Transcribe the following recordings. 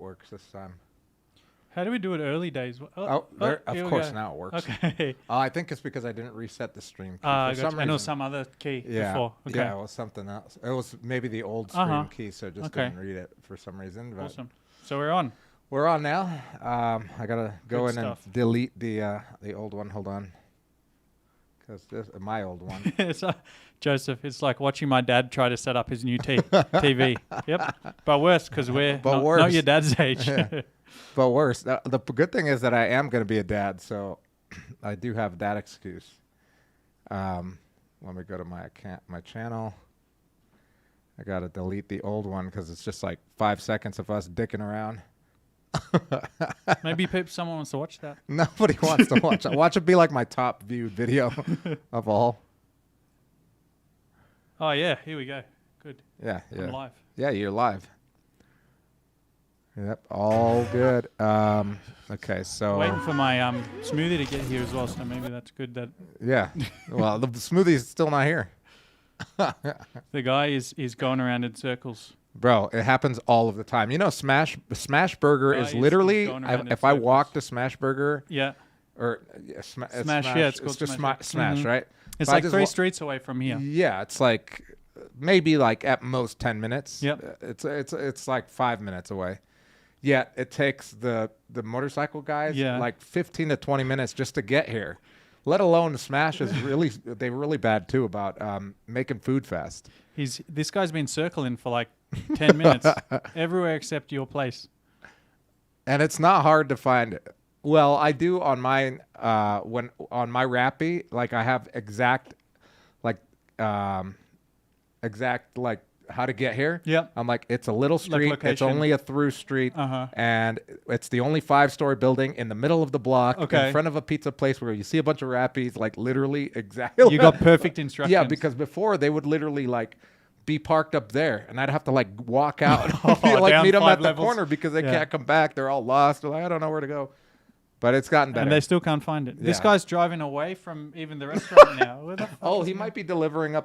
works this time. How do we do it early days? Of course now it works. Okay. I think it's because I didn't reset the stream key. For I some reason. know some other key before. Okay. Yeah, it was something else. It was maybe the old stream key, so it just didn't read it for some reason. But Awesome. So we're on. We're on now. I gotta go Good in stuff. and delete the old one. Hold on, because this my old one. It's, Joseph, it's like watching my dad try to set up his new TV. Yep. But worse, because we're not your dad's age. But worse. The good thing is that I am going to be a dad, so I do have that excuse. Let me go to my channel. I got to delete the old one because it's just like 5 seconds of us dicking around. Maybe someone wants to watch that. Nobody wants to watch it. Watch it be like my top viewed video of all. Oh, yeah. Here we go. Good. Yeah. I'm live. Yeah, you're live. Yep, all good. Okay, so waiting for my smoothie to get here as well, so maybe that's good. That well, the smoothie's still not here. The guy is going around in circles. Bro, it happens all of the time. You know, Smash Burger is literally. If I walk to Smash Burger, or Smash, yeah, it's called just Smash, right? It's like 3 streets away from here. Yeah, it's like maybe like at most 10 minutes. Yep. It's like 5 minutes away. Yet it takes the motorcycle guys like 15 to 20 minutes just to get here. Let alone Smash is they're really bad too about making food fast. This guy's been circling for like 10 minutes everywhere except your place. And it's not hard to find. Well, I do on mine when on my Rappi, like I have exact how to get here. Yep. I'm like, it's a little street. Like it's only a through street. And it's the only 5-story building in the middle of the block in front of a pizza place where you see a bunch of Rappis, like literally exactly. You got perfect instructions. Yeah, because before they would literally like be parked up there and I'd have to like walk out, like meet them at the corner because they can't come back. They're all lost. They're like, I don't know where to go. But it's gotten better. And they still can't find it. Yeah. This guy's driving away from even the restaurant now. Where the fuck he might be delivering a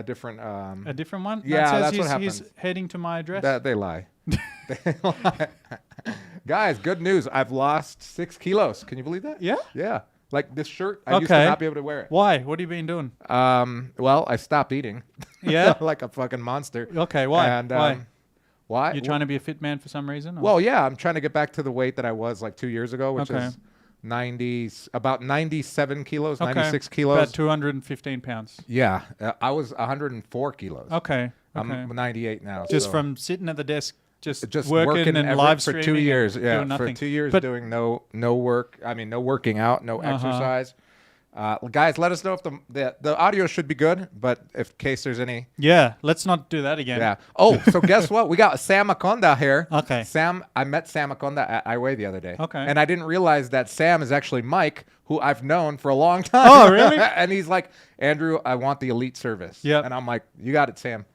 different... a different one? Yeah, that's what happens. He's heading to my address. They lie. They lie. Guys, good news. I've lost 6 kilos. Can you believe that? Yeah? Yeah. Like this shirt, I used to not be able to wear it. Why? What have you been doing? Well, I stopped eating. Yeah? Like a fucking monster. Okay, why? And, why? Why? You're trying to be a fit man for some reason? Or? Well, yeah, I'm trying to get back to the weight that I was like 2 years ago, which is about 97 kilos, 96 kilos. About 215 pounds. Yeah, I was 104 kilos. Okay. I'm 98 now. Just from sitting at the desk, just working and live for streaming 2 years. Yeah, doing nothing. for 2 years doing no work. I mean, no working out, no exercise. Guys, let us know if the audio should be good, but if in case there's any... Yeah, let's not do that again. Yeah. Oh, so guess what? We got Sam Akonda here. Okay. I met Sam Akonda at iWay the other day. Okay. And I didn't realize that Sam is actually Mike, who I've known for a long time. Oh, really? And he's like, Andrew, I want the elite service. Yeah. And I'm like, you got it, Sam.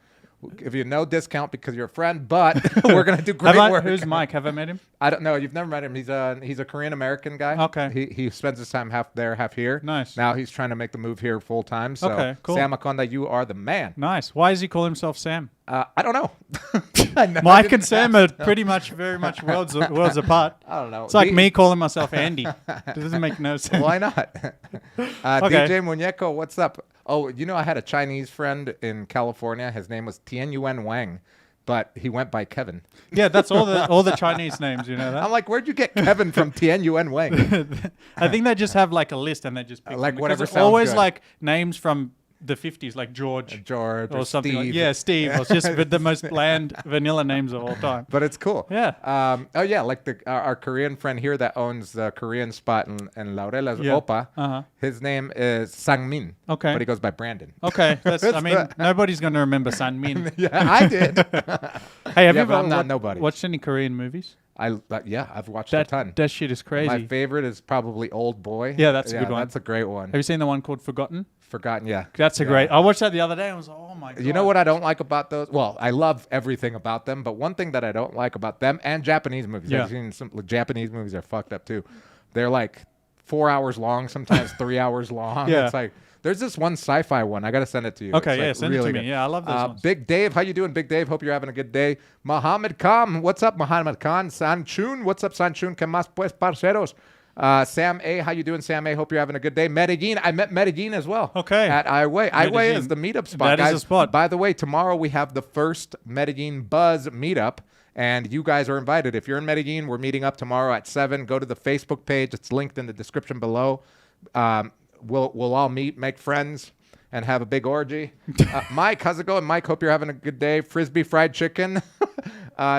If you no discount because you're a friend, but we're gonna do great work. Who's Mike? Have I met him? I don't know. You've never met him. He's a Korean American guy. Okay. He spends his time half there, half here. Nice. Now he's trying to make the move here full time. So okay, cool. Sam Akonda, you are the man. Nice. Why does he call himself Sam? I don't know. Mike and Sam are pretty much very much worlds apart. I don't know. It's like me calling myself Andy. It doesn't make no sense. Why not? DJ Muñeco, what's up? Oh, you know, I had a Chinese friend in California. His name was Tian Yuan Wang, but he went by Kevin. Yeah, that's all the Chinese names, you know that? I'm like, where'd you get Kevin from Tian Yuan Wang? I think they just have like a list and they just pick like them, whatever it's sounds always good. Like names from the 50s, like George or something Steve. like Steve. It's just the most bland vanilla names of all time. But it's cool. Yeah. Oh yeah, like our Korean friend here that owns the Korean spot in Laureles, Opa. His name is Sang-min. Okay. But he goes by Brandon. Okay. I mean, nobody's gonna remember Sang-min. Yeah, I did. Hey, have you ever watched any Korean movies? I've watched a ton. That shit is crazy. My favorite is probably Old Boy. Yeah, that's a good one. That's a great one. Have you seen the one called Forgotten? Forgotten, yeah. That's a great. I watched that the other day and I was like, oh my god. You know what I don't like about those? Well, I love everything about them, but one thing that I don't like about them and Japanese movies, I've seen some Japanese movies are fucked up too. They're like 4 hours long, sometimes 3 hours long. Yeah. It's like, there's this one sci-fi one. I got to send it to you. Okay, It's, yeah, like, send it really to me. good. Yeah, I love those ones. Big Dave, how you doing, Big Dave? Hope you're having a good day. Mohammed Khan, what's up, Mohammed Khan? Sanchun, what's up, Sanchun? ¿Qué más, pues, parceros? Sam A, how you doing, Sam A? Hope you're having a good day. Medellin, I met Medellin as well. Okay. At Iway. Medellin. Iway is the meetup spot, That guys. is a spot. By the way, tomorrow we have the first Medellin Buzz meetup, and you guys are invited. If you're in Medellin, we're meeting up tomorrow at 7. Go to the Facebook page. It's linked in the description below. We'll all meet, make friends, and have a big orgy. Mike, how's it going? Mike, hope you're having a good day. Frisbee fried chicken.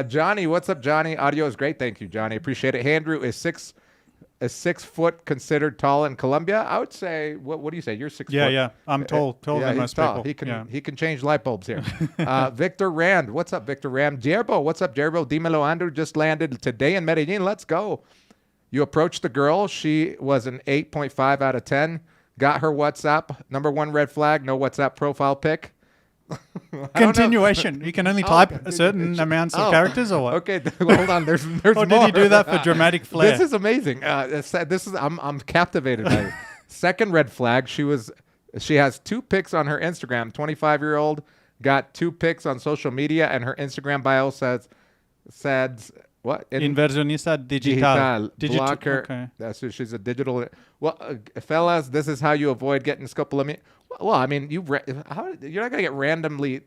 Johnny, what's up, Johnny? Audio is great. Thank you, Johnny. Appreciate it. Andrew is 6 foot considered tall in Colombia? I would say, what do you say? You're 6 foot. Yeah. I'm taller than most tall. people. He can change light bulbs here. Victor Rand, what's up, Victor Rand? Jerbo, what's up, Jerbo? Dímelo, Andrew just landed today in Medellin. Let's go. You approached the girl. She was an 8.5 out of 10. Got her WhatsApp. Number 1 red flag, no WhatsApp profile pic. Continuation. You can only type a certain amounts of characters, or what? Okay, hold on. There's Or more. did he do that for dramatic flair? This is amazing. I'm captivated by it. Second red flag. She has 2 pics on her Instagram. 25-year-old got 2 pics on social media, and her Instagram bio says what? Inversionista digital. Blocker. Okay. She's a digital. Well, fellas, this is how you avoid getting scopolamine. Well, I mean, you're not gonna get randomly.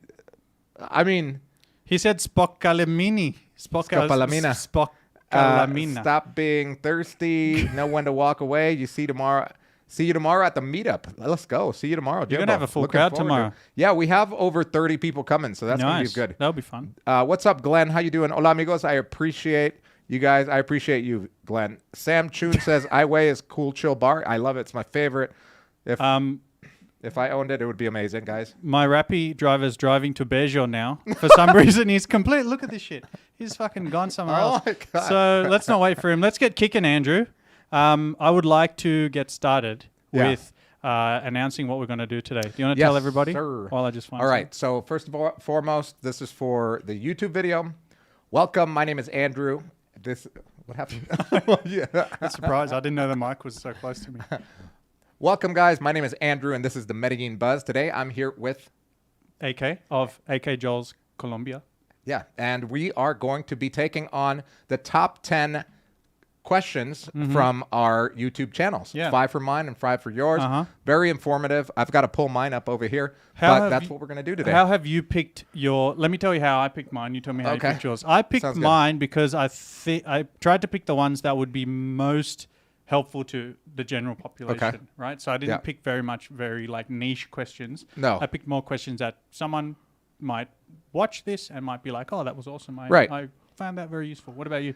I mean, He said spocalamini. Scopolamina. Spocalamina. Stop being thirsty. Know when to walk away. See you tomorrow at the meetup. Let's go. See you tomorrow. You're going to have a full crowd tomorrow. Yeah, we have over 30 people coming, so that's going to be good. That'll be fun. What's up, Glenn? How you doing? Hola, amigos. I appreciate you guys. I appreciate you, Glenn. Sam Chun says, Iway is cool, chill bar. I love it. It's my favorite. If I owned it, it would be amazing, guys. My Rappi driver's driving to Bejo now. For some reason, he's complete. Look at this shit. He's fucking gone somewhere else. My God. So let's not wait for him. Let's get kicking, Andrew. I would like to get started with announcing what we're going to do today. Do you want to tell everybody? Sir. While I just find All right. So first of all, foremost, this is for the YouTube video. Welcome. My name is Andrew. What happened? I'm surprised. I didn't know the mic was so close to me. Welcome, guys. My name is Andrew, and this is the Medellin Buzz. Today, I'm here with AK of AK Joel's Colombia. Yeah, and we are going to be taking on the top 10 questions from our YouTube channels. Yeah. 5 for mine and 5 for yours. Very informative. I've got to pull mine up over here, but that's what we're going to do today. How have you picked your... Let me tell you how I picked mine. You tell me how you picked yours. I picked Sounds mine because I tried to pick the ones that would be most helpful to the general population, right? So I didn't pick very like niche questions. No. I picked more questions that someone might watch this and might be like, oh, that was awesome. I found that very useful. What about you?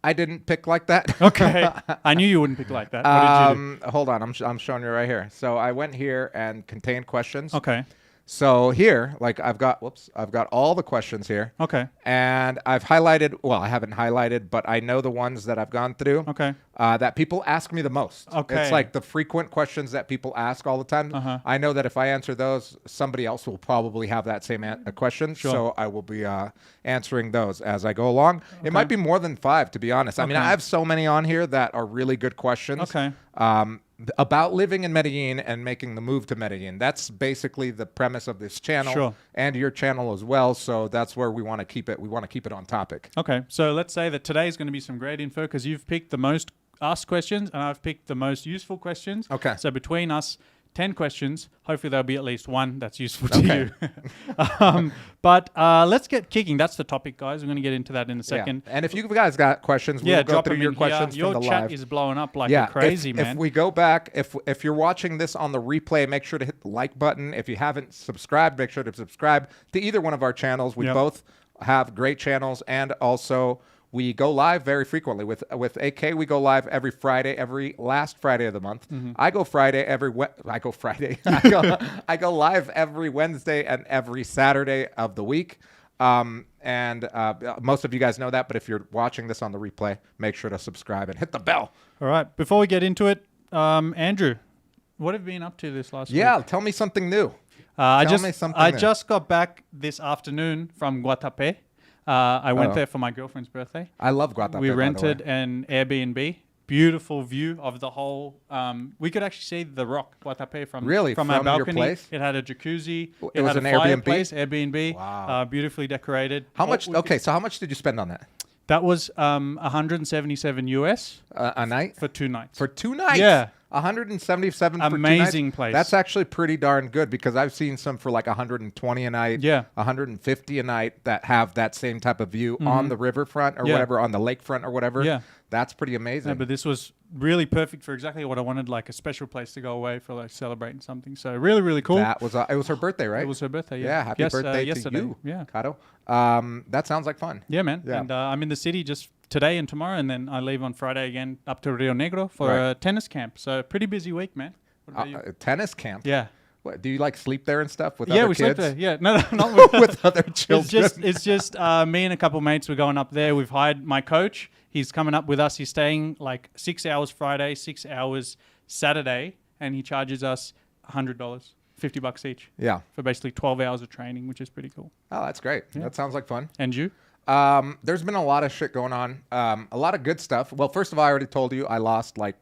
I didn't pick like that. Okay. I knew you wouldn't pick like that. What did you do? Hold on. I'm showing you right here. So I went here and contained questions. Okay. So here, like I've got all the questions here. Okay. And I've highlighted, well, I haven't highlighted, but I know the ones that I've gone through. Okay. That people ask me the most. Okay. It's like the frequent questions that people ask all the time. I know that if I answer those, somebody else will probably have that same question. Sure. So I will be answering those as I go along. It might be more than 5, to be honest. I mean, I have so many on here that are really good questions. Okay. About living in Medellin and making the move to Medellin. That's basically the premise of this channel and your channel as well. So that's where we want to keep it. We want to keep it on topic. Okay. So let's say that today is going to be some great info because you've picked the most asked questions and I've picked the most useful questions. Okay. So between us, 10 questions. Hopefully there'll be at least one that's useful to you. But let's get kicking. That's the topic, guys. We're going to get into that in a second. And if you guys got questions, we'll go through your questions your from the chat live. is blowing up like crazy, man. If we go back, if you're watching this on the replay, make sure to hit the like button. If you haven't subscribed, make sure to subscribe to either one of our channels. We both have great channels, and also we go live very frequently. With AK, we go live every Friday, every last Friday of the month. I go Friday I go live every Wednesday and every Saturday of the week. And most of you guys know that, but if you're watching this on the replay, make sure to subscribe and hit the bell. All right. Before we get into it, Andrew, what have you been up to this last week? Yeah, tell me something new. I just got back this afternoon from Guatapé. I went there for my girlfriend's birthday. I love Guatapé. We rented an Airbnb beautiful view of the whole. We could actually see the rock Guatapé from Really? from our From your balcony. place? It had a jacuzzi. It was had an a Airbnb? fireplace, Airbnb. Wow. Beautifully decorated. How much? We could- So how much did you spend on that? That was 177 US A night? for 2 nights. For 2 nights? Yeah. 177 for 2 Amazing nights? place. That's actually pretty darn good because I've seen some for like 120 a night, Yeah. 150 a night that have that same type of view on the riverfront or Yeah. whatever, on the lakefront or whatever. Yeah. That's pretty amazing. No, but this was really perfect for exactly what I wanted, like a special place to go away for like celebrating something. So really, really cool. That was it was her birthday, right? It was her birthday. Yeah, happy birthday yesterday. to you, Yeah, Kato. That sounds like fun. yeah, man. Yeah. And I'm in the city just today and tomorrow, and then I leave on Friday again up to Rio Negro for Right. a tennis camp. So pretty busy week, man. What about you? Tennis camp. Yeah. What, do you like sleep there and stuff with Yeah, other we kids? slept there. Yeah, no, not with, with other children. It's just me and a couple mates. We're going up there. We've hired my coach. He's coming up with us. He's staying like 6 hours Friday, 6 hours Saturday, and he charges us $100, $50 each. Yeah. For basically 12 hours of training, which is pretty cool. Oh, that's great. Yeah. That sounds like fun. And you? There's been a lot of shit going on. A lot of good stuff. Well, first of all, I already told you I lost like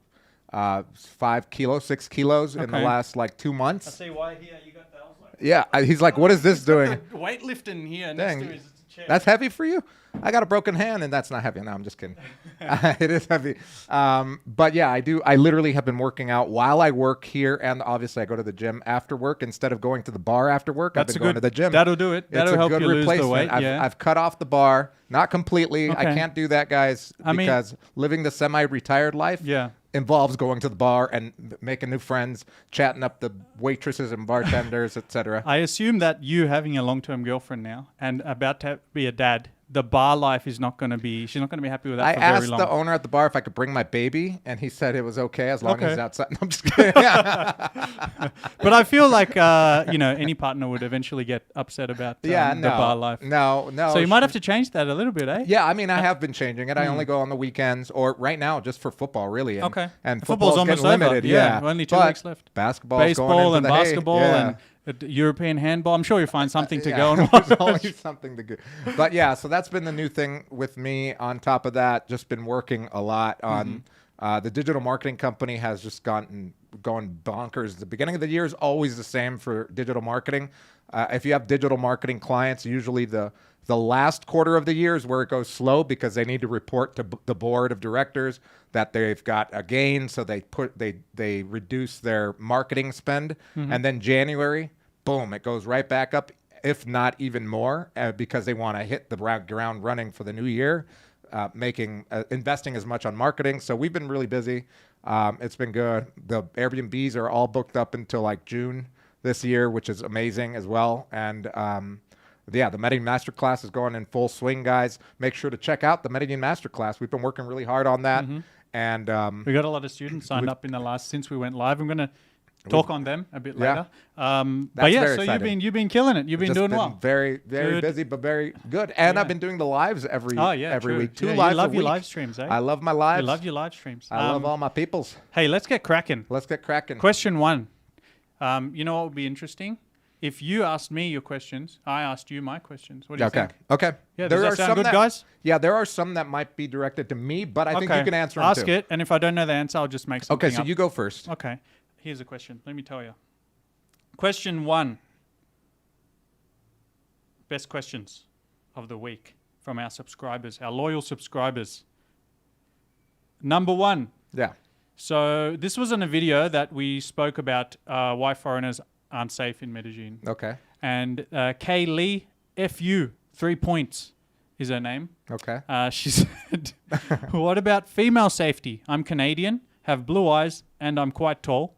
5 kilos, 6 kilos in the Okay. last like 2 months. see why here you got the Yeah. He's like, what is this doing? weightlifting here Dang. next to his chair. That's heavy for you? I got a broken hand and that's not heavy. No, I'm just kidding. It is heavy. But yeah, I literally have been working out while I work here. And obviously I go to the gym after work instead of going to the bar after work. I've been going to the gym. That'll do it. That'll It's a help good you lose the replacement. weight. Yeah. I've cut off the bar, not completely. I Okay. can't do that, guys, I mean- because living the semi-retired life Yeah. involves going to the bar and making new friends, chatting up the waitresses and bartenders, etc. I assume that you having a long-term girlfriend now and about to be a dad, the bar life is not going to be. She's not going to be happy with that I for very asked long. the owner at the bar if I could bring my baby, and he said it was okay as long as Okay. he's outside. No, I'm just kidding. But I feel like any partner would eventually get upset about the bar life. No. So you might have to change that a little bit, eh? Yeah, I mean, I have been changing it. I only go on the weekends, or right now just for football, really. And, Okay. And Football's football's almost getting limited. over. Yeah, only 2 But weeks left. Basketball's going Baseball into and the hay. basketball Yeah. and European handball. I'm sure you'll find something to Yeah, go and there's watch. always something to go. But yeah, so that's been the new thing with me. On top of that, just been working a lot on the digital marketing company has just going bonkers. The beginning of the year is always the same for digital marketing. If you have digital marketing clients, usually the last quarter of the year is where it goes slow because they need to report to the board of directors that they've got a gain, so they reduce their marketing spend, and then January, boom, it goes right back up, if not even more, because they want to hit the ground running for the new year, investing as much on marketing. So we've been really busy. It's been good. The Airbnbs are all booked up until like June this year, which is amazing as well. And yeah, the Medellin Masterclass is going in full swing, guys. Make sure to check out the Medellin Masterclass. We've been working really hard on that. And We got a lot of students signed up in the last since we went live. I'm going to talk on them a bit later. But yeah, very so exciting. you've been killing it. You've been just doing been well. very Good. busy, but very good. And Yeah. I've been doing the lives every True. week. 2 Yeah, lives you love a your week. live streams, eh? I love my lives. You love your live streams. I love all my peoples. Hey, let's get cracking. Let's get cracking. Question 1. You know what would be interesting? If you asked me your questions, I asked you my questions. What do you think? Okay. Yeah, does that sound good, guys? Yeah, there are some that might be directed to me, but I think you can answer them Ask too. it, and if I don't know the answer, I'll just make something Okay, so up. you go first. Okay, here's a question. Let me tell you. Question 1. Best questions of the week from our subscribers, our loyal subscribers. Number 1. Yeah. So this was in a video that we spoke about why foreigners aren't safe in Medellin. Okay. And Kay Lee, FU, 3 points is her name. Okay. She said, what about female safety? I'm Canadian, have blue eyes, and I'm quite tall.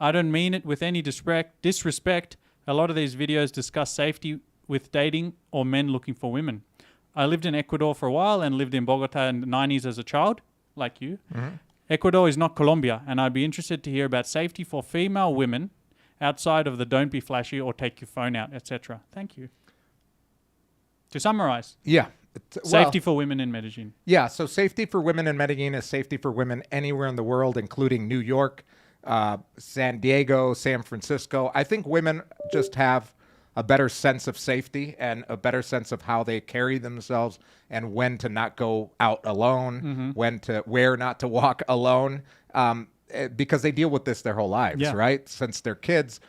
I don't mean it with any disrespect. A lot of these videos discuss safety with dating or men looking for women. I lived in Ecuador for a while and lived in Bogota in the 90s as a child, like you. Ecuador is not Colombia, and I'd be interested to hear about safety for female women outside of the don't be flashy or take your phone out, etc. Thank you. To summarize, Yeah. safety for women in Medellin. Yeah, so safety for women in Medellin is safety for women anywhere in the world, including New York, San Diego, San Francisco. I think women just have a better sense of safety and a better sense of how they carry themselves and when to not go out alone, where not to walk alone, because they deal with this their whole lives, right? Since they're kids,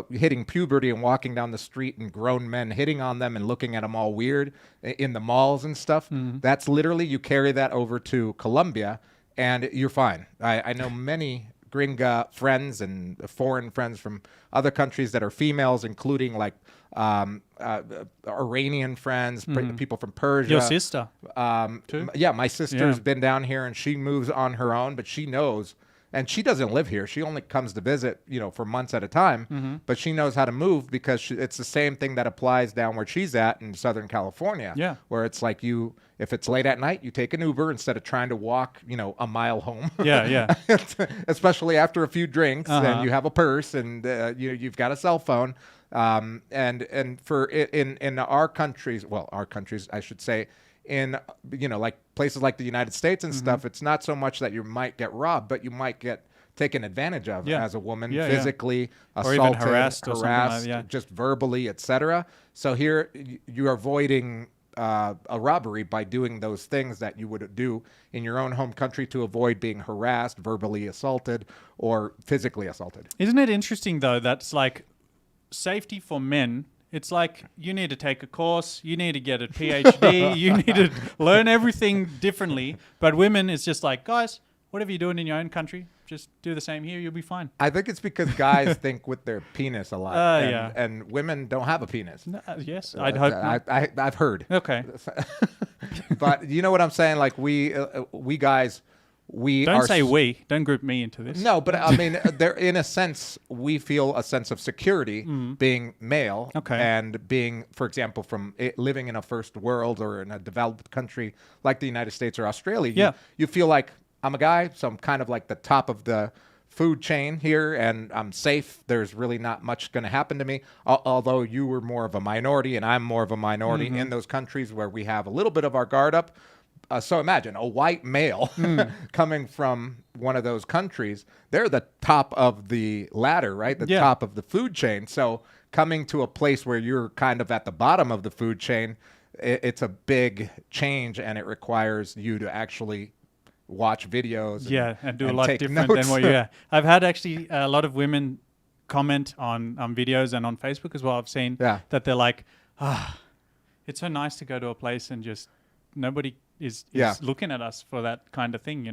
hitting puberty and walking down the street and grown men hitting on them and looking at them all weird in the malls and stuff. That's literally, you carry that over to Colombia and you're fine. I know many gringa friends and foreign friends from other countries that are females, including like Iranian friends, people from Persia. Your sister, too? Yeah, my sister's been down here and she moves on her own, but she knows. And she doesn't live here. She only comes to visit, for months at a time. But she knows how to move because it's the same thing that applies down where she's at in Southern California. Yeah. Where it's like if it's late at night, you take an Uber instead of trying to walk, a mile home. Yeah. Especially after a few drinks and you have a purse and you've got a cell phone. And for in our countries, I should say, in like places like the United States and stuff, it's not so much that you might get robbed, but you might get taken advantage of as a woman, physically assaulted, or even harassed or something like that, just verbally, etc. So here you're avoiding a robbery by doing those things that you would do in your own home country to avoid being harassed, verbally assaulted, or physically assaulted. Isn't it interesting though? That's like safety for men. It's like you need to take a course, you need to get a PhD, you need to learn everything differently. But women, it's just like, guys, whatever you're doing in your own country, just do the same here, you'll be fine. I think it's because guys think with their penis a lot, and women don't have a penis. No, yes, I'd hope not. I've heard. Okay. But you know what I'm saying? Like we guys... Don't group me into this. No, but I mean, there in a sense, we feel a sense of security being male and being, for example, from living in a first world or in a developed country like the United States or Australia. You feel like I'm a guy, so I'm kind of like the top of the food chain here and I'm safe. There's really not much going to happen to me. Although you were more of a minority and I'm more of a minority in those countries where we have a little bit of our guard up. So imagine a white male coming from one of those countries. They're the top of the ladder, right? The top of the food chain. So coming to a place where you're kind of at the bottom of the food chain, it's a big change and it requires you to actually watch videos. And do a lot different than what you I've had actually a lot of women comment on videos and on Facebook as well. I've seen that they're like, it's so nice to go to a place and just nobody is looking at us for that kind of thing,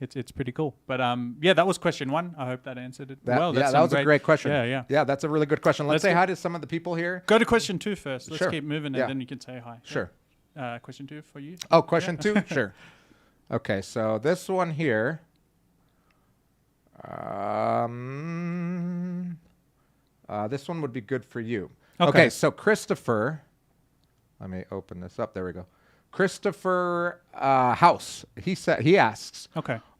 it's pretty cool. But that was question 1. I hope that answered it well. That was a great question. Yeah, that's a really good question. Let's say hi to some of the people here. Go to question 2 first. Let's keep moving and then you can say hi. Sure. Question 2 for you. Oh, question 2? Sure. Okay, so this one here. This one would be good for you. Okay, so Christopher, let me open this up. There we go. Christopher House. He asks,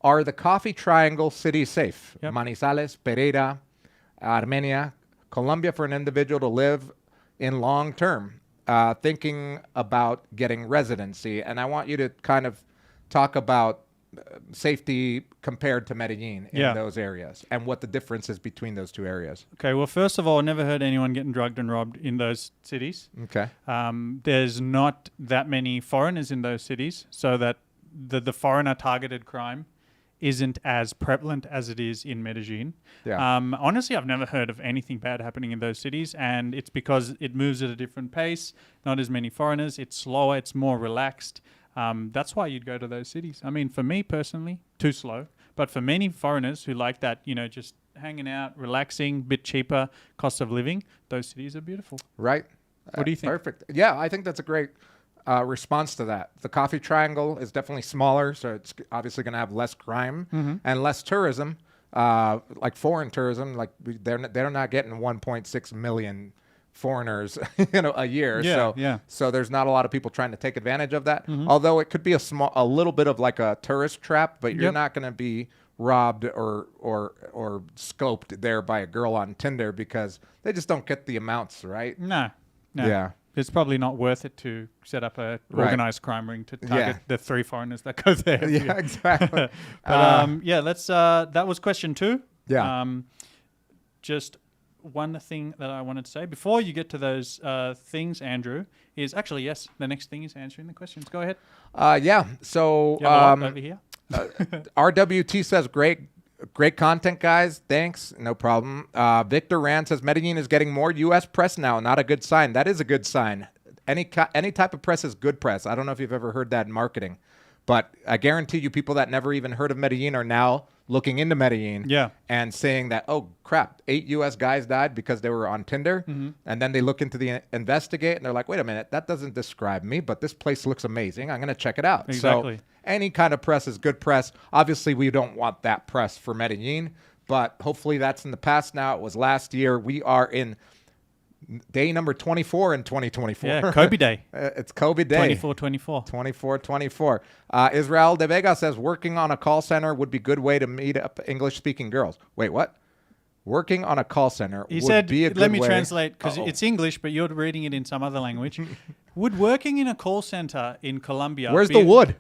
are the Coffee Triangle cities safe? Manizales, Pereira, Armenia, Colombia, for an individual to live in long term, thinking about getting residency. And I want you to kind of talk about safety compared to Medellin in those areas and what the difference is between those two areas. Okay, well, first of all, I never heard anyone getting drugged and robbed in those cities. Okay. There's not that many foreigners in those cities, so that the foreigner targeted crime isn't as prevalent as it is in Medellin. Honestly, I've never heard of anything bad happening in those cities, and it's because it moves at a different pace, not as many foreigners, it's slower, it's more relaxed. That's why you'd go to those cities. I mean, for me personally, too slow. But for many foreigners who like that, just hanging out, relaxing, bit cheaper, cost of living, those cities are beautiful. Right. What do you think? Perfect. Yeah, I think that's a great response to that. The Coffee Triangle is definitely smaller, so it's obviously going to have less crime and less tourism, like foreign tourism. Like they're not getting 1.6 million foreigners a year, so there's not a lot of people trying to take advantage of that, although it could be a little bit of like a tourist trap, but you're not going to be robbed or scoped there by a girl on Tinder because they just don't get the amounts, right? No. Yeah, it's probably not worth it to set up a organized crime ring to target the 3 foreigners that go there. Exactly. But let's that was question 2. Just one thing that I wanted to say before you get to those things, Andrew, is actually, yes, the next thing is answering the questions. Go ahead. Yeah. So You have a lot over here. RWT says great content, guys. Thanks. No problem. Victor Rand says Medellin is getting more U.S. press now. Not a good sign. That is a good sign. Any type of press is good press. I don't know if you've ever heard that in marketing, but I guarantee you people that never even heard of Medellin are now looking into Medellin and saying that, oh, crap, 8 U.S. guys died because they were on Tinder. And then they look into the investigate and they're like, wait a minute, that doesn't describe me, but this place looks amazing. I'm going to check it out. Exactly. So any kind of press is good press. Obviously, we don't want that press for Medellin, but hopefully that's in the past now. It was last year. We are in day number 24 in 2024. Yeah, Kobe Day. It's Kobe Day. 24-24. 24-24. Israel De Vega says working on a call center would be a good way to meet up English-speaking girls. Wait, what? Working on a call center He would said, be a good way. let me translate, because it's English, but you're reading it in some other language. Would working in a call center in Colombia... Where's the wood?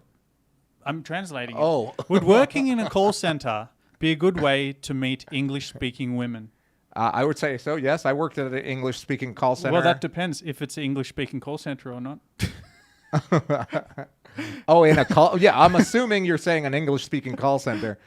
I'm translating it. Oh. Would working in a call center be a good way to meet English-speaking women? I would say so, yes. I worked at an English-speaking call center. Well, that depends if it's an English-speaking call center or not. Oh, in a call... Yeah, I'm assuming you're saying an English-speaking call center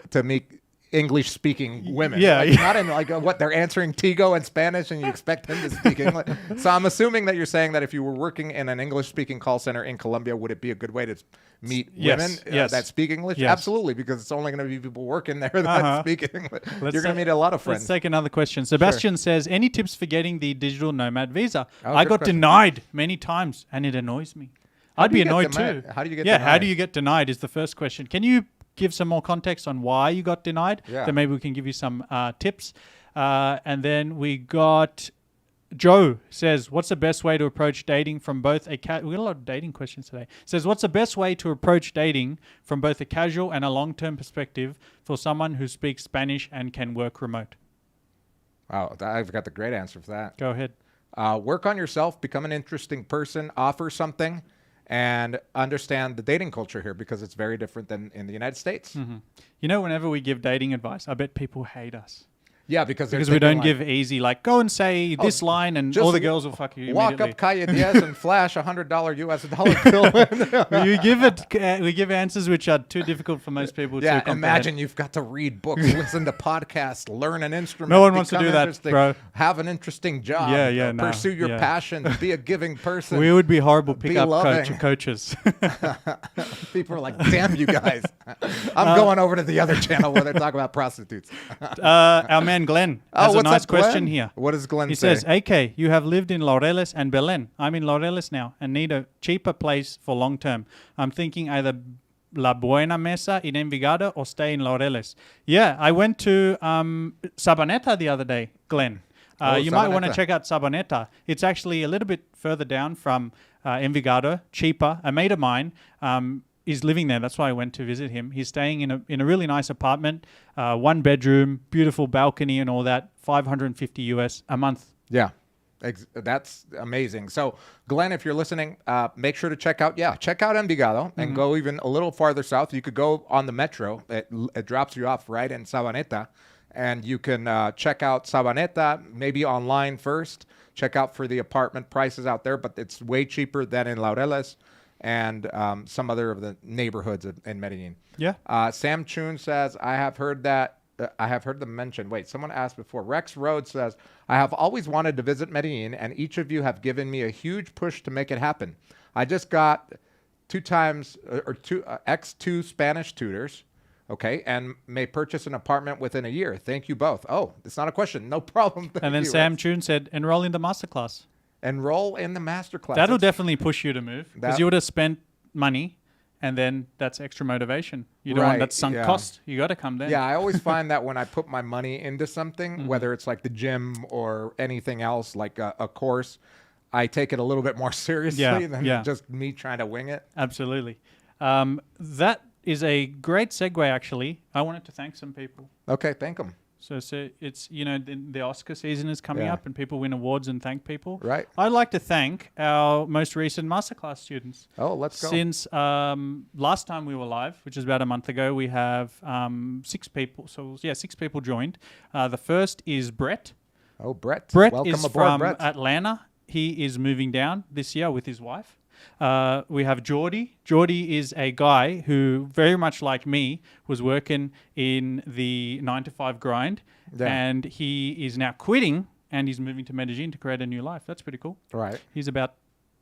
to meet English-speaking women. Yeah. Like, not in like what they're answering Tigo in Spanish and you expect them to speak English. So I'm assuming that you're saying that if you were working in an English-speaking call center in Colombia, would it be a good way to meet women that speak English? Yes. Absolutely, because it's only going to be people working there that speak English. You're going to meet a lot of friends. Let's take another question. Sebastian says, any tips for getting the digital nomad visa? Oh, I good got question. denied many times, and it annoys me. I'd be annoyed too. How do you get Yeah, denied? how do you get denied is the first question. Can you give some more context on why you got denied? Yeah. Then maybe we can give you some tips. And then we got Joe says, what's the best way to approach dating from both we got a lot of dating questions today. Says, what's the best way to approach dating from both a casual and a long-term perspective for someone who speaks Spanish and can work remote? Oh, I've got the great answer for that. Go ahead. Work on yourself, become an interesting person, offer something, and understand the dating culture here because it's very different than in the United States. You know, whenever we give dating advice, I bet people hate us. Yeah, because we don't give easy, like, go and say this line and all the girls will fuck you walk immediately. up Calle Diaz and flash $100 US bill. We give answers which are too difficult for most people to comprehend. Imagine you've got to read books, listen to podcasts, learn an instrument. No one wants to do that, bro. Have an interesting job. Pursue your passions. Be a giving person. We would be horrible pickup loving. coaches. People are like, damn you guys. I'm going over to the other channel where they talk about prostitutes. Our man Glenn has a what's nice up, Glenn? question here. What does Glenn He say? says, AK, you have lived in Laureles and Belén. I'm in Laureles now and need a cheaper place for long term. I'm thinking either La Buena Mesa in Envigado or stay in Laureles. Yeah, I went to Sabaneta the other day, Glenn. You might want to check out Sabaneta. It's actually a little bit further down from Envigado, cheaper. A mate of mine is living there. That's why I went to visit him. He's staying in a really nice apartment, 1 bedroom, beautiful balcony and all that, $550 US a month. Yeah, that's amazing. So, Glenn, if you're listening, make sure to check out Envigado and go even a little farther south. You could go on the metro. It drops you off right in Sabaneta, and you can check out Sabaneta, maybe online first. Check out for the apartment prices out there, but it's way cheaper than in Laureles and some other of the neighborhoods in Medellin. Yeah. Sam Chun says, I have heard them mention. Wait, someone asked before. Rex Rhodes says, I have always wanted to visit Medellin, and each of you have given me a huge push to make it happen. I just got 2 X2 Spanish tutors, okay, and may purchase an apartment within a year. Thank you both. Oh, it's not a question. No problem. And then Sam Chun said, enroll in the masterclass. Enroll in the masterclass. That'll definitely push you to move because you would have spent money and then that's extra motivation. You don't want that sunk cost. You got to come then. Yeah, I always find that when I put my money into something, whether it's like the gym or anything else, like a course, I take it a little bit more seriously than just me trying to wing it. Absolutely. That is a great segue, actually. I wanted to thank some people. Okay, thank them. So it's, the Oscar season is coming up and people win awards and thank people. Right. I'd like to thank our most recent masterclass students. Oh, let's go. Since last time we were live, which is about a month ago, we have 6 people. So, 6 people joined. The first is Brett. Oh, Brett. Brett Welcome is aboard, from Brett. Atlanta. He is moving down this year with his wife. We have Geordie. Geordie is a guy who, very much like me, was working in the 9 to 5 grind, Yeah. and he is now quitting, and he's moving to Medellin to create a new life. That's pretty cool. Right. He's about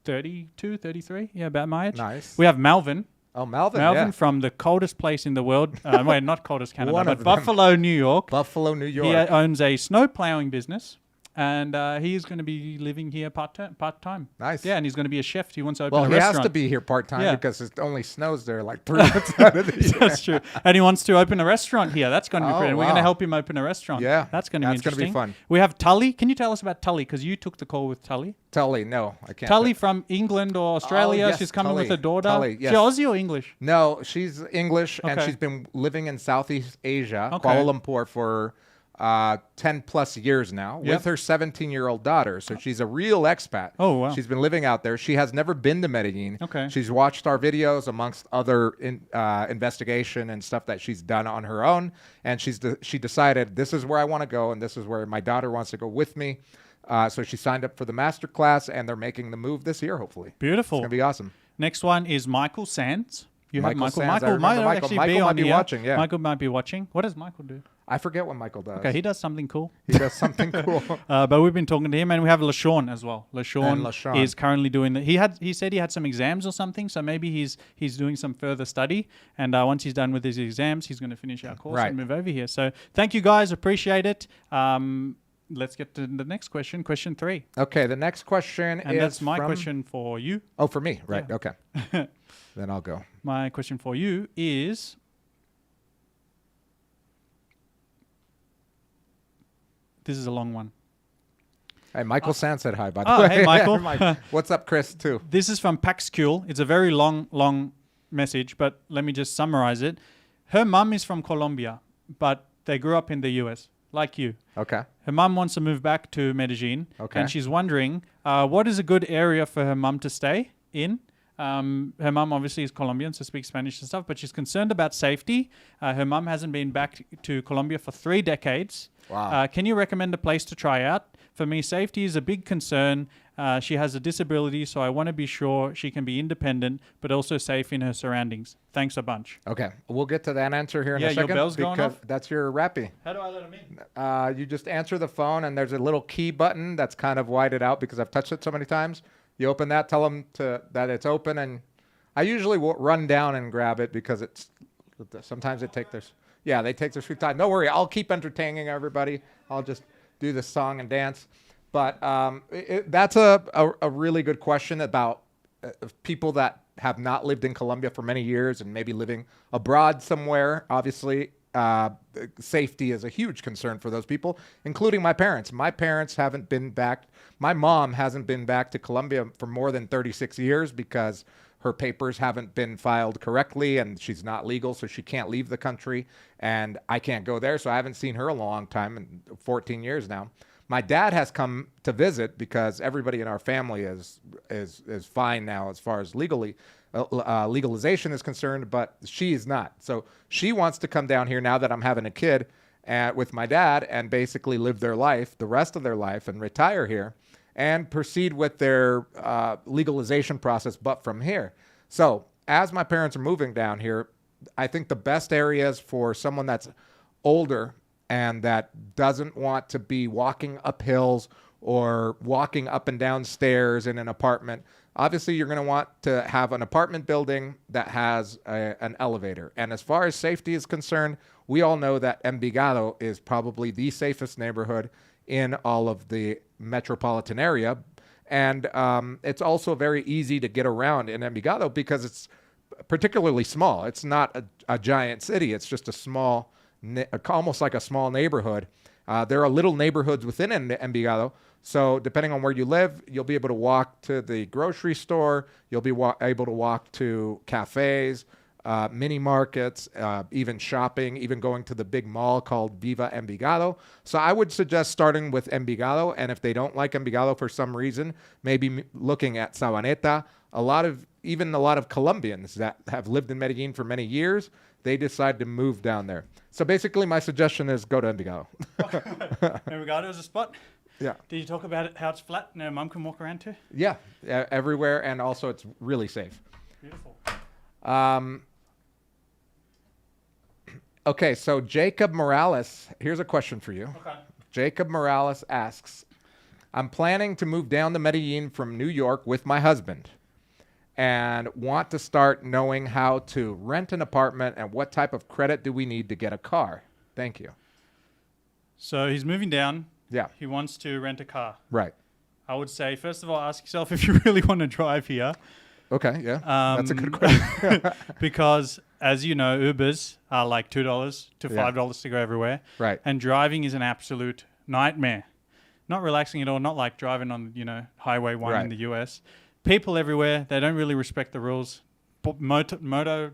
32, 33. Yeah, about my age. Nice. We have Malvin. Oh, Melvin. Melvin Yeah. from the coldest place in the world. Wait, not coldest Canada, One but of them. Buffalo, New York. Buffalo, New York. He owns a snow plowing business, and he is going to be living here part time. Nice. Yeah, and he's going to be a chef. He wants to open Well, a he restaurant. has to be here part-time Yeah. because it only snows there like 3 months out of the year. That's true. And he wants to open a restaurant here. That's going to be Oh, pretty. We're going to wow. help him open a restaurant. Yeah, That's going to be that's gonna be interesting. fun. We have Tully. Can you tell us about Tully? Because you took the call with Tully. Tully, no, I can't. Tully from England or Australia. yes, She's coming Tully. with her daughter. Tully, yes. She Aussie or English? No, she's English, and Okay. she's been living in Southeast Asia, Okay. Kuala Lumpur, for 10 plus years now Yep. with her 17-year-old daughter. So she's a real expat. Oh, wow. She's been living out there. She has never been to Medellin. Okay. She's watched our videos amongst other investigation and stuff that she's done on her own. And she decided, this is where I want to go, and this is where my daughter wants to go with me. So she signed up for the masterclass, and they're making the move this year, hopefully. Beautiful. It's going to be awesome. Next one is Michael Sands. You have Michael Michael. Sands. I Michael remember might Michael. actually Michael be might on be here. watching, yeah. Michael might be watching. What does Michael do? I forget what Michael does. Okay, he does something cool. He does something cool. But we've been talking to him, and we have LaShawn as well. And LaShawn LaShawn. is currently doing he said he had some exams or something, so maybe he's doing some further study. And once he's done with his exams, he's going to finish our course Right. and move over here. So thank you guys, appreciate it. Let's get to the next question. Question 3, Okay, the next question and is that's my from- question for you. Oh, for me, right? Yeah. Okay, then I'll go. My question for you is. This is a long one. Hey, Michael Sands said hi, by the Oh, way. hey, Michael. What's up, Chris, too? This is from Paxcule. It's a very long message, but let me just summarize it. Her mum is from Colombia, but they grew up in the US, like you. Okay. Her mum wants to move back to Medellin, Okay. and she's wondering what is a good area for her mum to stay in. Her mum obviously is Colombian, so speaks Spanish and stuff, but she's concerned about safety. Her mum hasn't been back to Colombia for 3 decades. Wow. Can you recommend a place to try out? For me, safety is a big concern. She has a disability, so I want to be sure she can be independent, but also safe in her surroundings. Thanks a bunch. Okay, we'll get to that answer here in Yeah, a your second. bell's going because off? That's your rappy. How do I let him in? You just answer the phone, and there's a little key button that's kind of whited out because I've touched it so many times. You open that, tell them that it's open, and I usually will run down and grab it because sometimes they take their sweet time. Don't worry, I'll keep entertaining everybody. I'll just do the song and dance. But that's a really good question about people that have not lived in Colombia for many years and maybe living abroad somewhere. Obviously, safety is a huge concern for those people, including my parents. My parents haven't been back. My mom hasn't been back to Colombia for more than 36 years because her papers haven't been filed correctly and she's not legal, so she can't leave the country. And I can't go there, so I haven't seen her a long time, 14 years now. My dad has come to visit because everybody in our family is fine now as far as legalization is concerned, but she is not. So she wants to come down here now that I'm having a kid with my dad and basically live their life, the rest of their life, and retire here and proceed with their legalization process, but from here. So as my parents are moving down here, I think the best areas for someone that's older and that doesn't want to be walking up hills or walking up and down stairs in an apartment. Obviously, you're going to want to have an apartment building that has an elevator. And as far as safety is concerned, we all know that Envigado is probably the safest neighborhood in all of the metropolitan area. And it's also very easy to get around in Envigado because it's particularly small. It's not a giant city. It's just a small, almost like a small neighborhood. There are little neighborhoods within Envigado. So depending on where you live, you'll be able to walk to the grocery store. You'll be able to walk to cafes, mini markets, even shopping, even going to the big mall called Viva Envigado. So I would suggest starting with Envigado. And if they don't like Envigado for some reason, maybe looking at Sabaneta. A lot of Colombians that have lived in Medellin for many years, they decide to move down there. So basically my suggestion is go to Envigado. Envigado is a spot. Yeah. Did you talk about it, how it's flat and mum can walk around too? Yeah, everywhere, and also it's really safe. Beautiful. Okay, so Jacob Morales, here's a question for you. Okay. Jacob Morales asks, I'm planning to move down to Medellin from New York with my husband and want to start knowing how to rent an apartment and what type of credit do we need to get a car. Thank you. So he's moving down. Yeah, He wants to rent a car. right. I would say, first of all, ask yourself if you really want to drive here. Okay, yeah, that's a good question. Because, as you know, Ubers are like $2 to Yeah. $5 to go everywhere. Right. And driving is an absolute nightmare. Not relaxing at all, not like driving on, Highway 1 in Right. the US. People everywhere, they don't really respect the rules. Moto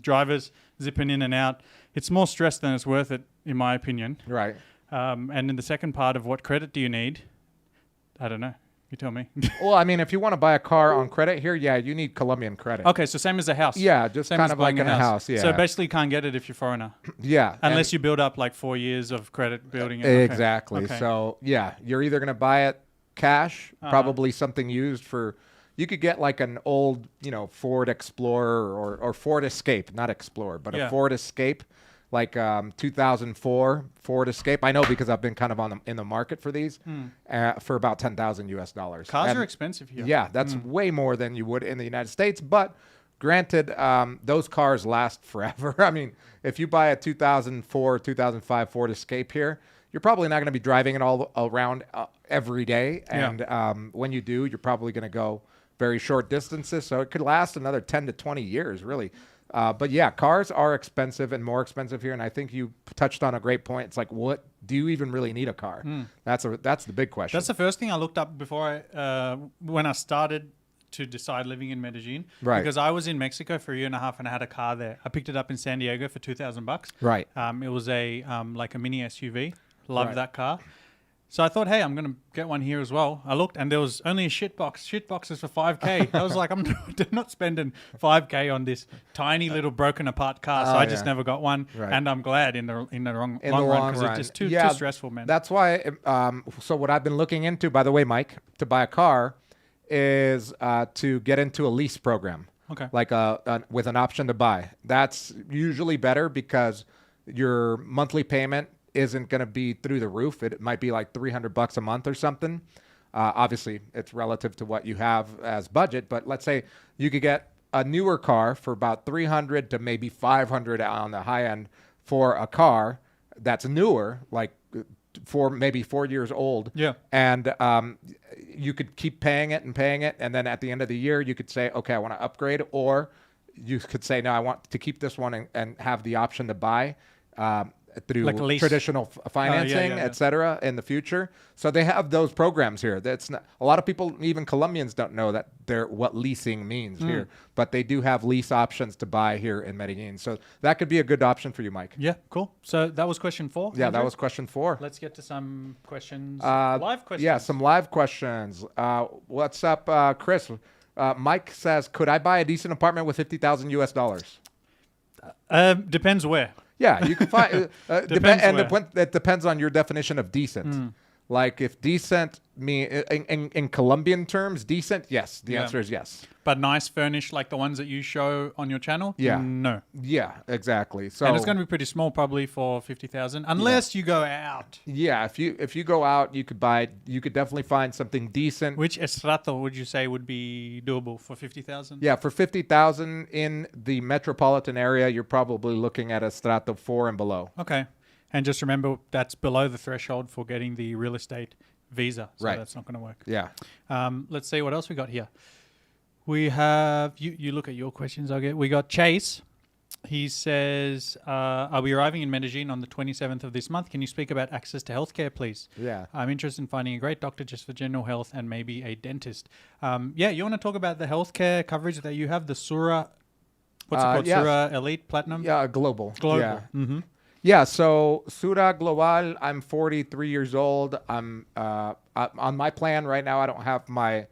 drivers zipping in and out. It's more stress than it's worth it, in my opinion. Right. And in the second part of what credit do you need, I don't know. You tell me. Well, I mean, if you want to buy a car on credit here, yeah, you need Colombian credit. Okay, so same as a house. Yeah, just Same kind as of like buying in a house. Yeah. So basically, you can't get it if you're foreigner, yeah. unless you build up like 4 years of credit building it. Okay. Exactly. Okay. So yeah, you're either going to buy it cash, probably something used for. You could get like an old, Ford Explorer or Ford Escape, not Explorer, but Yeah. a Ford Escape, like 2004 Ford Escape. I know because I've been kind of in the market for these for about $10,000 US. Cars And are expensive here. yeah, that's way more than you would in the United States. But granted, those cars last forever. I mean, if you buy a 2004, 2005 Ford Escape here, you're probably not going to be driving it all around every day. And when you do, you're probably going to go very short distances. So it could last another 10 to 20 years, really. But yeah, cars are expensive and more expensive here. And I think you touched on a great point. It's like, what do you even really need a car? That's the big question. That's the first thing I looked up before when I started to decide living in Medellin. Right. Because I was in Mexico for a year and a half and I had a car there. I picked it up in San Diego for $2,000. Right. It was a like a mini SUV. Loved Right. that car. So I thought, hey, I'm going to get one here as well. I looked and there was only a shit box. Shit boxes for $5,000. I was like, I'm not spending $5,000 on this tiny little broken apart car. So I just never got one. Right. And I'm glad in the long In run the long because run. it's just too stressful, man. That's why. So what I've been looking into, by the way, Mike, to buy a car, is to get into a lease program. Okay. Like with an option to buy. That's usually better because your monthly payment isn't going to be through the roof. It might be like $300 a month or something. Obviously, it's relative to what you have as budget. But let's say you could get a newer car for about $300 to maybe $500 on the high end for a car that's newer, like maybe 4 years old. Yeah. And you could keep paying it. And then at the end of the year, you could say, okay, I want to upgrade. Or you could say, no, I want to keep this one and have the option to buy through Like a lease. traditional financing, et cetera, in the future. So they have those programs here. That's not, a lot of people, even Colombians, don't know that what leasing means here. But they do have lease options to buy here in Medellin. So that could be a good option for you, Mike. Yeah, cool. So that was question 4. Yeah, Andrew? that was question 4. Let's get to some questions. Live questions. Yeah, some live questions. What's up, Chris? Mike says, could I buy a decent apartment with $50,000 US? Depends where. Yeah, you can find. Depends where. It depends on your definition of decent. Like if decent mean in Colombian terms, decent. Yes, the answer is yes. But nice furnished like the ones that you show on your channel? Yeah. No. Yeah, exactly. So And it's going to be pretty small probably for 50,000 unless you go out. yeah, if you go out, you could definitely find something decent. Which estrato would you say would be doable for 50,000? Yeah, for 50,000 in the metropolitan area, you're probably looking at a strato 4 and below. Okay. And just remember that's below the threshold for getting the real estate visa. So Right. that's not going to work. Yeah. Let's see what else we got here. We have, you look at your questions, we got Chase. He says, I'll be arriving in Medellin on the 27th of this month. Can you speak about access to healthcare, please? Yeah. I'm interested in finding a great doctor just for general health and maybe a dentist. Yeah, you want to talk about the healthcare coverage that you have, the Sura, what's it called? yes. Sura Elite Platinum? Yeah, global. Global. Yeah. Mm-hmm. Yeah, so Sura Global, I'm 43 years old. I'm on my plan right now. I don't have my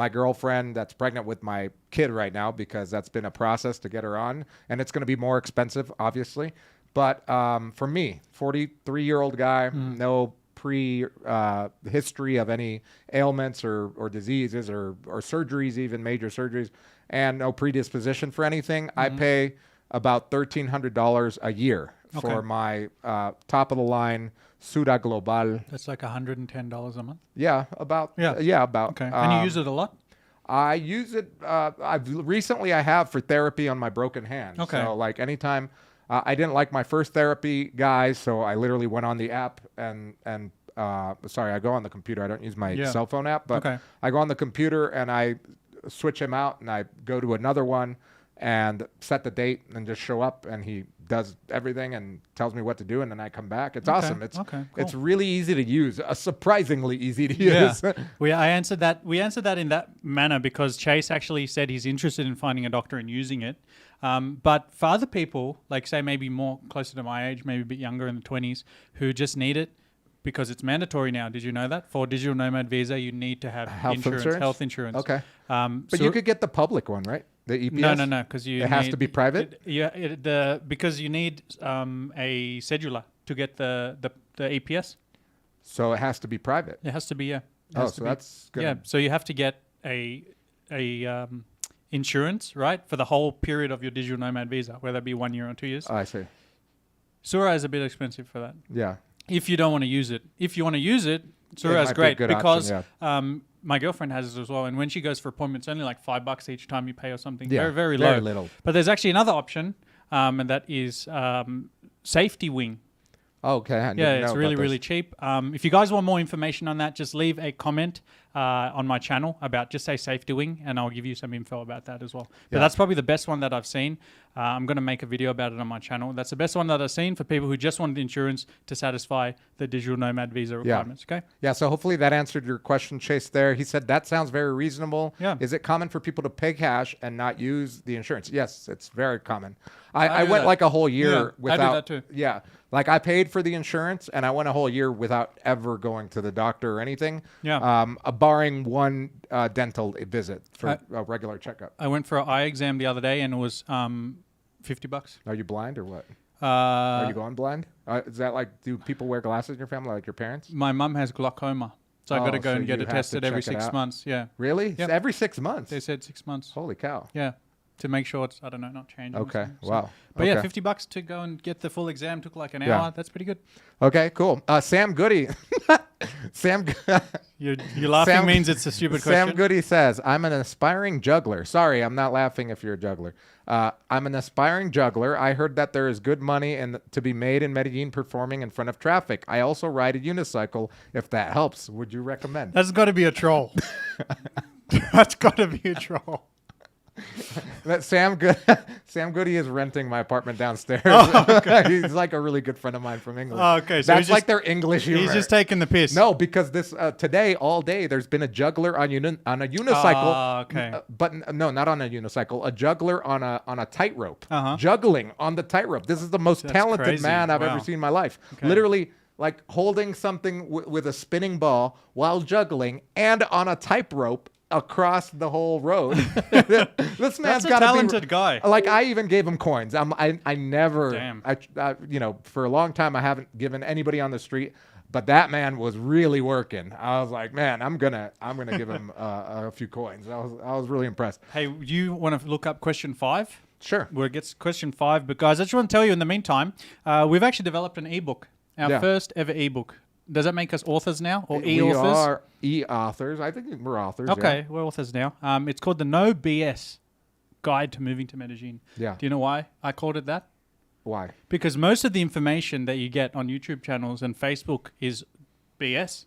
girlfriend that's pregnant with my kid right now because that's been a process to get her on, and it's going to be more expensive, obviously. But for me, 43-year-old guy, no history of any ailments or diseases or surgeries, even major surgeries, and no predisposition for anything, I pay about $1,300 a year for my top of the line Sura Global. That's like $110 a month. Yeah, about. Yeah, about. Okay. And you use it a lot? I use it. Recently I have for therapy on my broken hand. Okay. So like anytime I didn't like my first therapy guys, so I literally went on the app and sorry, I go on the computer. I don't use my cell phone app, but I go on the computer and I switch him out and I go to another one and set the date and just show up and he does everything and tells me what to do and then I come back. It's awesome. It's really easy to use, surprisingly easy to use. I answered that. We answered that in that manner because Chase actually said he's interested in finding a doctor and using it. But for other people, like say maybe more closer to my age, maybe a bit younger in the 20s, who just need it because it's mandatory now. Did you know that? For digital nomad visa, you need to have health insurance. Okay. But you could get the public one, right? The EPS? No, because it has to be private? Because you need a cedula to get the EPS. So it has to be private? It has to be, yeah. That's good. Yeah, so you have to get a insurance, right, for the whole period of your digital nomad visa, whether it be 1 year or 2 years. Oh, I see. Sura is a bit expensive for that. Yeah. If you don't want to use it. If you want to use it, Sura is great because my girlfriend has it as well. And when she goes for appointments, only like $5 each time you pay or something. Yeah, very, very low. Very little. But there's actually another option, and that is Safety Wing. Oh, okay. It's really, really cheap. If you guys want more information on that, just leave a comment on my channel about just say Safety Wing, and I'll give you some info about that as well. But that's probably the best one that I've seen. I'm going to make a video about it on my channel. That's the best one that I've seen for people who just wanted insurance to satisfy the digital nomad visa requirements. Okay. Yeah. So hopefully that answered your question, Chase. There, he said that sounds very reasonable. Yeah. Is it common for people to pay cash and not use the insurance? Yes, it's very common. I went like a whole year without. I do that too. Yeah. Like I paid for the insurance and I went a whole year without ever going to the doctor or anything. Yeah. Barring one dental visit for a regular checkup. I went for an eye exam the other day and it was $50. Are you blind or what? Are you going blind? Is that like, do people wear glasses in your family like your parents? My mum has glaucoma. So I got to go and get it tested every 6 months. Yeah. Really? Yep. Every 6 months? They said 6 months. Holy cow. Yeah. To make sure it's, I don't know, not changing. Okay. Wow. But yeah, $50 to go and get the full exam took like an hour. That's pretty good. Okay, cool. Sam Goody. You're laughing means it's a stupid question. Sam Goody says, I'm an aspiring juggler. Sorry, I'm not laughing if you're a juggler. I'm an aspiring juggler. I heard that there is good money to be made in Medellin performing in front of traffic. I also ride a unicycle, if that helps. Would you recommend? That's got to be a troll. That's got to be a troll. That Sam Goody is renting my apartment downstairs. Oh, okay. He's like a really good friend of mine from England. Oh, okay, so that's like their English humor. He's just taking the piss. No, because this today all day there's been a juggler on a unicycle. Oh, okay. But no, not on a unicycle. A juggler on a tightrope. Juggling on the tightrope. This is the most talented man I've ever seen in my life. Okay. Literally, like holding something with a spinning ball while juggling and on a tightrope across the whole road. This man's got a talented guy. Like I even gave him coins. I never, for a long time I haven't given anybody on the street, but that man was really working. I was like, man, I'm gonna give him a few coins. I was really impressed. Hey, you want to look up question 5? Sure. Where it gets question 5, but guys, I just want to tell you in the meantime, we've actually developed an ebook, our first ever ebook. Does that make us authors now or e-authors? We are e-authors. I think we're authors. Okay, we're authors now. It's called the No BS Guide to Moving to Medellin. Yeah. Do you know why I called it that? Why? Because most of the information that you get on YouTube channels and Facebook is BS.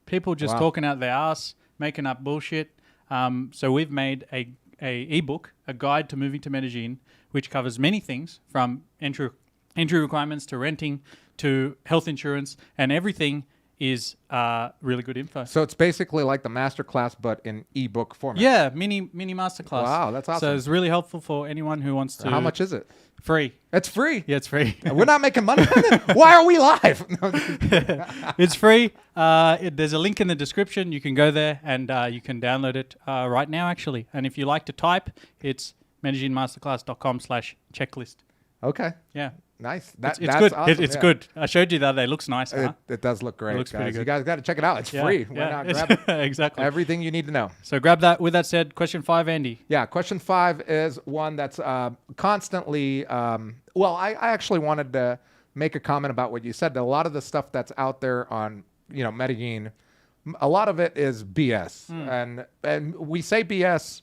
People just talking out their ass, making up bullshit. So we've made a ebook, a guide to moving to Medellin, which covers many things from entry requirements to renting to health insurance, and everything is really good info. So it's basically like the masterclass, but in ebook format. Yeah, mini masterclass. Wow, that's awesome. So it's really helpful for anyone who wants to. How much is it? Free. It's free. Yeah, it's free. We're not making money on it. Why are we live? It's free. There's a link in the description. You can go there and you can download it right now, actually. And if you like to type, it's medellinmasterclass.com/checklist. Okay. Yeah. Nice. It's That's good. awesome. It's yeah. good. I showed you the other day. It looks nice, huh? It does look great, looks pretty guys. good. You guys got to check it out. It's Yeah, free. Why yeah, not it's- grab it? exactly. Everything you need to know. So grab that. With that said, question 5, Andy. Yeah, question 5 is one that's constantly. Well, I actually wanted to make a comment about what you said. A lot of the stuff that's out there on Medellin, a lot of it is BS, and we say BS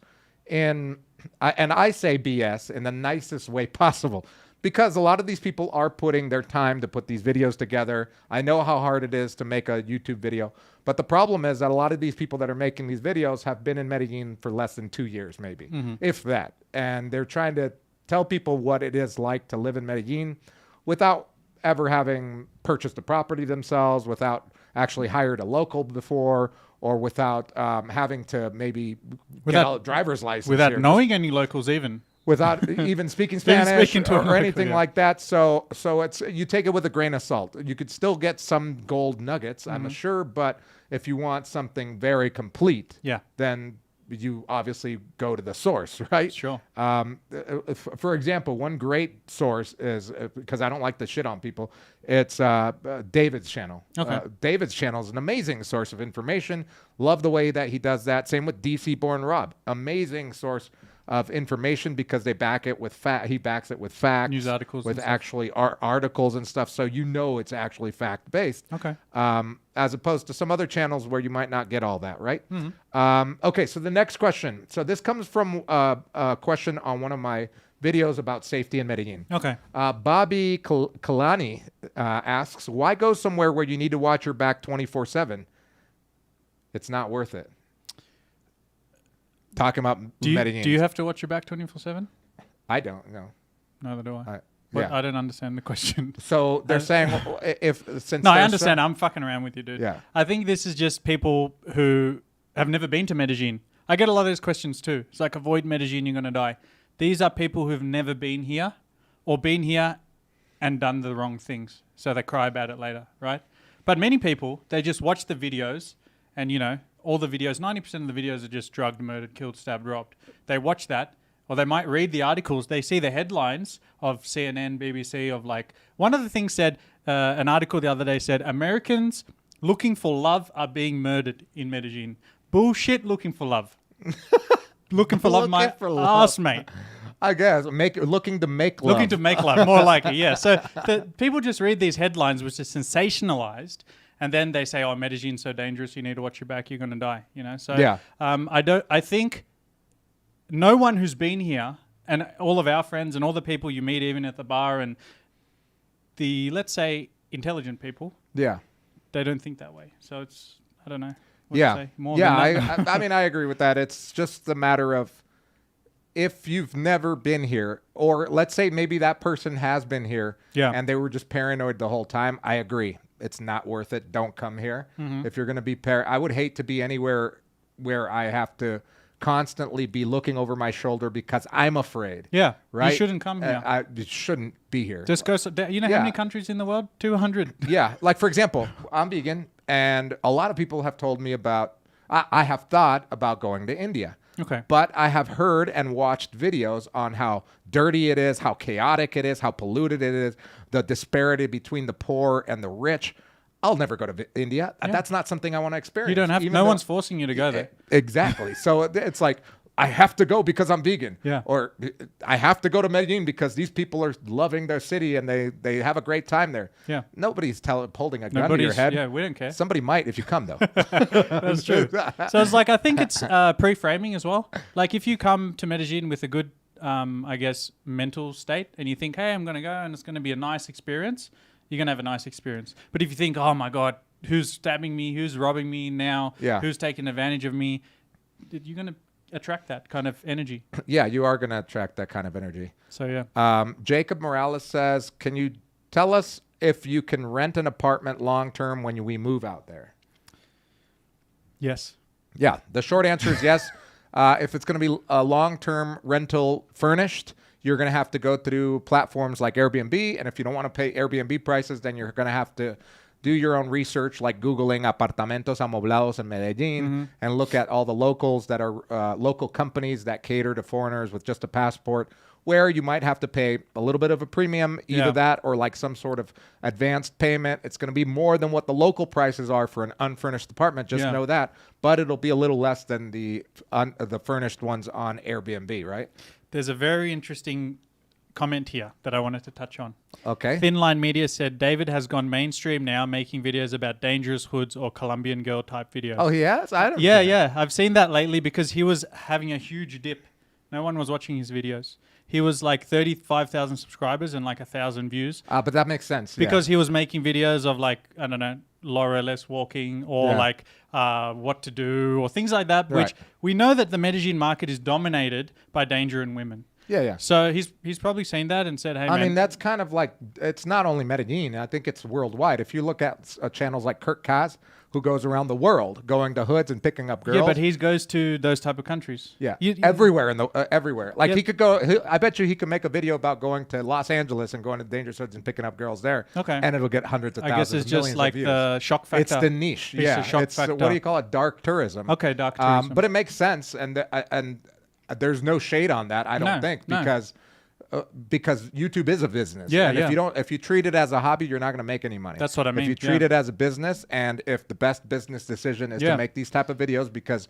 and I say BS in the nicest way possible. Because a lot of these people are putting their time to put these videos together. I know how hard it is to make a YouTube video. But the problem is that a lot of these people that are making these videos have been in Medellin for less than 2 years, maybe, if that. And they're trying to tell people what it is like to live in Medellin without ever having purchased a property themselves, without actually hired a local before, or without having to maybe get a driver's license. Without here. knowing any locals even. Without even speaking Spanish speaking to or a local, anything yeah. like that. So it's you take it with a grain of salt. You could still get some gold nuggets, I'm sure, but if you want something very complete, Yeah. then you obviously go to the source, right? Sure. For example, one great source is, because I don't like to shit on people, it's David's channel. Okay. David's channel is an amazing source of information. Love the way that he does that. Same with DC Born Rob. Amazing source of information because they back it with he backs it with facts, News articles with and stuff. actually articles and stuff, so it's actually fact based. Okay. As opposed to some other channels where you might not get all that, right? Mm-hmm. Okay, so the next question. So this comes from a question on one of my videos about safety in Medellin. Okay. Bobby Kalani asks, why go somewhere where you need to watch your back 24/7? It's not worth it. Talking about Medellin. Do you have to watch your back 24/7? I don't know. Neither do I. Yeah. I don't understand the question. So they're saying since No, I they're understand. I'm fucking around with you, dude. Yeah. I think this is just people who have never been to Medellin. I get a lot of those questions too. It's like, avoid Medellin, you're going to die. These are people who've never been here or been here and done the wrong things. So they cry about it later, right? But many people, they just watch the videos and, all the videos, 90% of the videos are just drugged, murdered, killed, stabbed, robbed. They watch that, or they might read the articles. They see the headlines of CNN, BBC, of like, one of the things said, an article the other day said, Americans looking for love are being murdered in Medellin. Bullshit, looking for love. Looking for love, my ass, mate. I guess looking to make love. Looking to make love, more likely, yeah. So people just read these headlines, which is sensationalized, and then they say, "Oh, Medellin's so dangerous. You need to watch your back. You're going to die." So yeah. I think no one who's been here, and all of our friends and all the people you meet, even at the bar, and the, let's say, intelligent people, Yeah. they don't think that way. So it's, I don't know. Yeah. I mean, I agree with that. It's just a matter of, if you've never been here, or let's say maybe that person has been here, and they were just paranoid the whole time, I agree. It's not worth it. Don't come here. If you're going to be I would hate to be anywhere where I have to constantly be looking over my shoulder because I'm afraid. Yeah. Right? You shouldn't come here. I shouldn't be here. Just go. How many countries in the world? 200. Yeah. Like, for example, I'm vegan, and a lot of people have told me about, I have thought about going to India. Okay. But I have heard and watched videos on how dirty it is, how chaotic it is, how polluted it is, the disparity between the poor and the rich. I'll never go to India. Yeah. That's not something I want to experience. You don't have to. No one's forcing you to go there. Exactly. So it's like, I have to go because I'm vegan. Yeah. Or I have to go to Medellin because these people are loving their city and they have a great time there. Yeah. Nobody's holding a gun to your head. Yeah, we don't care. Somebody might if you come, though. That's true. So it's like, I think it's pre-framing as well. Like, if you come to Medellin with a good, I guess, mental state, and you think, hey, I'm going to go and it's going to be a nice experience, you're going to have a nice experience. But if you think, oh my God, who's stabbing me? Who's robbing me now? Yeah. Who's taking advantage of me? You're going to attract that kind of energy. Yeah, you are going to attract that kind of energy. So, yeah. Jacob Morales says, can you tell us if you can rent an apartment long-term when we move out there? Yes. Yeah, the short answer is yes. If it's going to be a long-term rental furnished, you're going to have to go through platforms like Airbnb. And if you don't want to pay Airbnb prices, then you're going to have to do your own research, like Googling apartamentos amoblados in Medellin, and look at all the locals that are local companies that cater to foreigners with just a passport, where you might have to pay a little bit of a premium, either Yeah. that or like some sort of advanced payment. It's going to be more than what the local prices are for an unfurnished apartment. Just Yeah. know that. But it'll be a little less than the furnished ones on Airbnb, right? There's a very interesting comment here that I wanted to touch on. Okay. Thinline Media said David has gone mainstream now, making videos about dangerous hoods or Colombian girl type videos. Oh, he has? I don't Yeah, know. yeah. I've seen that lately because he was having a huge dip. No one was watching his videos. He was like 35,000 subscribers and like 1,000 views But that makes sense. Yeah. because he was making videos of like, I don't know, Laura less walking or Yeah. like what to do or things like that, Right. which we know that the Medellin market is dominated by danger in women. Yeah, yeah. So he's probably seen that and said, hey, I man. mean, that's kind of like, it's not only Medellin. I think it's worldwide. If you look at channels like Kurt Kaz, who goes around the world going to hoods and picking up girls. Yeah, but he goes to those type of countries. Yeah, You- everywhere everywhere. Like Yep. he could go. I bet you he could make a video about going to Los Angeles and going to dangerous hoods and picking up girls there. Okay. and it'll get hundreds of I thousands. guess it's millions just of like views. the shock factor. It's the niche. It's Yeah, the shock it's what factor. do you call it? Dark tourism. Okay, dark tourism. But it makes sense, and there's no shade on that. I don't No, think no. because YouTube is a business. Yeah, and yeah. if you treat it as a hobby, you're not going to make any money. That's what I mean, If you treat yeah. it as a business, and if the best business decision is Yeah. to make these type of videos, because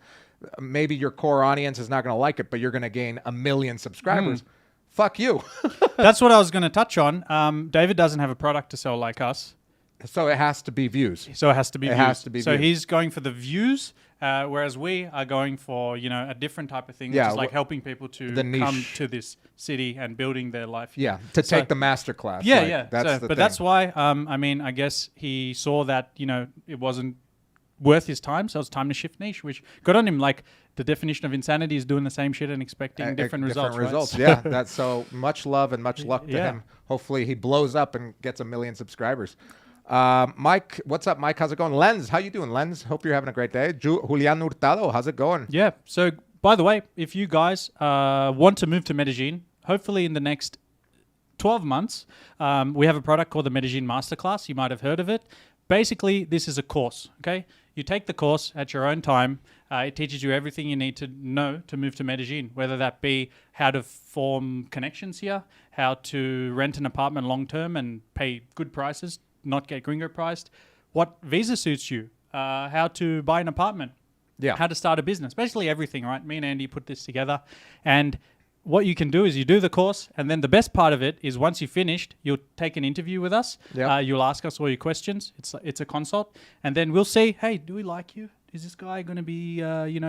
maybe your core audience is not going to like it, but you're going to gain 1 million subscribers. Fuck you. That's what I was going to touch on. David doesn't have a product to sell like us, So it has to be views. so it has to be It views. has to be so views. he's going for the views, whereas we are going for a different type of thing, Yeah, which is like helping people to the niche. come to this city and building their life. Yeah, to So- take the masterclass. Yeah, like, yeah. That's So, the but thing. that's why. I mean, I guess he saw that it wasn't worth his time, so it's time to shift niche. Which good on him. Like the definition of insanity is doing the same shit and expecting different results. Right? So- Yeah, that's so much love and much luck to Yeah. him. Hopefully he blows up and gets 1 million subscribers. Mike, what's up, Mike? How's it going? Lens, how you doing, Lens? Hope you're having a great day. Julian Hurtado, how's it going? Yeah. So, by the way, if you guys want to move to Medellin, hopefully in the next 12 months, we have a product called the Medellin Masterclass. You might have heard of it. Basically, this is a course, okay? You take the course at your own time. It teaches you everything you need to know to move to Medellin, whether that be how to form connections here, how to rent an apartment long-term and pay good prices, not get gringo priced, what visa suits you, how to buy an apartment, Yeah. how to start a business, basically everything, right? Me and Andy put this together. And what you can do is you do the course, and then the best part of it is once you've finished, you'll take an interview with us. Yep. You'll ask us all your questions. It's a consult. And then we'll see, hey, do we like you? Is this guy going to be,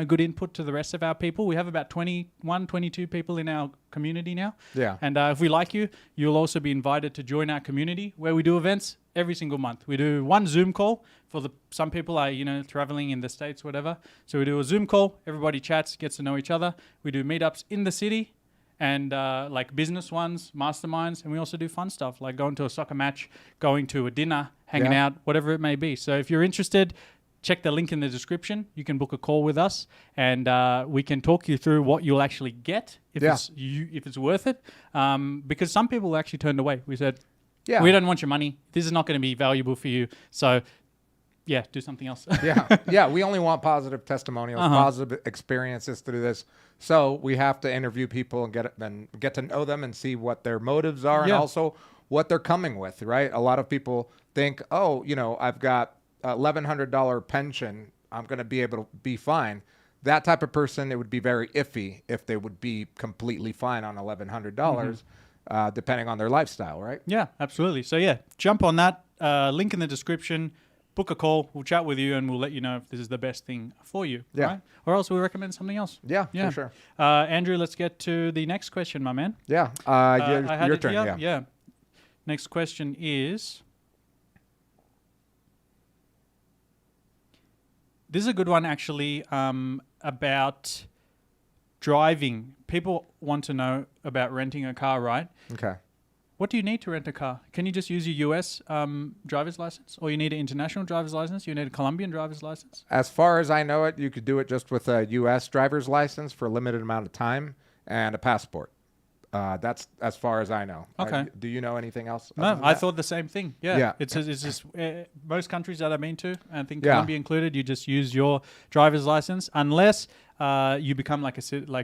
good input to the rest of our people? We have about 21, 22 people in our community now. Yeah. And if we like you, you'll also be invited to join our community where we do events every single month. We do one Zoom call for some people are, traveling in the States, whatever. So we do a Zoom call. Everybody chats, gets to know each other. We do meetups in the city and like business ones, masterminds. And we also do fun stuff like going to a soccer match, going to a dinner, hanging Yeah. out, whatever it may be. So if you're interested, check the link in the description. You can book a call with us, and we can talk you through what you'll actually get if Yeah. if it's worth it. Because some people actually turned away. We said, Yeah. we don't want your money. This is not going to be valuable for you. So, yeah, do something else. Yeah. We only want positive testimonials, positive experiences through this. So we have to interview people and get to know them and see what their motives are and Yeah. also what they're coming with, right? A lot of people think, oh, I've got $1,100 pension. I'm going to be able to be fine. That type of person, it would be very iffy if they would be completely fine on $1,100, depending on their lifestyle, right? Yeah, absolutely. So, yeah, jump on that. Link in the description. Book a call. We'll chat with you, and we'll let you know if this is the best thing for you. Yeah. Right? Or else we'll recommend something else. Yeah, for sure. Andrew, let's get to the next question, my man. Yeah, I had your it turn. here. Yeah. Next question is... This is a good one, actually, about driving. People want to know about renting a car, right? Okay. What do you need to rent a car? Can you just use your US driver's license? Or you need an international driver's license? You need a Colombian driver's license? As far as I know it, you could do it just with a U.S. driver's license for a limited amount of time and a passport. That's as far as I know. Okay. Do you know anything else? No, other than I that? thought the same thing. Yeah. Yeah. It's just most countries that I've been to, I think Yeah. Colombia included, you just use your driver's license unless you become like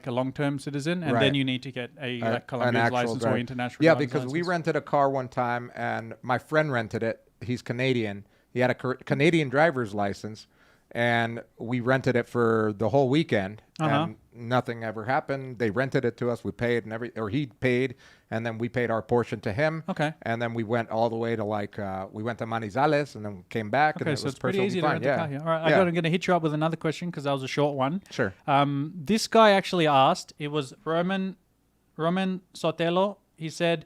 a long-term citizen, and Right. then you need to get an Colombia's actual license or drive. international. Yeah, driver's because we license. rented a car one time, and my friend rented it. He's Canadian. He had a Canadian driver's license, and we rented it for the whole weekend, and nothing ever happened. They rented it to us. We paid, or he paid, and then we paid our portion to him. Okay. And then we went all the way to we went to Manizales, and then came back. Okay, and so it was it's pretty easy to rent fine. a car here. All right, Yeah. I'm going to hit you up with another question because that was a short one. Sure. This guy actually asked. It was Roman Sotelo. He said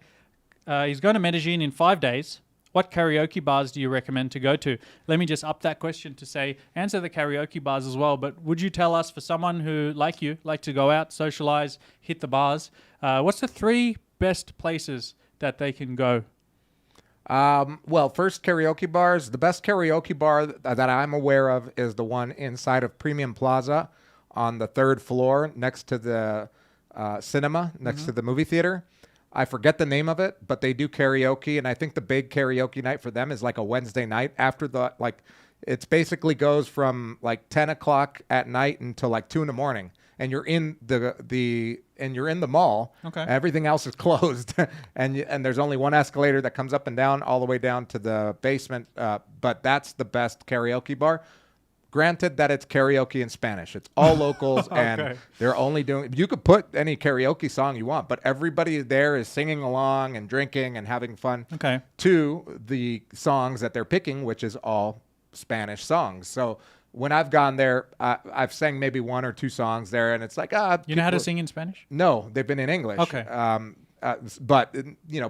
he's going to Medellin in 5 days. What karaoke bars do you recommend to go to? Let me just up that question to say, answer the karaoke bars as well. But would you tell us, for someone who, like you, like to go out, socialize, hit the bars, what's the 3 best places that they can go? Well, first, karaoke bars. The best karaoke bar that I'm aware of is the one inside of Premium Plaza on the 3rd floor next to the cinema, next to the movie theater. I forget the name of it, but they do karaoke, and I think the big karaoke night for them is like a Wednesday night after it's basically goes from like 10 o'clock at night until like 2 in the morning, and you're in you're in the mall. Okay. Everything else is closed, and there's only one escalator that comes up and down all the way down to the basement. But that's the best karaoke bar. Granted that it's karaoke in Spanish. It's all locals, and they're only doing... You could put any karaoke song you want, but everybody there is singing along and drinking and having fun to the songs that they're picking, which is all Spanish songs. So when I've gone there, I've sang maybe 1 or 2 songs there, and it's like... You know how to sing in Spanish? No, they've been in English. Okay. But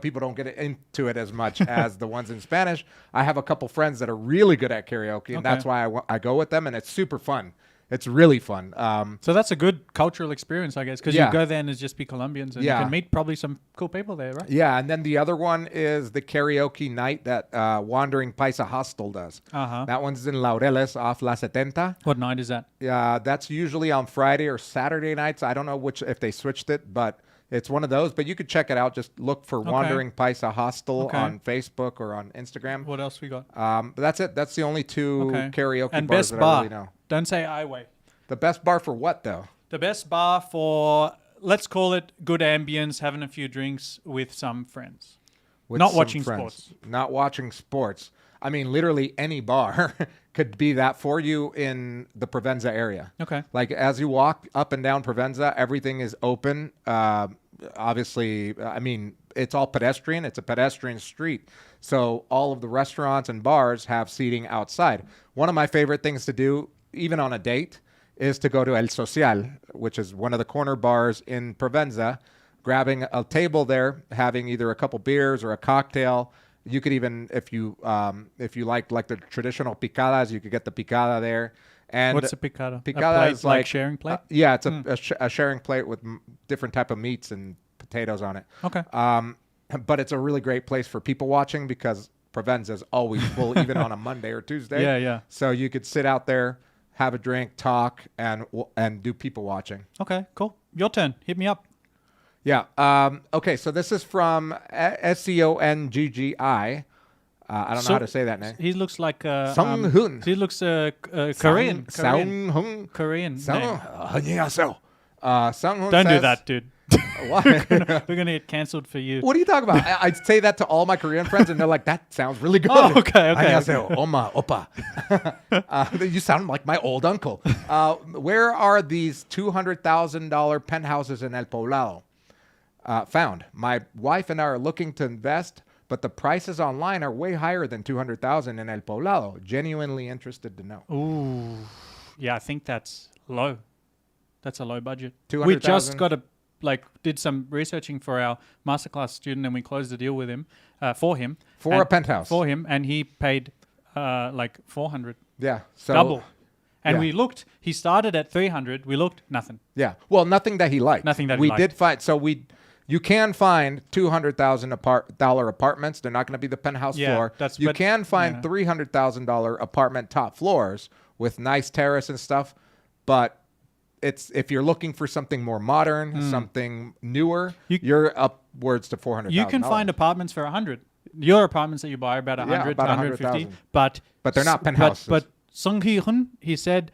people don't get into it as much as the ones in Spanish. I have a couple friends that are really good at karaoke, and that's why I go with them, and it's super fun. It's really fun. So that's a good cultural experience, I guess, because you go there and it's just be Colombians, and you can meet probably some cool people there, right? Yeah, and then the other one is the karaoke night that Wandering Paisa Hostel does. That one's in Laureles off La 70. What night is that? Yeah, that's usually on Friday or Saturday nights. I don't know if they switched it, but... It's one of those, but you could check it out. Just look for Wandering Paisa Hostel on Facebook or on Instagram. What else we got? But that's it. That's the only 2 karaoke and bars best that bar. I really know. Don't say Highway. The best bar for what, though? The best bar for, let's call it good ambience, having a few drinks with some friends. Not watching sports. Not watching sports. I mean, literally any bar could be that for you in the Provenza area. Okay. Like as you walk up and down Provenza, everything is open. Obviously, I mean, it's all pedestrian. It's a pedestrian street. So all of the restaurants and bars have seating outside. One of my favorite things to do, even on a date, is to go to El Social, which is one of the corner bars in Provenza, grabbing a table there, having either a couple beers or a cocktail. You could even, if you like the traditional picadas, you could get the picada there. And what's a picada? Picada a plate, is like sharing plate? Yeah, it's a sharing plate with different type of meats and potatoes on it. Okay. But it's a really great place for people watching because Provenza is always full, even on a Monday or Tuesday. Yeah. So you could sit out there, have a drink, talk, and do people watching. Okay, cool. Your turn. Hit me up. Yeah. Okay, so this is from Songgi. I don't know how to say that name. He looks like Sung-hun. He looks Korean. Sung-hun. Korean. Sung-hun. Don't do that, dude. Why? We're gonna get cancelled for you. What are you talking about? I say that to all my Korean friends, and they're like, "That sounds really good." Oh, okay. 안녕하세요, Oma, Oppa. You sound like my old uncle. Where are these $200,000 penthouses in El Poblado found? My wife and I are looking to invest, but the prices online are way higher than $200,000 in El Poblado. Genuinely interested to know. Ooh, yeah, I think that's low. That's a low budget. $200,000. We just did some researching for our masterclass student, and we closed the deal with him, for him. A penthouse. For him, and he paid like 400. Yeah. So, double. And we looked, he started at 300. We looked, nothing. Yeah. Well, nothing that he liked. Nothing that he we liked. did find. So you can find $200,000 apartments. They're not going to be the penthouse floor. You can find $300,000 apartment top floors with nice terrace and stuff, but if you're looking for something more modern, something newer, you're upwards to $400,000. You can find apartments for 100. Your apartments that you buy are about 100 to 150, but they're not penthouses. But Sung Hee-hun, he said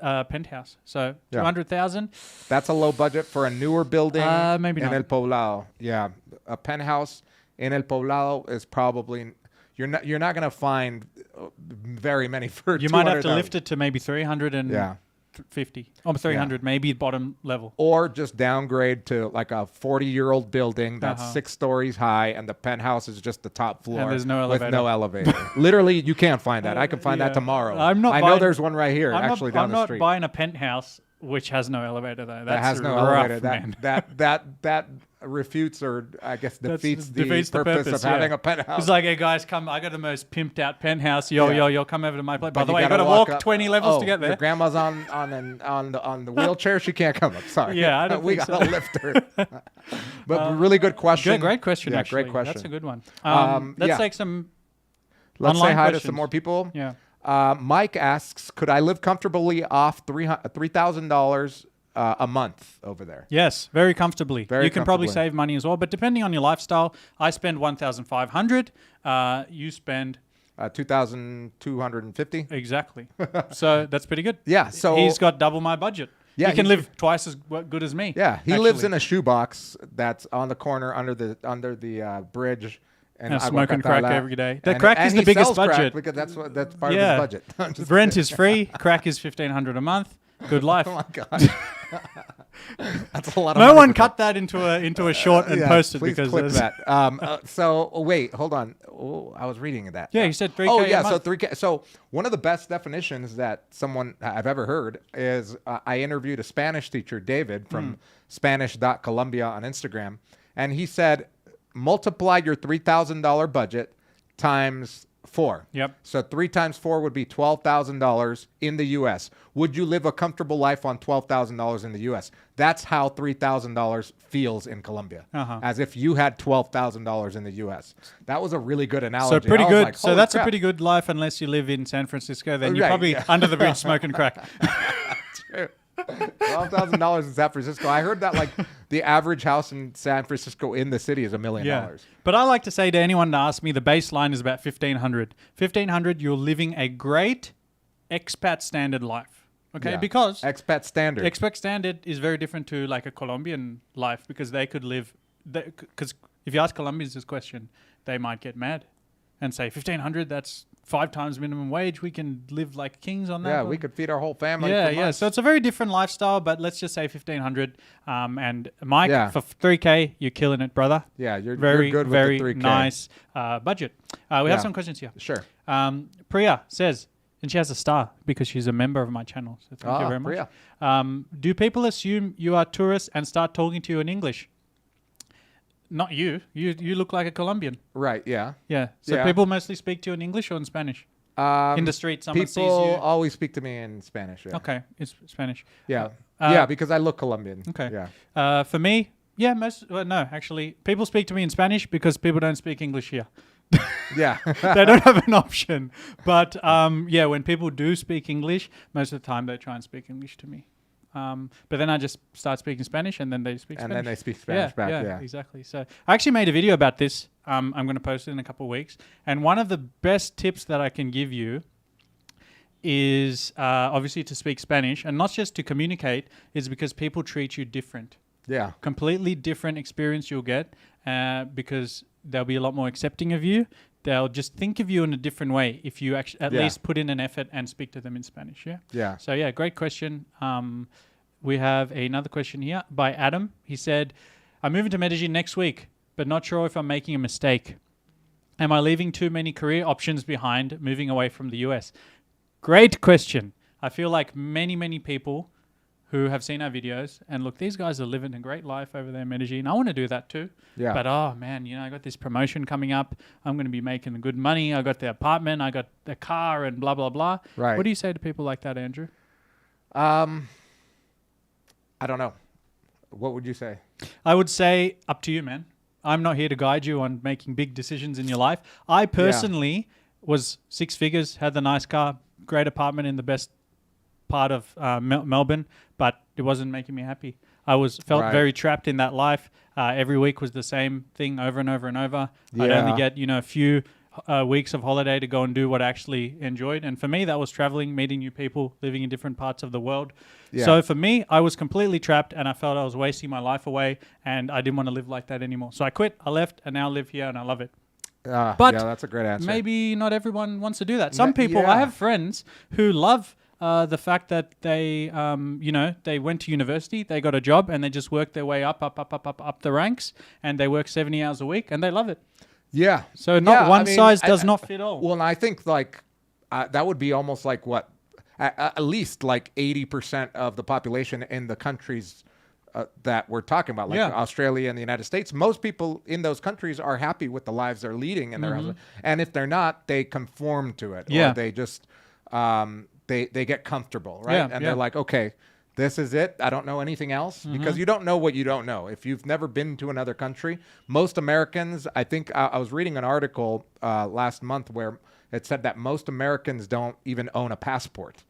penthouse. So 200,000. That's a low budget for a newer building. Maybe in not. El Poblado. Yeah, a penthouse in El Poblado is probably you're not gonna find very many for. You might have to lift it to maybe 350 or 300, maybe bottom level. Or just downgrade to like a 40-year-old building that's 6 stories high, and the penthouse is just the top floor And there's no elevator. with no elevator. Literally, you can't find that. I can find that tomorrow. I know there's one right here, down the street. I'm not buying a penthouse which has no elevator though. That has no rough, elevator. Man. That refutes or I guess defeats the purpose of having a penthouse. It's like, hey guys, come! I got the most pimped out penthouse. Yo, come over to my place. By the way, you got to walk walk 20 levels to get there. Your grandma's on the wheelchair. She can't come up. Sorry. Yeah, I don't we think gotta lift her. But really good question. Great question. Yeah, actually. great question. That's a good one. Let's take some. Let's say online hi questions. to some more people. Yeah. Mike asks, could I live comfortably off $3,000 a month over there? Yes, very comfortably. Very you can probably comfortably. save money as well, but depending on your lifestyle, I spend 1,500. You spend 2,250. exactly. So that's pretty good. Yeah, so he's got double my budget. Yeah, he can he's- live twice as good as me. Yeah, he actually. lives in a shoebox that's on the corner under the bridge. And smoking crack every day. The And- crack and is he the biggest sells crack budget. because that's part of his budget. I'm just Rent is free. Crack is 1,500 a month. Good life. Oh my god, that's a lot of No money one for cut that into a short and post it please because clip there's- that. So wait, hold on. Oh, I was reading that. Yeah, you said 3K Oh a yeah, month. so 3K. So one of the best definitions that someone I've ever heard is I interviewed a Spanish teacher, David, from Spanish.Colombia on Instagram, and he said multiply your $3,000 budget times 4. Yep. So 3 times 4 would be $12,000 in the U.S. Would you live a comfortable life on $12,000 in the U.S.? That's how $3,000 feels in Colombia, as if you had $12,000 in the U.S. That was a really good analogy. So pretty I was good. like, So holy that's a crap. pretty good life unless you live in San Francisco. Then you're Right, probably yeah. under the bridge smoking crack. True. $12,000 in San Francisco. I heard that like the average house in San Francisco in the city is $1 million. But I like to say to anyone that asks me, the baseline is about 1,500. 1,500, you're living a great expat standard life. Okay, Yeah. because Expat standard. expat standard is very different to like a Colombian life because they could live. Because if you ask Colombians this question, they might get mad and say 1,500. That's 5 times minimum wage. We can live like kings on that. Yeah, we could feed our whole family. Yeah, for yeah. months. So it's a very different lifestyle, but let's just say 1,500. And Mike, Yeah. for 3K, you're killing it, brother. Yeah, you're Very, good with very the 3K. nice budget. We Yeah. have some questions here. Sure. Priya says, and she has a star because she's a member of my channel. So thank you very much. Priya. Do people assume you are tourists and start talking to you in English? Not you. You look like a Colombian. Right, yeah. Yeah. So Yeah. people mostly speak to you in English or in Spanish? In the street, someone sees People you. always speak to me in Spanish. Yeah. Okay, it's Spanish. Yeah. Yeah, because I look Colombian. Okay. Yeah. For me, yeah, no, actually, people speak to me in Spanish because people don't speak English here. Yeah. They don't have an option. But yeah, when people do speak English, most of the time they try and speak English to me. But then I just start speaking Spanish, and then they speak And Spanish. then they speak Spanish back. Yeah. Exactly. So I actually made a video about this. I'm going to post it in a couple of weeks. And one of the best tips that I can give you is obviously to speak Spanish, and not just to communicate, is because people treat you different. Yeah. Completely different experience you'll get because they'll be a lot more accepting of you. They'll just think of you in a different way if you actually at least put in an effort and speak to them in Spanish. Yeah. Yeah. So yeah, great question. We have another question here by Adam. He said, "I'm moving to Medellin next week, but not sure if I'm making a mistake. Am I leaving too many career options behind moving away from the US?" Great question. I feel like many people who have seen our videos and look, these guys are living a great life over there in Medellin. I want to do that too. Yeah. But oh man, I got this promotion coming up. I'm going to be making good money. I got the apartment. I got the car and blah, blah, blah. Right. What do you say to people like that, Andrew? I don't know. What would you say? I would say up to you, man. I'm not here to guide you on making big decisions in your life. I personally was 6 figures, had the nice car, great apartment in the best part of Melbourne, but it wasn't making me happy. I felt very trapped in that life. Every week was the same thing over and over and over. I'd only get, a few weeks of holiday to go and do what I actually enjoyed. And for me, that was traveling, meeting new people, living in different parts of the world. Yeah. So for me, I was completely trapped and I felt I was wasting my life away and I didn't want to live like that anymore. So I quit, I left, and now I live here and I love it. But yeah, that's a great answer. maybe not everyone wants to do that. Some people, yeah. I have friends who love the fact that they, they went to university, they got a job, and they just worked their way up the ranks, and they work 70 hours a week, and they love it. Yeah. So one size does not fit all. Well, and I think like that would be almost like what at least like 80% of the population in the countries that we're talking about, like Australia and the United States. Most people in those countries are happy with the lives they're leading, and and if they're not, they conform to it, or they just they get comfortable, right? And they're like, okay, this is it. I don't know anything else, because you don't know what you don't know. If you've never been to another country, most Americans, I think I was reading an article last month where it said that most Americans don't even own a passport.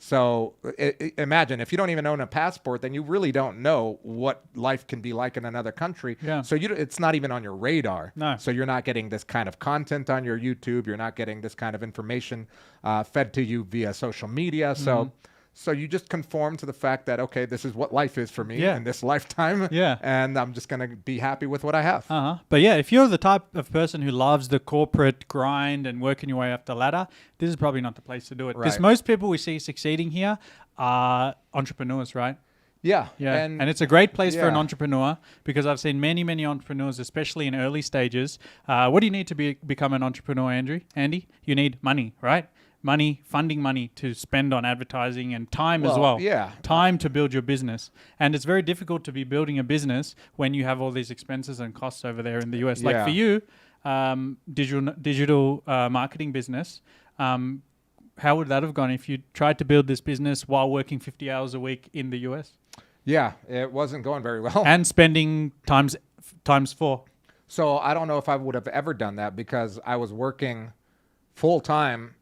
So imagine if you don't even own a passport, then you really don't know what life can be like in another country. Yeah. So it's not even on your radar. No. So you're not getting this kind of content on your YouTube. You're not getting this kind of information fed to you via social media. So you just conform to the fact that, okay, this is what life is for me in this lifetime. Yeah. And I'm just going to be happy with what I have. But yeah, if you're the type of person who loves the corporate grind and working your way up the ladder, this is probably not the place to do it. Because most people we see succeeding here are entrepreneurs, right? Yeah. And it's a great place for an entrepreneur, because I've seen many, many entrepreneurs, especially in early stages. What do you need to become an entrepreneur, Andy? You need money, right? Funding money to spend on advertising, and time as well. Yeah. Time to build your business. And it's very difficult to be building a business when you have all these expenses and costs over there in the US. Like for you, digital marketing business, how would that have gone if you tried to build this business while working 50 hours a week in the US? Yeah, it wasn't going very well. And spending times 4. So I don't know if I would have ever done that, because I was working full time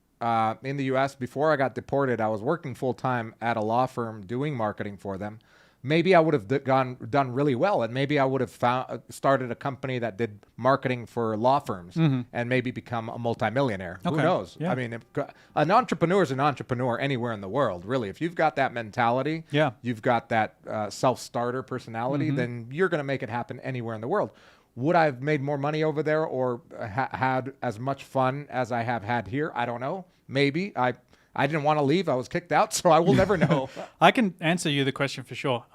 in the U.S. Before I got deported. I was working full time at a law firm doing marketing for them. Maybe I would have done really well, and maybe I would have started a company that did marketing for law firms, and maybe become a multimillionaire. Okay. Who knows? Yeah. I mean, an entrepreneur is an entrepreneur anywhere in the world, really. If you've got that mentality, you've got that self-starter personality, then you're going to make it happen anywhere in the world. Would I have made more money over there, or had as much fun as I have had here? I don't know. Maybe. I didn't want to leave. I was kicked out, so I will never know. I can answer you the question for sure.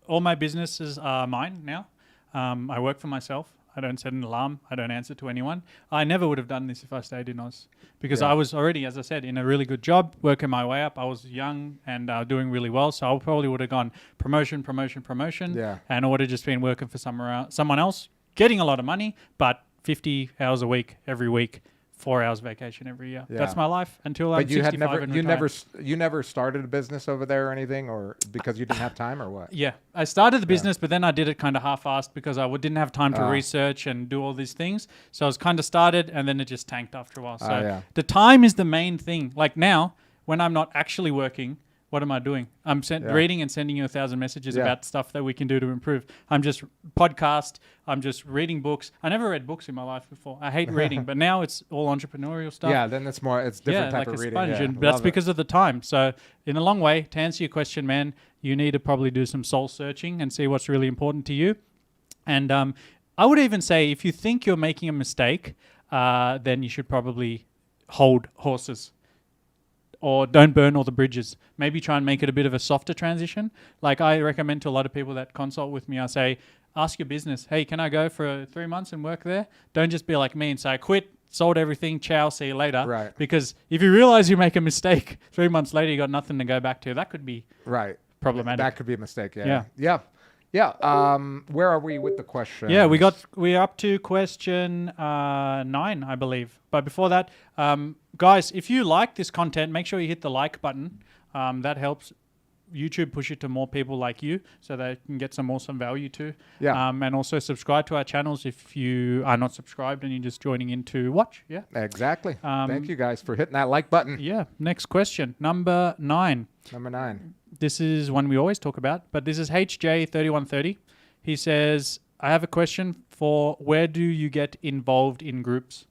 All my businesses are mine now. I work for myself. I don't set an alarm. I don't answer to anyone. I never would have done this if I stayed in Oz, because I was already, as I said, in a really good job, working my way up. I was young and doing really well, so I probably would have gone promotion, and I would have just been working for someone else, getting a lot of money, but 50 hours a week, every week, 4 hours vacation every year. That's my life until I'm 65 and retire. You never started a business over there or anything, or because you didn't have time, or what? Yeah, I started the business, but then I did it kind of half-assed because I didn't have time to research and do all these things. So I was kind of started, and then it just tanked after a while. So the time is the main thing. Like now, when I'm not actually working, what am I doing? I'm reading and sending you 1,000 messages about stuff that we can do to improve. I'm just podcast. I'm just reading books. I never read books in my life before. I hate reading, but now it's all entrepreneurial stuff. Yeah, then it's different type like of a reading. Sponge, Yeah, and that's because of the time. So in a long way, to answer your question, man, you need to probably do some soul searching and see what's really important to you. And I would even say, if you think you're making a mistake, then you should probably hold horses. Or don't burn all the bridges. Maybe try and make it a bit of a softer transition. Like I recommend to a lot of people that consult with me, I say, ask your business, hey, can I go for 3 months and work there? Don't just be like me and say, I quit, sold everything, ciao, see you later. Right. Because if you realize you make a mistake, 3 months later, you got nothing to go back to. That could be problematic. That could be a mistake, Yeah. Where are we with the question? Yeah, we're up to question 9, I believe. But before that, guys, if you like this content, make sure you hit the like button. That helps YouTube push it to more people like you, so they can get some awesome value too. Yeah. And also subscribe to our channels if you are not subscribed and you're just joining in to watch. Yeah. Exactly. Thank you guys for hitting that like button. Yeah. Next question, number 9. Number 9. This is one we always talk about, but this is HJ3130. He says, I have a question for where do you get involved in groups?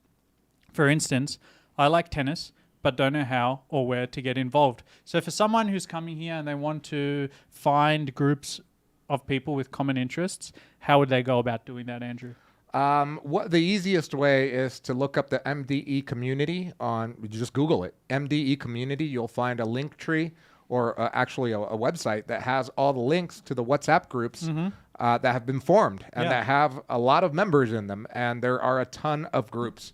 For instance, I like tennis, but don't know how or where to get involved. So for someone who's coming here and they want to find groups of people with common interests, how would they go about doing that, Andrew? What the easiest way is to look up the MDE community on, you just Google it, MDE community. You'll find a link tree or actually a website that has all the links to the WhatsApp groups that have been formed and that have a lot of members in them. And there are a ton of groups.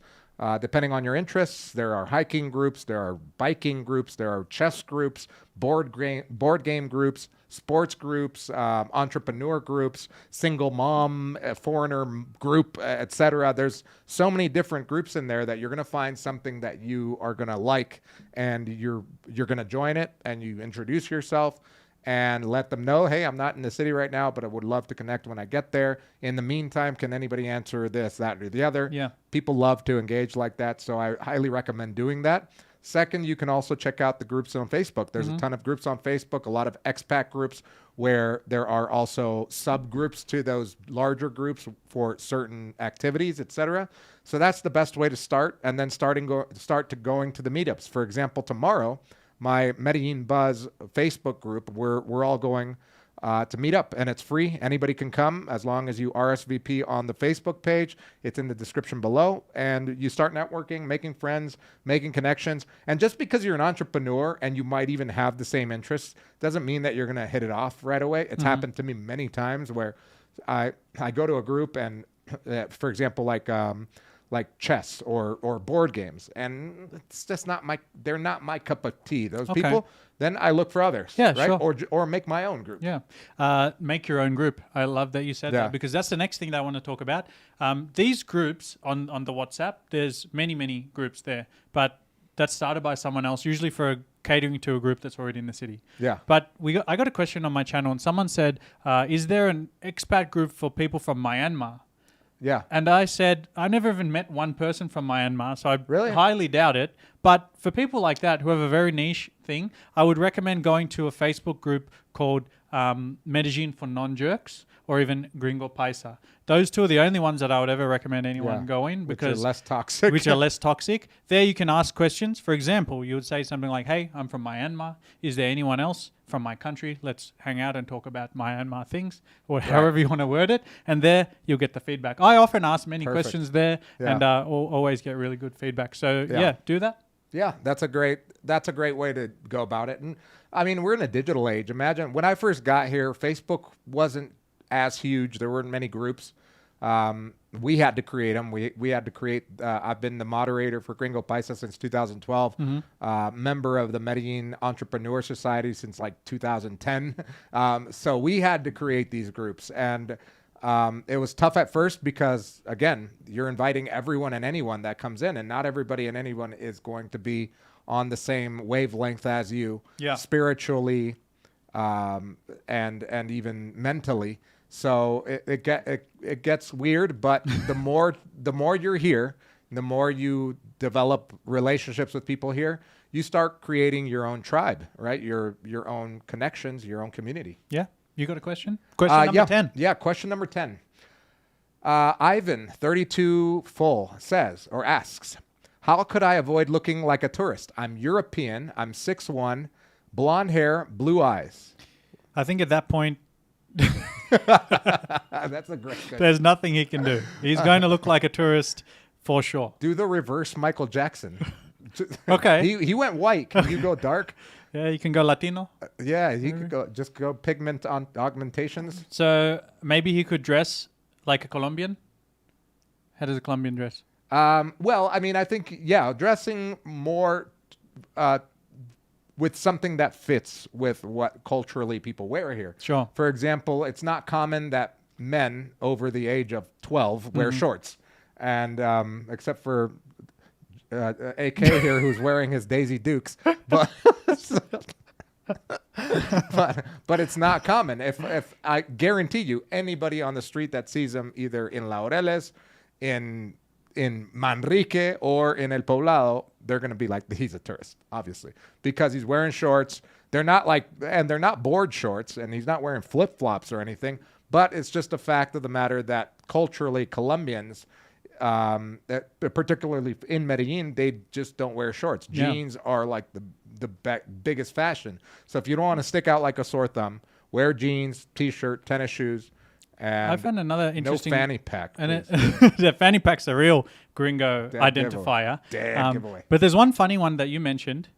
Depending on your interests, there are hiking groups, there are biking groups, there are chess groups, board game groups, sports groups, entrepreneur groups, single mom, foreigner group, etc. There's so many different groups in there that you're going to find something that you are going to like, and you're going to join it, and you introduce yourself and let them know, hey, I'm not in the city right now, but I would love to connect when I get there. In the meantime, can anybody answer this, that, or the other? Yeah. People love to engage like that, so I highly recommend doing that. Second, you can also check out the groups on Facebook. There's a ton of groups on Facebook, a lot of expat groups where there are also subgroups to those larger groups for certain activities, etc. So that's the best way to start, and then start going to the meetups. For example, tomorrow, my Medellin Buzz Facebook group, we're all going to meet up, and it's free. Anybody can come as long as you RSVP on the Facebook page. It's in the description below, and you start networking, making friends, making connections. And just because you're an entrepreneur and you might even have the same interests doesn't mean that you're going to hit it off right away. It's happened to me many times where I go to a group and, for example, like chess or board games, and it's just they're not my cup of tea, those people. Then I look for others, right? Sure. Or make my own group. Make your own group. I love that you said that, because that's the next thing that I want to talk about. These groups on the WhatsApp, there's many groups there, but that's started by someone else, usually for catering to a group that's already in the city. Yeah. But I got a question on my channel, and someone said, is there an expat group for people from Myanmar? Yeah. And I said, I never even met one person from Myanmar, so I highly doubt it. But for people like that who have a very niche thing, I would recommend going to a Facebook group called Medellin for Non-Jerks, or even Gringo Paisa. Those two are the only ones that I would ever recommend anyone go in, because which are less toxic. Which are less toxic. There you can ask questions. For example, you would say something like, hey, I'm from Myanmar. Is there anyone else from my country? Let's hang out and talk about Myanmar things, or however you want to word it. And there you'll get the feedback. I often ask many questions there and always get really good feedback. So do that. Yeah, that's a great way to go about it. And I mean, we're in a digital age. Imagine when I first got here, Facebook wasn't as huge. There weren't many groups. We had to create them. We had to create. I've been the moderator for Gringo Paisa since 2012. Member of the Medellin Entrepreneur Society since like 2010. So we had to create these groups, and it was tough at first because, again, you're inviting everyone and anyone that comes in, and not everybody and anyone is going to be on the same wavelength as you, spiritually, and even mentally. So it gets weird, but the more you're here, the more you develop relationships with people here, you start creating your own tribe, right? Your own connections, your own community. Yeah. You got a question? Question number 10. Yeah, question number 10. Ivan, 32 full, says or asks, how could I avoid looking like a tourist? I'm European. I'm 6'1", blonde hair, blue eyes. I think at that point, that's a great question. There's nothing he can do. He's going to look like a tourist for sure. Do the reverse Michael Jackson. Okay. He went white. Can you go dark? Yeah, you can go Latino. Yeah, you could go pigment on augmentations. So maybe he could dress like a Colombian. How does a Colombian dress? Well, I mean, I think, dressing more with something that fits with what culturally people wear here. Sure. For example, it's not common that men over the age of 12 wear shorts. And except for AK here, who's wearing his Daisy Dukes. But but it's not common. If I guarantee you, anybody on the street that sees him either in Laureles, in Manrique, or in El Poblado, they're going to be like, he's a tourist, obviously, because he's wearing shorts. They're not board shorts, and he's not wearing flip-flops or anything, but it's just a fact of the matter that culturally Colombians, particularly in Medellin, they just don't wear shorts. Yeah. Jeans are like the biggest fashion. So if you don't want to stick out like a sore thumb, wear jeans, t-shirt, tennis shoes, and I found another interesting no fanny pack. and please. the fanny pack's the real gringo Dead identifier. Dead giveaway. But there's one funny one that you mentioned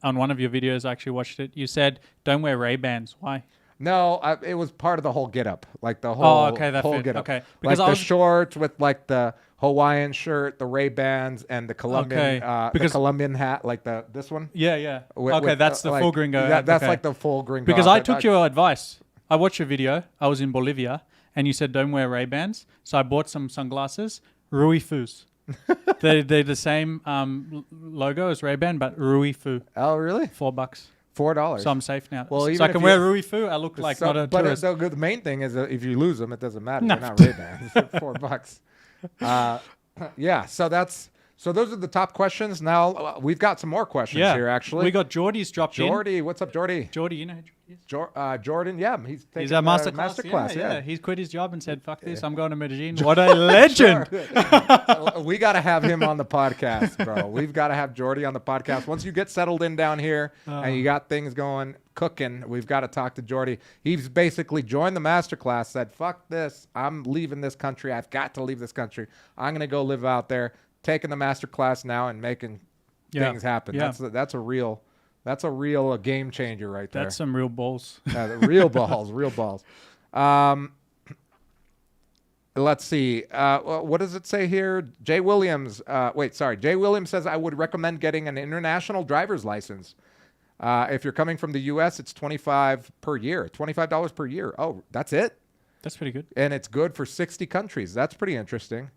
on one of your videos. I actually watched it. You said, "Don't wear Ray-Bans." Why? No, it was part of the whole get up, like the whole that whole fit. get up. Okay, Like because I the was shorts with like the Hawaiian shirt, the Ray-Bans, and the Colombian Okay, the because- Colombian hat, like this one. yeah. With- Okay, with, that's the like, full gringo. That's okay. like the full gringo. Because I outfit. took your advice. I watched your video. I was in Bolivia, and you said don't wear Ray-Bans. So I bought some sunglasses, Rui Fus. They're the same logo as Ray-Ban, but Rui Fu. Oh, really? $4. $4. So I'm safe now. Well, so even I if can you- wear Rui Fu. I look like not a but tourist. the main thing is that if you lose them, it doesn't matter. No. They're not Ray-Bans. $4. Yeah. So those are the top questions. Now we've got some more questions here. Actually, We got Geordie's dropped in. Jordy. What's up, Jordy? Geordie, you know who Geordie is? Jordan. Yeah, he's taking He's our the masterclass. Yeah. He's quit his job and said, "Fuck this! I'm going to Medellin." What a legend! We got to have him on the podcast, bro. We've got to have Jordy on the podcast. Once you get settled in down here and you got things going, cooking, we've got to talk to Jordy. He's basically joined the masterclass, said, fuck this. I'm leaving this country. I've got to leave this country. I'm going to go live out there, taking the masterclass now and making things happen. Yeah. That's a real game changer right there. That's some real balls. The real balls. Let's see. What does it say here? Jay Williams. Jay Williams says, I would recommend getting an international driver's license. If you're coming from the U.S., it's $25 per year. $25 per year. Oh, that's it? That's pretty good. And it's good for 60 countries. That's pretty interesting.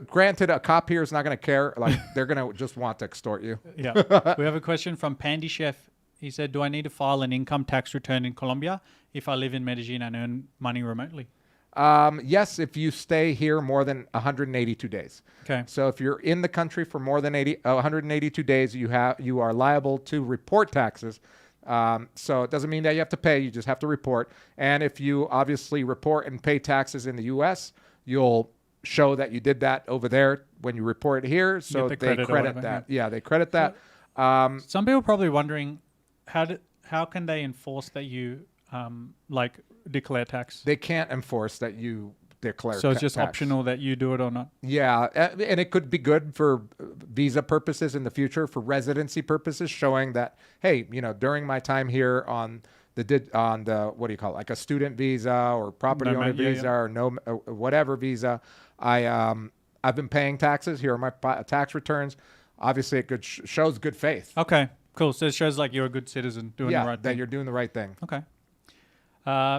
Granted, a cop here is not going to care. Like, they're going to just want to extort you. Yeah. We have a question from Pandy Chef. He said, do I need to file an income tax return in Colombia if I live in Medellin and earn money remotely? Yes, if you stay here more than 182 days. Okay. So if you're in the country for more than 182 days, you are liable to report taxes. So it doesn't mean that you have to pay. You just have to report. And if you obviously report and pay taxes in the U.S., you'll show that you did that over there when you report it here. So the they credit or credit whatever, that. Yeah, they credit that. Some people are probably wondering, how can they enforce that you declare tax? They can't enforce that you declare. So it's just tax. optional that you do it or not. Yeah, and it could be good for visa purposes in the future, for residency purposes, showing that, hey, during my time here on the what do you call it, like a student visa or property owner visa or whatever visa, I've been paying taxes. Here are my tax returns. Obviously, it shows good faith. Okay, cool. So it shows like you're a good citizen doing the right thing. That you're doing the right thing. Okay.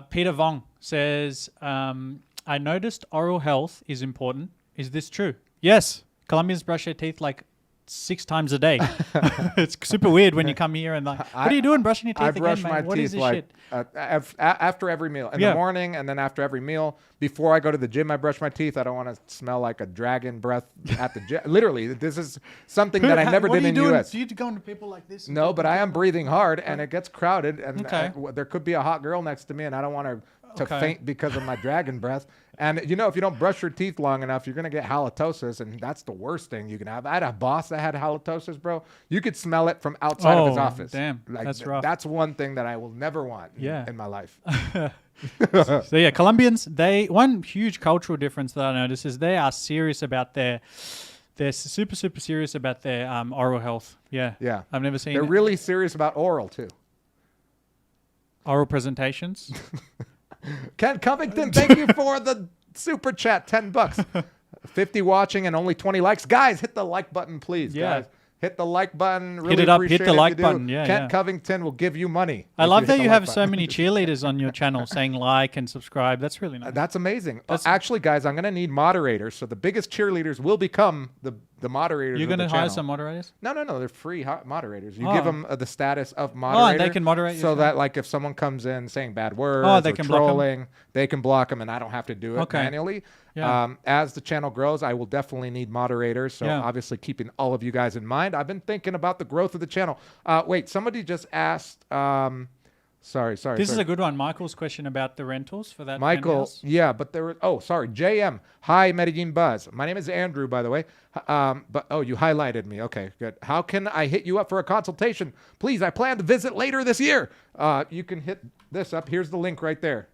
Peter Vong says, I noticed oral health is important. Is this true? Yes. Colombians brush their teeth like 6 times a day. It's super weird when you come here and like, what are you doing brushing your teeth again, brush mate? my What teeth is this like shit? after every meal. In the morning and then after every meal. Before I go to the gym, I brush my teeth. I don't want to smell like a dragon breath at the gym. Literally, this is something that I never did in the U.S. Do you go into people like this? No, but I am breathing hard and it gets crowded and Okay. there could be a hot girl next to me and I don't want her to Okay. faint because of my dragon breath. And if you don't brush your teeth long enough, you're going to get halitosis, and that's the worst thing you can have. I had a boss that had halitosis, bro. You could smell it from outside of his office. Damn, that's rough. That's one thing that I will never want in my life. So yeah, Colombians, one huge cultural difference that I notice is they are serious about they're super, super serious about their oral health. Yeah. Yeah. I've never seen They're really serious about oral too. oral presentations. Ken Covington, thank you for the super chat, $10. 50 watching and only 20 likes. Guys, hit the like button, please. Yeah. Guys, hit the like button. Really Hit it up. appreciate Hit the if like you do. button. Yeah, Kent yeah. Covington will give you money. I if love hit that the you like have button. so many cheerleaders on your channel saying like and subscribe. That's really nice. That's amazing. Actually, guys, I'm going to need moderators. So the biggest cheerleaders will become the moderators. You're going to hire some moderators? No. They're free moderators. You Oh. give them the status of moderator. and they can moderate your So show. that, like, if someone comes in saying bad words they or can block 'em? trolling, they can block them, and I don't have to do it Okay. manually. Yeah. As the channel grows, I will definitely need moderators. So Yeah. obviously, keeping all of you guys in mind. I've been thinking about the growth of the channel. Wait, somebody just asked. Sorry. This is a good one. Michael's question about the rentals for that Michael, penthouse. yeah, but there was, JM. Hi, Medellin Buzz. My name is Andrew, by the way. You highlighted me. Okay, good. How can I hit you up for a consultation? Please, I plan to visit later this year. You can hit this up. Here's the link right there.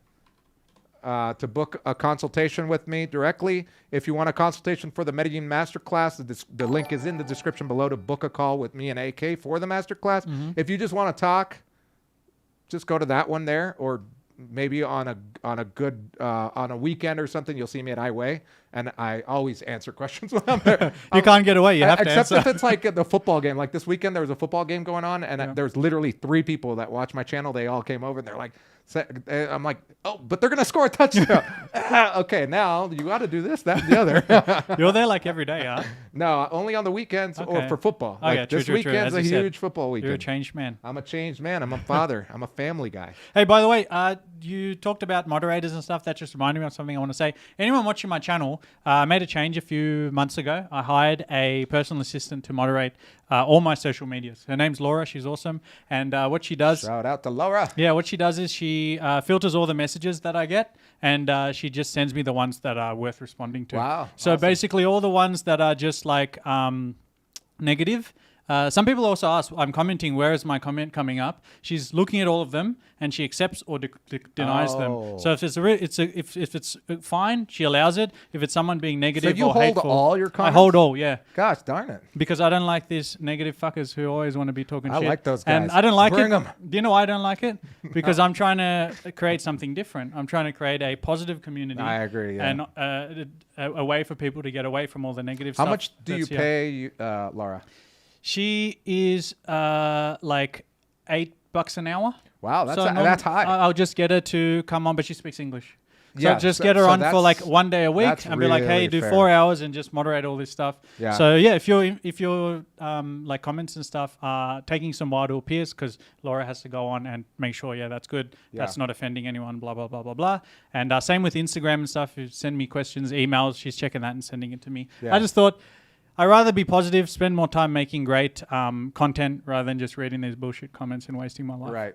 To book a consultation with me directly. If you want a consultation for the Medellin masterclass, the link is in the description below to book a call with me and AK for the masterclass. If you just want to talk, just go to that one there, or maybe on a weekend or something, you'll see me at Highway, and I always answer questions when I'm there. You can't get away. You have to except answer. if it's like the football game. Like this weekend, there was a football game going on, and there's literally 3 people that watch my channel. They all came over, and they're like, I'm like, oh, but they're gonna score a touchdown. Okay, now you got to do this, that, and the other. You're there like every day, huh? No, only on the weekends or for football. Oh, yeah, true, this true. weekend's As a you said, huge football weekend. You're a changed man. I'm a changed man. I'm a father. I'm a family guy. Hey, by the way, you talked about moderators and stuff. That just reminded me of something I want to say. Anyone watching my channel, I made a change a few months ago. I hired a personal assistant to moderate all my social medias. Her name's Laura. She's awesome. And what she does... Shout out to Laura. Yeah, what she does is she filters all the messages that I get, and she just sends me the ones that are worth responding to. Wow. So awesome. basically all the ones that are just like negative. Some people also ask, I'm commenting, where is my comment coming up? She's looking at all of them, and she accepts or denies them. So if it's fine, she allows it. If it's someone being negative so you or hold hateful, all your comments? I hold all, yeah. Gosh darn it. Because I don't like these negative fuckers who always want to be talking shit. I like those guys. And I don't like Bring it. 'em. Do you know why I don't like it? Because I'm trying to create something different. I'm trying to create a positive community. I agree, yeah. And a way for people to get away from all the negative stuff. How much do you pay Laura? She is like $8 an hour. Wow, that's high. I'll just get her to come on, but she speaks English. So Yeah, just so- get her so on for like that's- 1 day a week that's and be like, hey, really do fair. 4 hours and just moderate all this stuff. Yeah. So yeah, if your like comments and stuff are taking some while to appear, because Laura has to go on and make sure, that's good. Yeah. That's not offending anyone, blah, blah, blah, blah, blah. And same with Instagram and stuff. You send me questions, emails, she's checking that and sending it to me. Yeah. I just thought, I'd rather be positive, spend more time making great content rather than just reading these bullshit comments and wasting my life.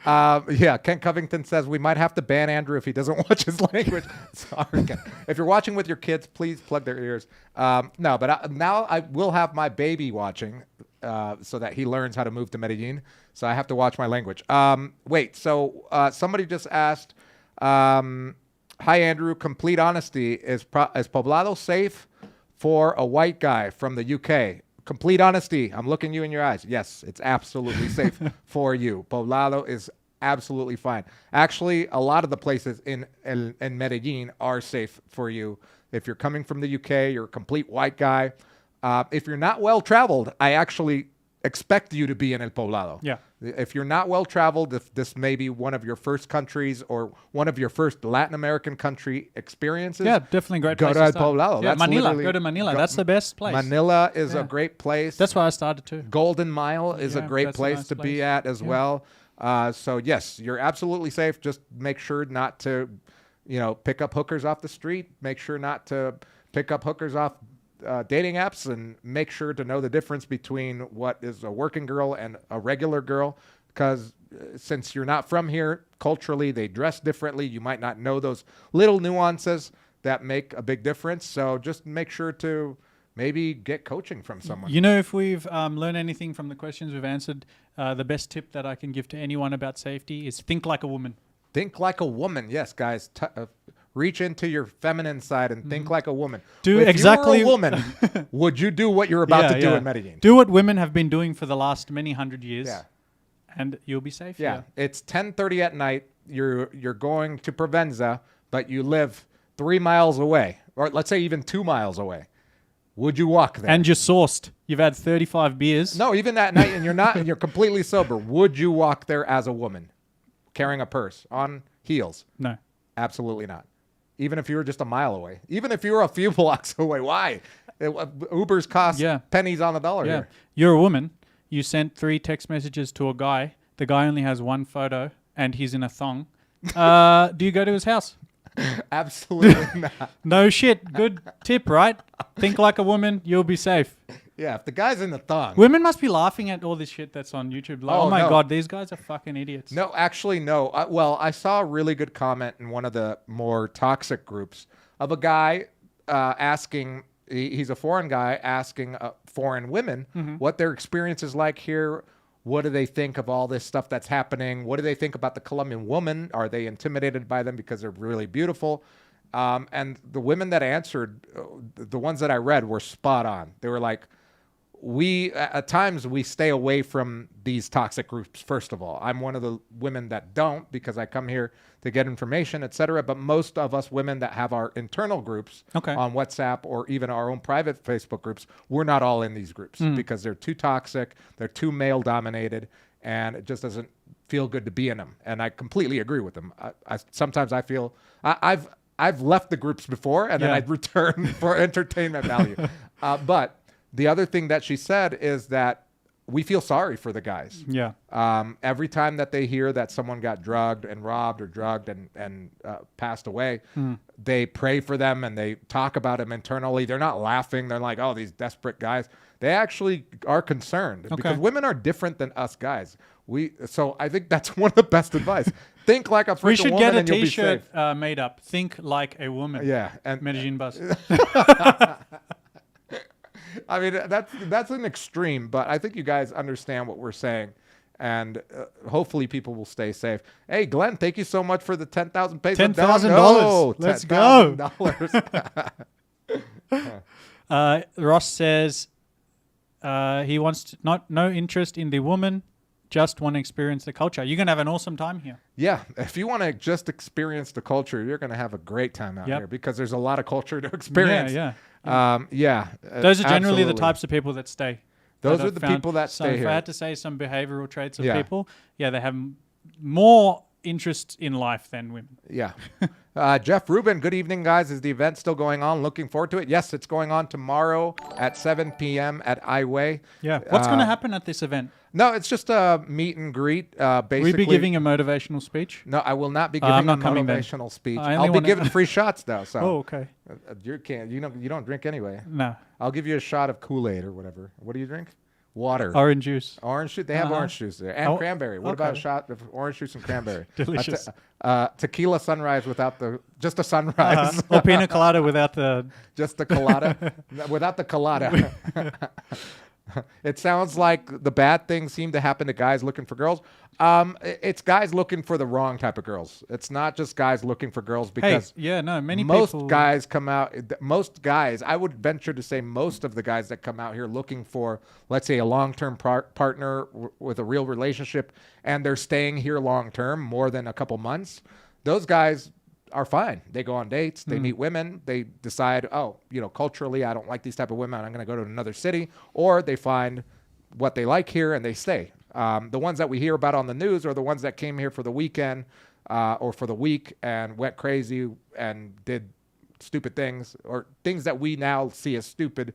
Right. Ken Covington says we might have to ban Andrew if he doesn't watch his language. Sorry, Ken. If you're watching with your kids, please plug their ears. No, but now I will have my baby watching so that he learns how to move to Medellin. So I have to watch my language. So somebody just asked, hi, Andrew, complete honesty, is Poblado safe for a white guy from the UK? Complete honesty. I'm looking you in your eyes. Yes, it's absolutely safe for you. Poblado is absolutely fine. Actually, a lot of the places in Medellin are safe for you. If you're coming from the UK, you're a complete white guy. If you're not well-traveled, I actually expect you to be in El Poblado. Yeah. If you're not well-traveled, if this may be one of your first countries or one of your first Latin American country experiences. Yeah, definitely great go place to El start. Poblado. Yeah, That's Manila. Go to Manila. That's the best place. Manila is a great place. That's why I started too. Golden Mile is a great that's a place nice to place. be at as well. So yes, you're absolutely safe. Just make sure not to, pick up hookers off the street. Make sure not to pick up hookers off dating apps, and make sure to know the difference between what is a working girl and a regular girl. Because since you're not from here, culturally they dress differently. You might not know those little nuances that make a big difference. So just make sure to maybe get coaching from someone. If we've learned anything from the questions we've answered, the best tip that I can give to anyone about safety is think like a woman. Think like a woman. Yes, guys. Reach into your feminine side and think like a woman. Do if exactly- you were a woman, would you do what you're about to do in Medellin? Do what women have been doing for the last many hundred years. Yeah. And you'll be safe. Yeah. It's 10:30 at night. You're going to Provenza, but you live 3 miles away, or let's say even 2 miles away. Would you walk there? And you're sourced. You've had 35 beers. No, even that night, and you're not, and you're completely sober. Would you walk there as a woman, carrying a purse on heels? No. Absolutely not. Even if you were just a mile away. Even if you were a few blocks away. Why? Ubers cost pennies on the dollar here. You're a woman. You sent 3 text messages to a guy. The guy only has 1 photo, and he's in a thong. Do you go to his house? Absolutely not. No shit. Good tip, right? Think like a woman. You'll be safe. Yeah, if the guy's in the thong. Women must be laughing at all this shit that's on YouTube. Like, oh my no. God, these guys are fucking idiots. No, actually, no. Well, I saw a really good comment in one of the more toxic groups of a guy asking, he's a foreign guy, asking foreign women what their experience is like here. What do they think of all this stuff that's happening? What do they think about the Colombian woman? Are they intimidated by them because they're really beautiful? And the women that answered, the ones that I read, were spot on. They were like, at times we stay away from these toxic groups. First of all, I'm one of the women that don't, because I come here to get information, etc. But most of us women that have our internal groups on WhatsApp or even our own private Facebook groups, we're not all in these groups because they're too toxic, they're too male dominated, and it just doesn't feel good to be in them. And I completely agree with them. Sometimes I feel I've left the groups before and then I'd return for entertainment value. But the other thing that she said is that we feel sorry for the guys. Yeah. Every time that they hear that someone got drugged and robbed or drugged and passed away, they pray for them and they talk about them internally. They're not laughing. They're like, oh, these desperate guys. They actually are concerned because women are different than us guys. So I think that's one of the best advice. Think like a freaking woman and you'll be safe. We should get a T-shirt made up. Think like a woman. Yeah. And Medellin bus. I mean, that's an extreme, but I think you guys understand what we're saying, and hopefully people will stay safe. Hey, Glenn, thank you so much for the 10,000 pesos. $10,000. Let's go. Ross says he wants no interest in the woman, just want to experience the culture. You're going to have an awesome time here. Yeah. If you want to just experience the culture, you're going to have a great time out here because there's a lot of culture to experience. Yeah. Those are generally the types of people that stay. Those are the people that stay here. If I had to say some behavioral traits of people, they have more interest in life than women. Yeah. Jeff Rubin, good evening, guys. Is the event still going on? Looking forward to it. Yes, it's going on tomorrow at 7 p.m. at iWay. Yeah. What's going to happen at this event? No, it's just a meet and greet. Basically, will you be giving a motivational speech? No, I will not be giving a motivational speech. I'll be giving free shots though. So. Oh, okay. You don't drink anyway. No. I'll give you a shot of Kool-Aid or whatever. What do you drink? Water. Orange juice. Orange juice. They have orange juice there. And cranberry. What about a shot of orange juice and cranberry? Delicious. Tequila sunrise without just a sunrise. Or pina colada without the... Just the colada? Without the colada. It sounds like the bad things seem to happen to guys looking for girls. It's guys looking for the wrong type of girls. It's not just guys looking for girls because most guys come out. Most guys, I would venture to say, most of the guys that come out here looking for, let's say, a long-term partner with a real relationship, and they're staying here long-term, more than a couple months. Those guys are fine. They go on dates. They meet women. They decide, culturally, I don't like these type of women. I'm going to go to another city. Or they find what they like here and they stay. The ones that we hear about on the news are the ones that came here for the weekend or for the week and went crazy and did stupid things, or things that we now see as stupid.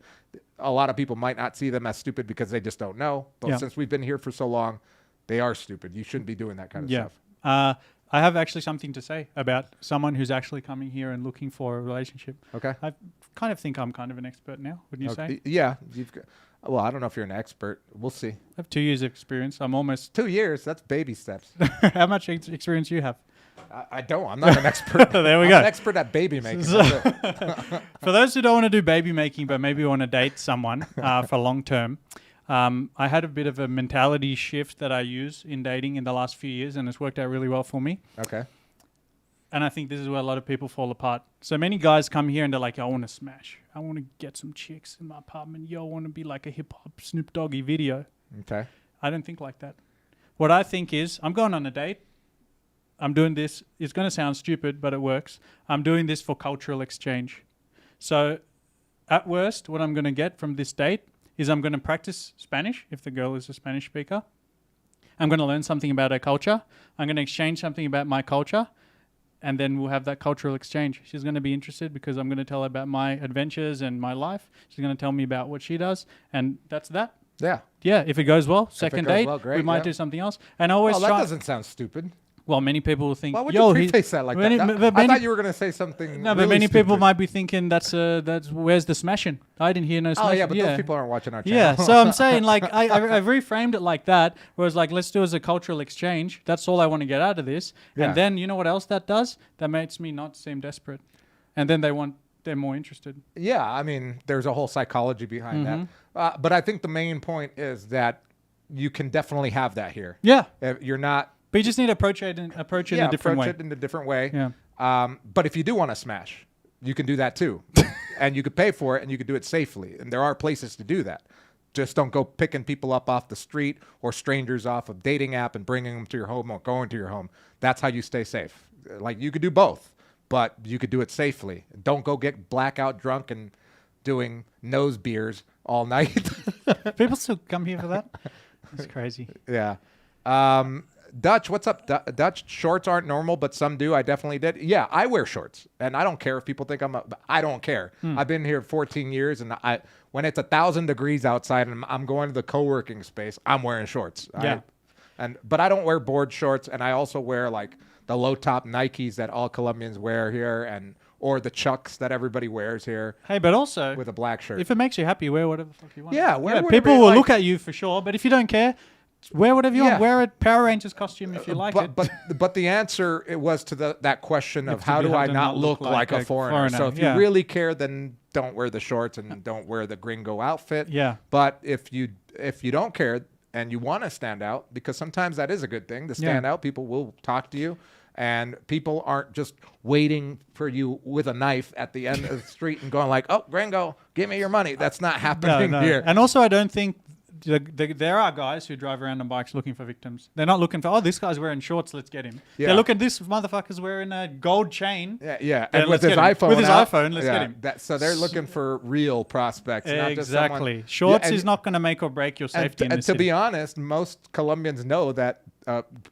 A lot of people might not see them as stupid because they just don't know. But since we've been here for so long, they are stupid. You shouldn't be doing that kind of stuff. I have actually something to say about someone who's actually coming here and looking for a relationship. Okay. I kind of think I'm kind of an expert now, wouldn't you say? Yeah. Well, I don't know if you're an expert. We'll see. I have 2 years of experience. I'm almost... 2 years? That's baby steps. How much experience do you have? I don't. I'm not an expert. There we go. I'm an expert at baby making. For those who don't want to do baby making but maybe want to date someone for long term, I had a bit of a mentality shift that I use in dating in the last few years, and it's worked out really well for me. Okay. And I think this is where a lot of people fall apart. So many guys come here and they're like, I want to smash. I want to get some chicks in my apartment. I want to be like a hip-hop Snoop Doggy video. Okay. I don't think like that. What I think is, I'm going on a date. I'm doing this. It's going to sound stupid, but it works. I'm doing this for cultural exchange. So at worst, what I'm going to get from this date is I'm going to practice Spanish if the girl is a Spanish speaker. I'm going to learn something about her culture. I'm going to exchange something about my culture. And then we'll have that cultural exchange. She's going to be interested because I'm going to tell her about my adventures and my life. She's going to tell me about what she does. And that's that. Yeah. Yeah. If it goes well, second date, we might do something else. And I always that doesn't sound stupid. Well, many people will think, Why would yo, you preface that like many- that? but I many- thought you were going to say something. No, but really many people stupid. might be thinking that's where's the smashing? I didn't hear no Oh smashing. yeah, but those people aren't watching our channel. Yeah, so I'm saying like I've reframed it like that, whereas like let's do it as a cultural exchange. That's all I want to get out of this. Yeah. And then you know what else that does? That makes me not seem desperate. And then they're more interested. Yeah, I mean, there's a whole psychology behind Mm-hmm. that. But I think the main point is that you can definitely have that here. Yeah. If you're not. But you just need to approach it in a different way. Approach it in a different way. Yeah. But if you do want to smash, you can do that too. And you could pay for it and you could do it safely. And there are places to do that. Just don't go picking people up off the street or strangers off a dating app and bringing them to your home or going to your home. That's how you stay safe. Like you could do both, but you could do it safely. Don't go get blackout drunk and doing nose beers all night. People still come here for that? That's crazy. Yeah. Dutch, what's up? Dutch, shorts aren't normal, but some do. I definitely did. Yeah, I wear shorts, and I don't care if people think I don't care. I've been here 14 years, and when it's 1,000 degrees outside and I'm going to the co-working space, I'm wearing shorts. Yeah. But I don't wear board shorts, and I also wear like the low top Nikes that all Colombians wear here, or the Chucks that everybody wears here Hey, but also with a black shirt. if it makes you happy, wear whatever the fuck you want. Yeah, wear whatever people you will like. look at you for sure, but if you don't care, wear whatever you want. Yeah. Wear a Power Rangers costume if you like it. But the answer it was to that question of to how be do able I to not look like a foreigner? So if yeah. you really care, then don't wear the shorts and don't wear the gringo outfit. Yeah. But if you don't care and you want to stand out, because sometimes that is a good thing to stand out, people will talk to you. And people aren't just waiting for you with a knife at the end of the street and going like, "Oh, gringo, give me your money." That's not happening here. And also, I don't think there are guys who drive around on bikes looking for victims. They're not looking for, oh, this guy's wearing shorts, let's get him. Yeah. They're looking, this motherfucker's wearing a gold chain. Yeah. Yeah, And with let's his get him. iPhone, With his out, iPhone, let's get him. So they're looking for real prospects, not just someone. Exactly. Shorts Yeah, is not going to make or break your safety in and this to city. be honest, most Colombians know that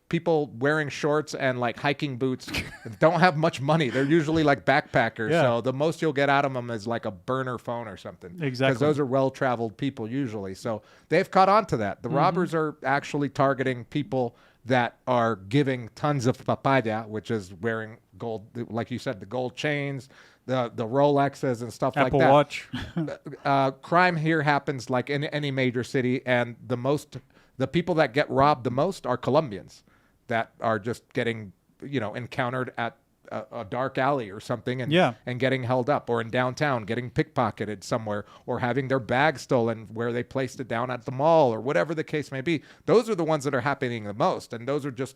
people wearing shorts and like hiking boots don't have much money. They're usually like backpackers. Yeah. So the most you'll get out of them is like a burner phone or something. Exactly. Because those are well-traveled people usually. So they've caught on to that. The robbers are actually targeting people that are giving tons of papaya, which is wearing gold, like you said, the gold chains, the Rolexes and stuff Apple like that. Watch. Crime here happens like in any major city, and the people that get robbed the most are Colombians that are just getting, encountered at a dark alley or something and getting held up, or in downtown getting pickpocketed somewhere, or having their bag stolen where they placed it down at the mall, or whatever the case may be. Those are the ones that are happening the most, and those are just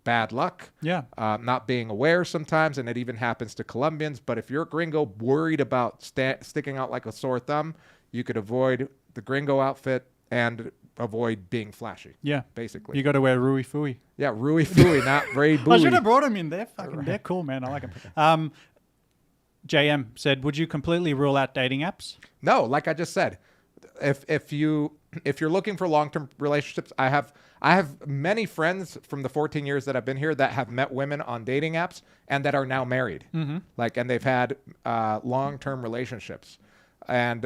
bad luck. Yeah. Not being aware sometimes, and it even happens to Colombians. But if you're a gringo worried about sticking out like a sore thumb, you could avoid the gringo outfit and avoid being flashy. Yeah. Basically. You got to wear Rui Fui. Yeah, Rui Fui, not Ray Bowie. I should have brought them in. They're cool, man. I like them. JM said, would you completely rule out dating apps? No, like I just said, if you're looking for long-term relationships, I have many friends from the 14 years that I've been here that have met women on dating apps and that are now married. Mm-hmm. And they've had long-term relationships, and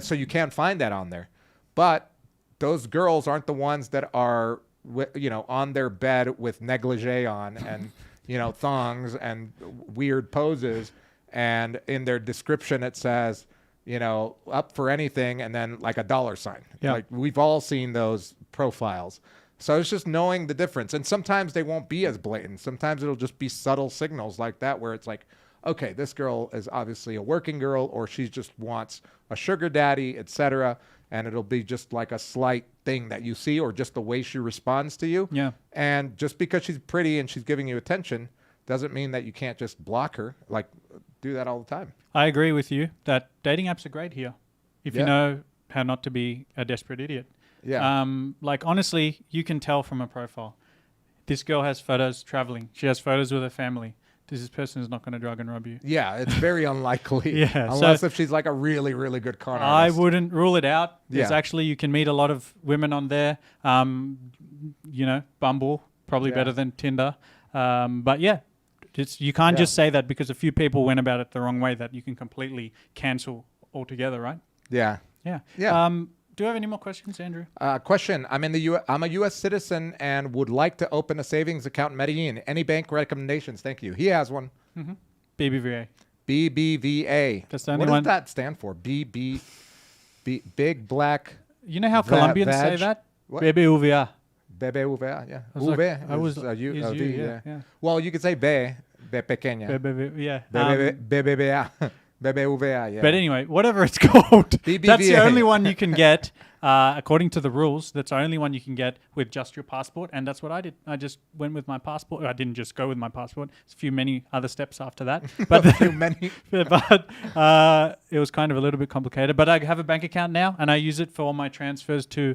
so you can't find that on there. But those girls aren't the ones that are, on their bed with negligee on and, thongs and weird poses. And in their description, it says, up for anything, and then like a $sign. Yeah. Like we've all seen those profiles. So it's just knowing the difference. And sometimes they won't be as blatant. Sometimes it'll just be subtle signals like that, where it's like, okay, this girl is obviously a working girl, or she just wants a sugar daddy, etc. And it'll be just like a slight thing that you see, or just the way she responds to you. Yeah. And just because she's pretty and she's giving you attention doesn't mean that you can't just block her. Like, do that all the time. I agree with you that dating apps are great here if you know how not to be a desperate idiot. Yeah. Honestly, you can tell from a profile. This girl has photos traveling. She has photos with her family. This person is not going to drug and rob you. Yeah, it's very unlikely. Yeah, unless if she's like a really, really good con I artist. wouldn't rule it out. There's Yeah. actually, you can meet a lot of women on there. Bumble, probably Yeah. better than Tinder. But yeah, you can't just say that because a few people went about it the wrong way that you can completely cancel altogether, right? Yeah. Yeah. Yeah. Do you have any more questions, Andrew? Question. I'm a U.S. citizen and would like to open a savings account in Medellin. Any bank recommendations? Thank you. He has one. BBVA. BBVA. That's the only what one. does that stand for? Big Black. You know how Colombians say that? What? BBVA. BBVA, yeah. I was like- V I was- is a U, is a you, V, yeah, yeah. yeah. Well, you could say B pequeña. BBVA. BBVA. BBVA, yeah. But anyway, whatever it's called, that's the BBVA. only one you can get, according to the rules. That's the only one you can get with just your passport, and that's what I did. I just went with my passport. I didn't just go with my passport. There's many other steps after that, but Too many. but it was kind of a little bit complicated. But I have a bank account now, and I use it for all my transfers to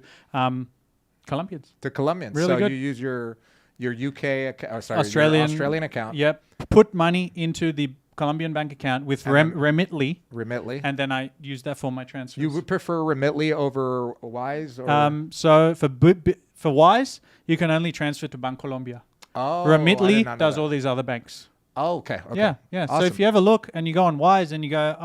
Colombians. To Colombians. Really so good. you use your UK account, your Australian account. Yep. Put money into the Colombian bank account with Remitly, Remitly. and then I use that for my transfers. You would prefer Remitly over Wise? Or? So for Wise, you can only transfer to Bancolombia. Oh, I Remitly did not know does that. all these other banks. Oh, okay. Yeah, yeah. Awesome. So if you ever look and you go on Wise and you go,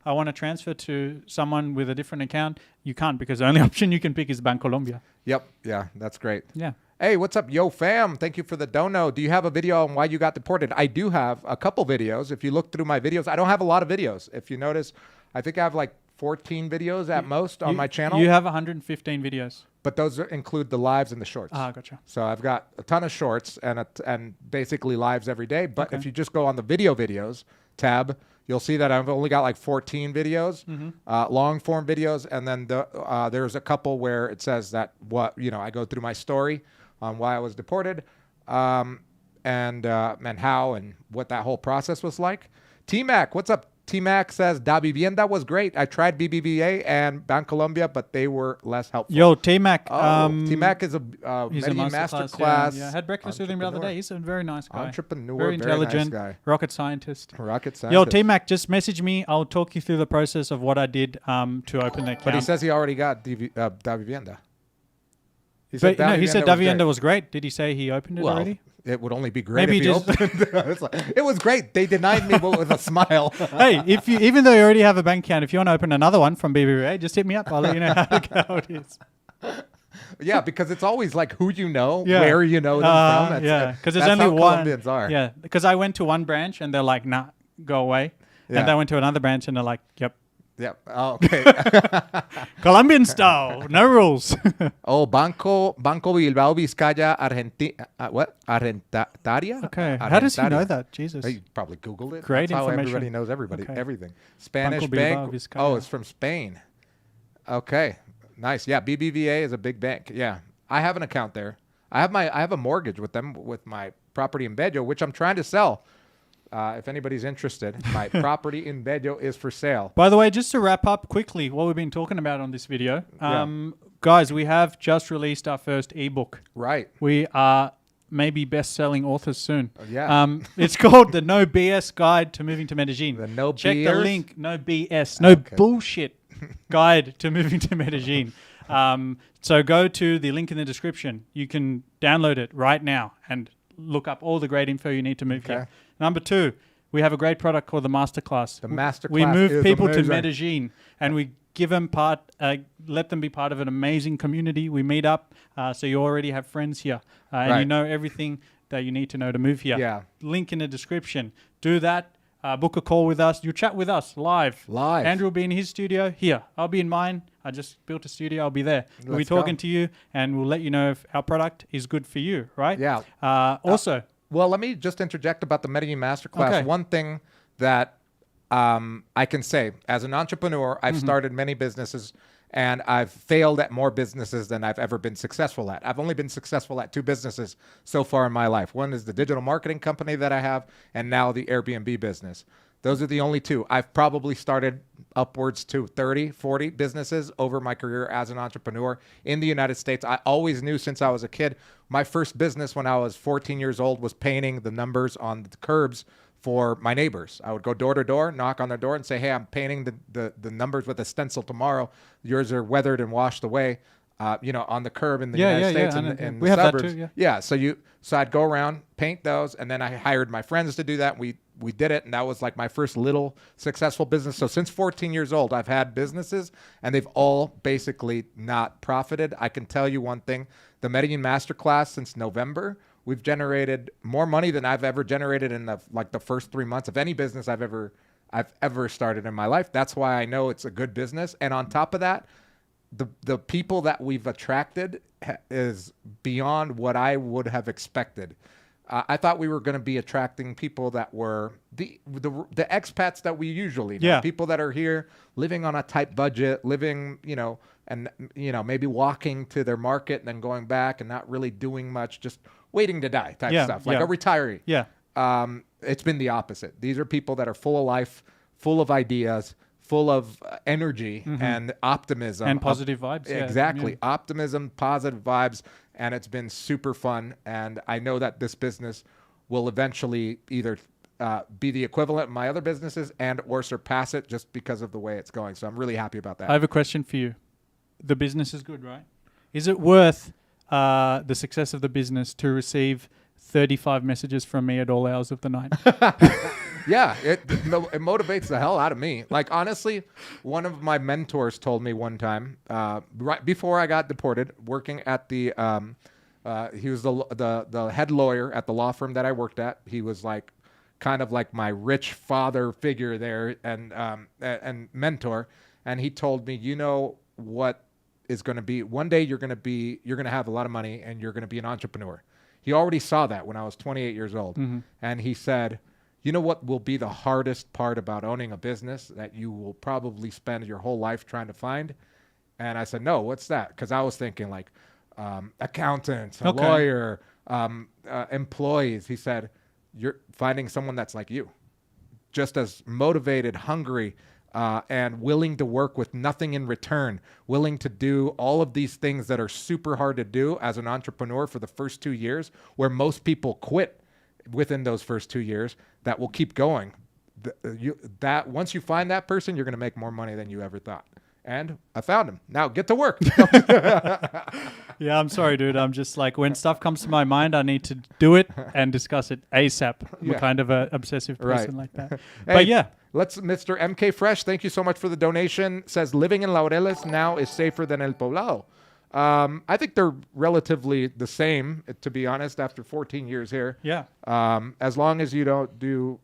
I want to transfer to someone with a different account, you can't because the only option you can pick is Bancolombia. Yep. Yeah, that's great. Yeah. Hey, what's up, yo fam? Thank you for the dono. Do you have a video on why you got deported? I do have a couple videos. If you look through my videos, I don't have a lot of videos. If you notice, I think I have like 14 videos at most on my channel. You have 115 videos. But those include the lives and the shorts. Gotcha. So I've got a ton of shorts and basically lives every day. But Okay. if you just go on the videos tab, you'll see that I've only got like 14 videos, long form videos. And then there's a couple where it says that I go through my story on why I was deported, and how and what that whole process was like. T-Mac, what's up? T-Mac says, Da Vivienda was great. I tried BBVA and Bancolombia, but they were less helpful. Yo, T-Mac. T-Mac is a He's a Medellin masterclass. masterclass. Yeah, I had breakfast with him the other day. He's a very nice guy. Entrepreneur, very intelligent, very nice guy. rocket scientist. Rocket scientist. Yo, T-Mac, just message me. I'll talk you through the process of what I did to open the account. But he says he already got Da Vivienda. He But no, he said Da Davienda was great. Did he say he opened it already? It would only be great Maybe if he opened it. It was great. They denied me with a smile. Hey, even though you already have a bank account, if you want to open another one from BBVA, just hit me up. I'll let you know how it is. Yeah, because it's always like who you know, Yeah. where you know them from. Yeah, because there's that's only how one. Colombians are. Yeah, because I went to one branch and they're like, nah, go away. Yeah. And I went to another branch and they're like, yep. Yeah. Oh, okay. Colombian style, no rules. Oh, Banco Bilbao Vizcaya Argentina. What? Argentaria? Okay, how does he know Argentaria. that? Jesus. He probably Googled it. Great That's how information. everybody knows everybody. Okay. Everything. Spanish Banco Bilbao bank. Vizcaya. Oh, it's from Spain. Okay. Nice. Yeah, BBVA is a big bank. Yeah. I have an account there. I have a mortgage with them with my property in Bello, which I'm trying to sell. If anybody's interested, my property in Bello is for sale. By the way, just to wrap up quickly what we've been talking about on this video, guys, we have just released our first ebook. Right. We are maybe best-selling authors soon. Yeah. It's called The No BS Guide to Moving to Medellin. The No Check the BS? link. No BS. No bullshit guide to moving to Medellin. So go to the link in the description. You can download it right now and look up all the great info you need to move here. Number 2, we have a great product called the Masterclass. The Masterclass We move is people amazing. to Medellin and we give them let them be part of an amazing community. We meet up, so you already have friends here, and you know everything that you need to know to move here. Yeah. Link in the description. Do that. Book a call with us. You chat with us live. Andrew will be in his studio here. I'll be in mine. I just built a studio. I'll be there. We'll be Let's talking go. to you, and we'll let you know if our product is good for you. Right? Yeah. Also. Well, let me just interject about the Medellin Masterclass. Okay. One thing that I can say, as an entrepreneur, I've started many businesses, and I've failed at more businesses than I've ever been successful at. I've only been successful at 2 businesses so far in my life. One is the digital marketing company that I have, and now the Airbnb business. Those are the only 2. I've probably started upwards to 30, 40 businesses over my career as an entrepreneur in the United States. I always knew since I was a kid, my first business when I was 14 years old was painting the numbers on the curbs for my neighbors. I would go door to door, knock on their door and say, hey, I'm painting the numbers with a stencil tomorrow. Yours are weathered and washed away, on the curb in the United States and we the have suburbs. that too, yeah. So I'd go around, paint those, and then I hired my friends to do that. We we did it, and that was like my first little successful business. So since 14 years old, I've had businesses, and they've all basically not profited. I can tell you one thing: the Medellin masterclass since November, we've generated more money than I've ever generated in the first 3 months of any business I've ever started in my life. That's why I know it's a good business. And on top of that, the people that we've attracted is beyond what I would have expected. I thought we were going to be attracting people that were the expats that we usually know. Yeah. People that are here living on a tight budget, living, and, maybe walking to their market and then going back and not really doing much, just waiting to die type stuff, like a retiree. Yeah. It's been the opposite. These are people that are full of life, full of ideas, full of energy and optimism. And positive vibes. Yeah. Exactly. Yeah. Optimism, positive vibes. And it's been super fun. And I know that this business will eventually either be the equivalent of my other businesses and or surpass it just because of the way it's going. So I'm really happy about that. I have a question for you. The business is good, right? Is it worth the success of the business to receive 35 messages from me at all hours of the night? Yeah, it motivates the hell out of me. Like, honestly, one of my mentors told me one time, right before I got deported, working at the, he was the head lawyer at the law firm that I worked at. He was like, kind of like my rich father figure there and mentor. And he told me, what is going to be, one day you're going to have a lot of money and you're going to be an entrepreneur. He already saw that when I was 28 years old. And he said, you know what will be the hardest part about owning a business that you will probably spend your whole life trying to find? And I said, no, what's that? Because I was thinking like accountants, a lawyer, employees. He said, you're finding someone that's like you, just as motivated, hungry, and willing to work with nothing in return, willing to do all of these things that are super hard to do as an entrepreneur for the first 2 years, where most people quit within those first 2 years, that will keep going. That once you find that person, you're going to make more money than you ever thought. And I found him. Now get to work. Yeah, I'm sorry, dude. I'm just like, when stuff comes to my mind, I need to do it and discuss it ASAP. I'm kind of an obsessive person like that. Hey, but yeah. Let's, Mr. MK Fresh, thank you so much for the donation. Says living in Laureles now is safer than El Poblado. I think they're relatively the same, to be honest, after 14 years here. Yeah. As long as you don't do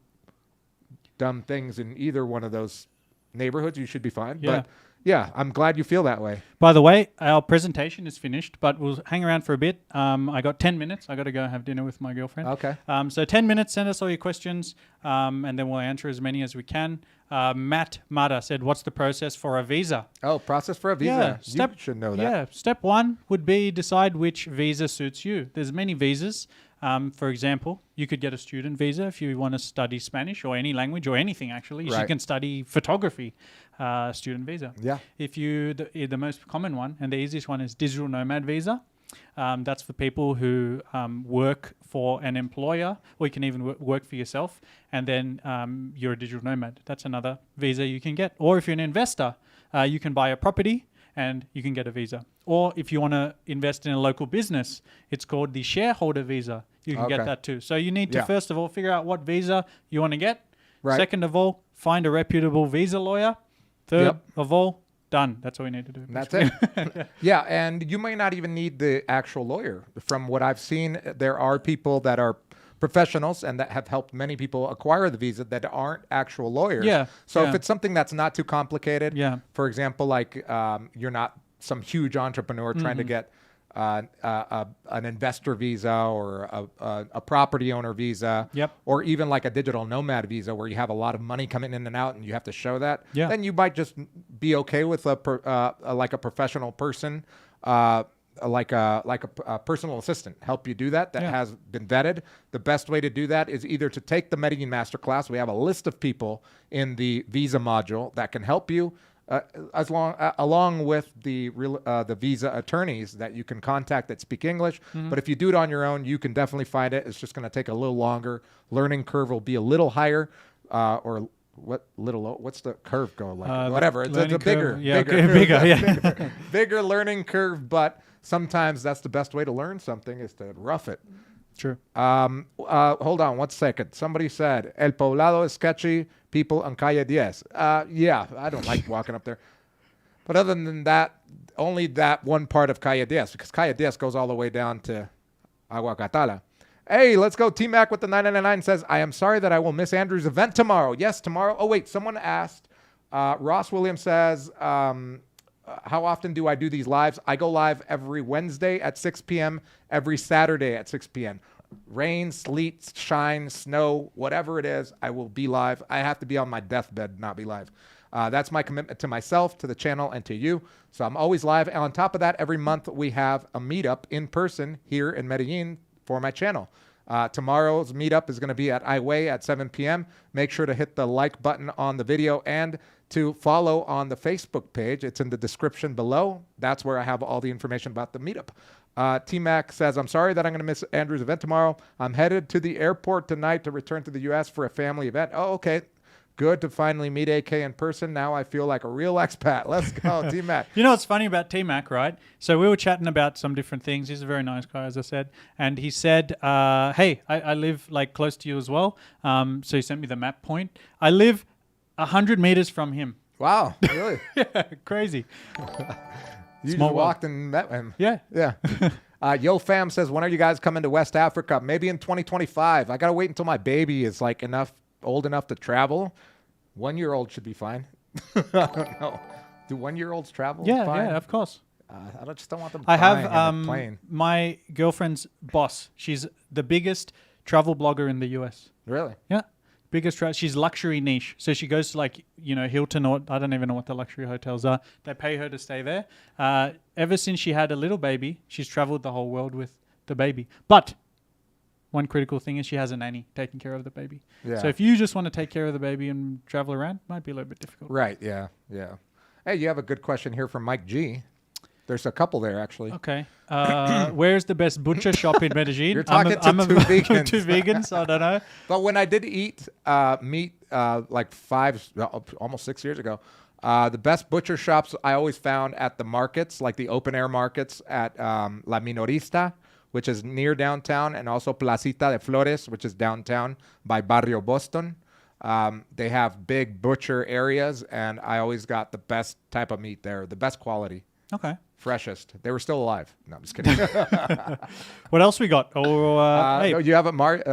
dumb things in either one of those neighborhoods, you should be fine. Yeah. But yeah, I'm glad you feel that way. By the way, our presentation is finished, but we'll hang around for a bit. I got 10 minutes. I got to go have dinner with my girlfriend. Okay. So 10 minutes, send us all your questions, and then we'll answer as many as we can. Matt Mada said, what's the process for a visa? Oh, process for a visa. Yeah, You should know that. Yeah, step one would be decide which visa suits you. There's many visas. For example, you could get a student visa if you want to study Spanish or any language or anything, actually. You Right. can study photography, student visa. Yeah. If you, the most common one and the easiest one is digital nomad visa. That's for people who work for an employer, or you can even work for yourself, and then you're a digital nomad. That's another visa you can get. Or if you're an investor, you can buy a property and you can get a visa. Or if you want to invest in a local business, it's called the shareholder visa. You can get that too. So you need to, first of all, figure out what visa you want to get. Right. Second of all, find a reputable visa lawyer. Third of all, done. That's all you need to do. That's it. Yeah, and you may not even need the actual lawyer. From what I've seen, there are people that are professionals and that have helped many people acquire the visa that aren't actual lawyers. Yeah. So if it's something that's not too complicated, for example, like you're not some huge entrepreneur trying to get an investor visa or a property owner visa, or even like a digital nomad visa where you have a lot of money coming in and out and you have to show that, then you might just be okay with like a professional person, like a personal assistant help you do that has been vetted. The best way to do that is either to take the Medellin masterclass. We have a list of people in the visa module that can help you, along with the visa attorneys that you can contact that speak English. But if you do it on your own, you can definitely find it. It's just going to take a little longer. Learning curve will be a little higher, what's the curve go like? Whatever. It's a bigger, bigger learning curve. But sometimes that's the best way to learn something is to rough it. True. Hold on 1 second. Somebody said, El Poblado is sketchy. People on Calle 10. Yeah, I don't like walking up there. But other than that, only that one part of Calle 10, because Calle 10 goes all the way down to Aguacatala. Hey, let's go. T-Mac with the 999 says, I am sorry that I will miss Andrew's event tomorrow. Yes, tomorrow. Oh, wait, someone asked. Ross Williams says, how often do I do these lives? I go live every Wednesday at 6 p.m., every Saturday at 6 p.m. Rain, sleet, shine, snow, whatever it is, I will be live. I have to be on my deathbed, not be live. That's my commitment to myself, to the channel, and to you. So I'm always live. And on top of that, every month we have a meetup in person here in Medellin for my channel. Tomorrow's meetup is going to be at iWay at 7 p.m. Make sure to hit the like button on the video and to follow on the Facebook page. It's in the description below. That's where I have all the information about the meetup. T-Mac says, I'm sorry that I'm going to miss Andrew's event tomorrow. I'm headed to the airport tonight to return to the U.S. for a family event. Oh, okay. Good to finally meet AK in person. Now I feel like a real expat. Let's go, T-Mac. You know what's funny about T-Mac, right? So we were chatting about some different things. He's a very nice guy, as I said. And he said, hey, I live like close to you as well. So he sent me the map point. I live 100 meters from him. Wow, really? Yeah, crazy. You Small just walked and met him. Yeah. Yeah. Yo Fam says, when are you guys coming to West Africa? Maybe in 2025. I got to wait until my baby is like old enough to travel. 1-year-old should be fine. I don't know. Do 1-year-olds travel? Yeah, fine? yeah, of course. I just don't want them I crying have in the plane. my girlfriend's boss. She's the biggest travel blogger in the US. Really? Yeah. Biggest she's luxury niche. So she goes to like, Hilton, or I don't even know what the luxury hotels are. They pay her to stay there. Ever since she had a little baby, she's traveled the whole world with the baby. But one critical thing is she has a nanny taking care of the baby. Yeah. So if you just want to take care of the baby and travel around, it might be a little bit difficult. Right, yeah, yeah. Hey, you have a good question here from Mike G. There's a couple there, actually. Okay. Where's the best butcher shop in Medellin? You're talking to two vegans. Two vegans, I don't know. But when I did eat meat like almost 6 years ago, the best butcher shops I always found at the markets, like the open air markets at La Minorista, which is near downtown, and also Placita de Flores, which is downtown by Barrio Boston. They have big butcher areas, and I always got the best type of meat there, the best quality. Okay. Freshest. They were still alive. No, I'm just kidding. What else we got? Hey, you have a Mike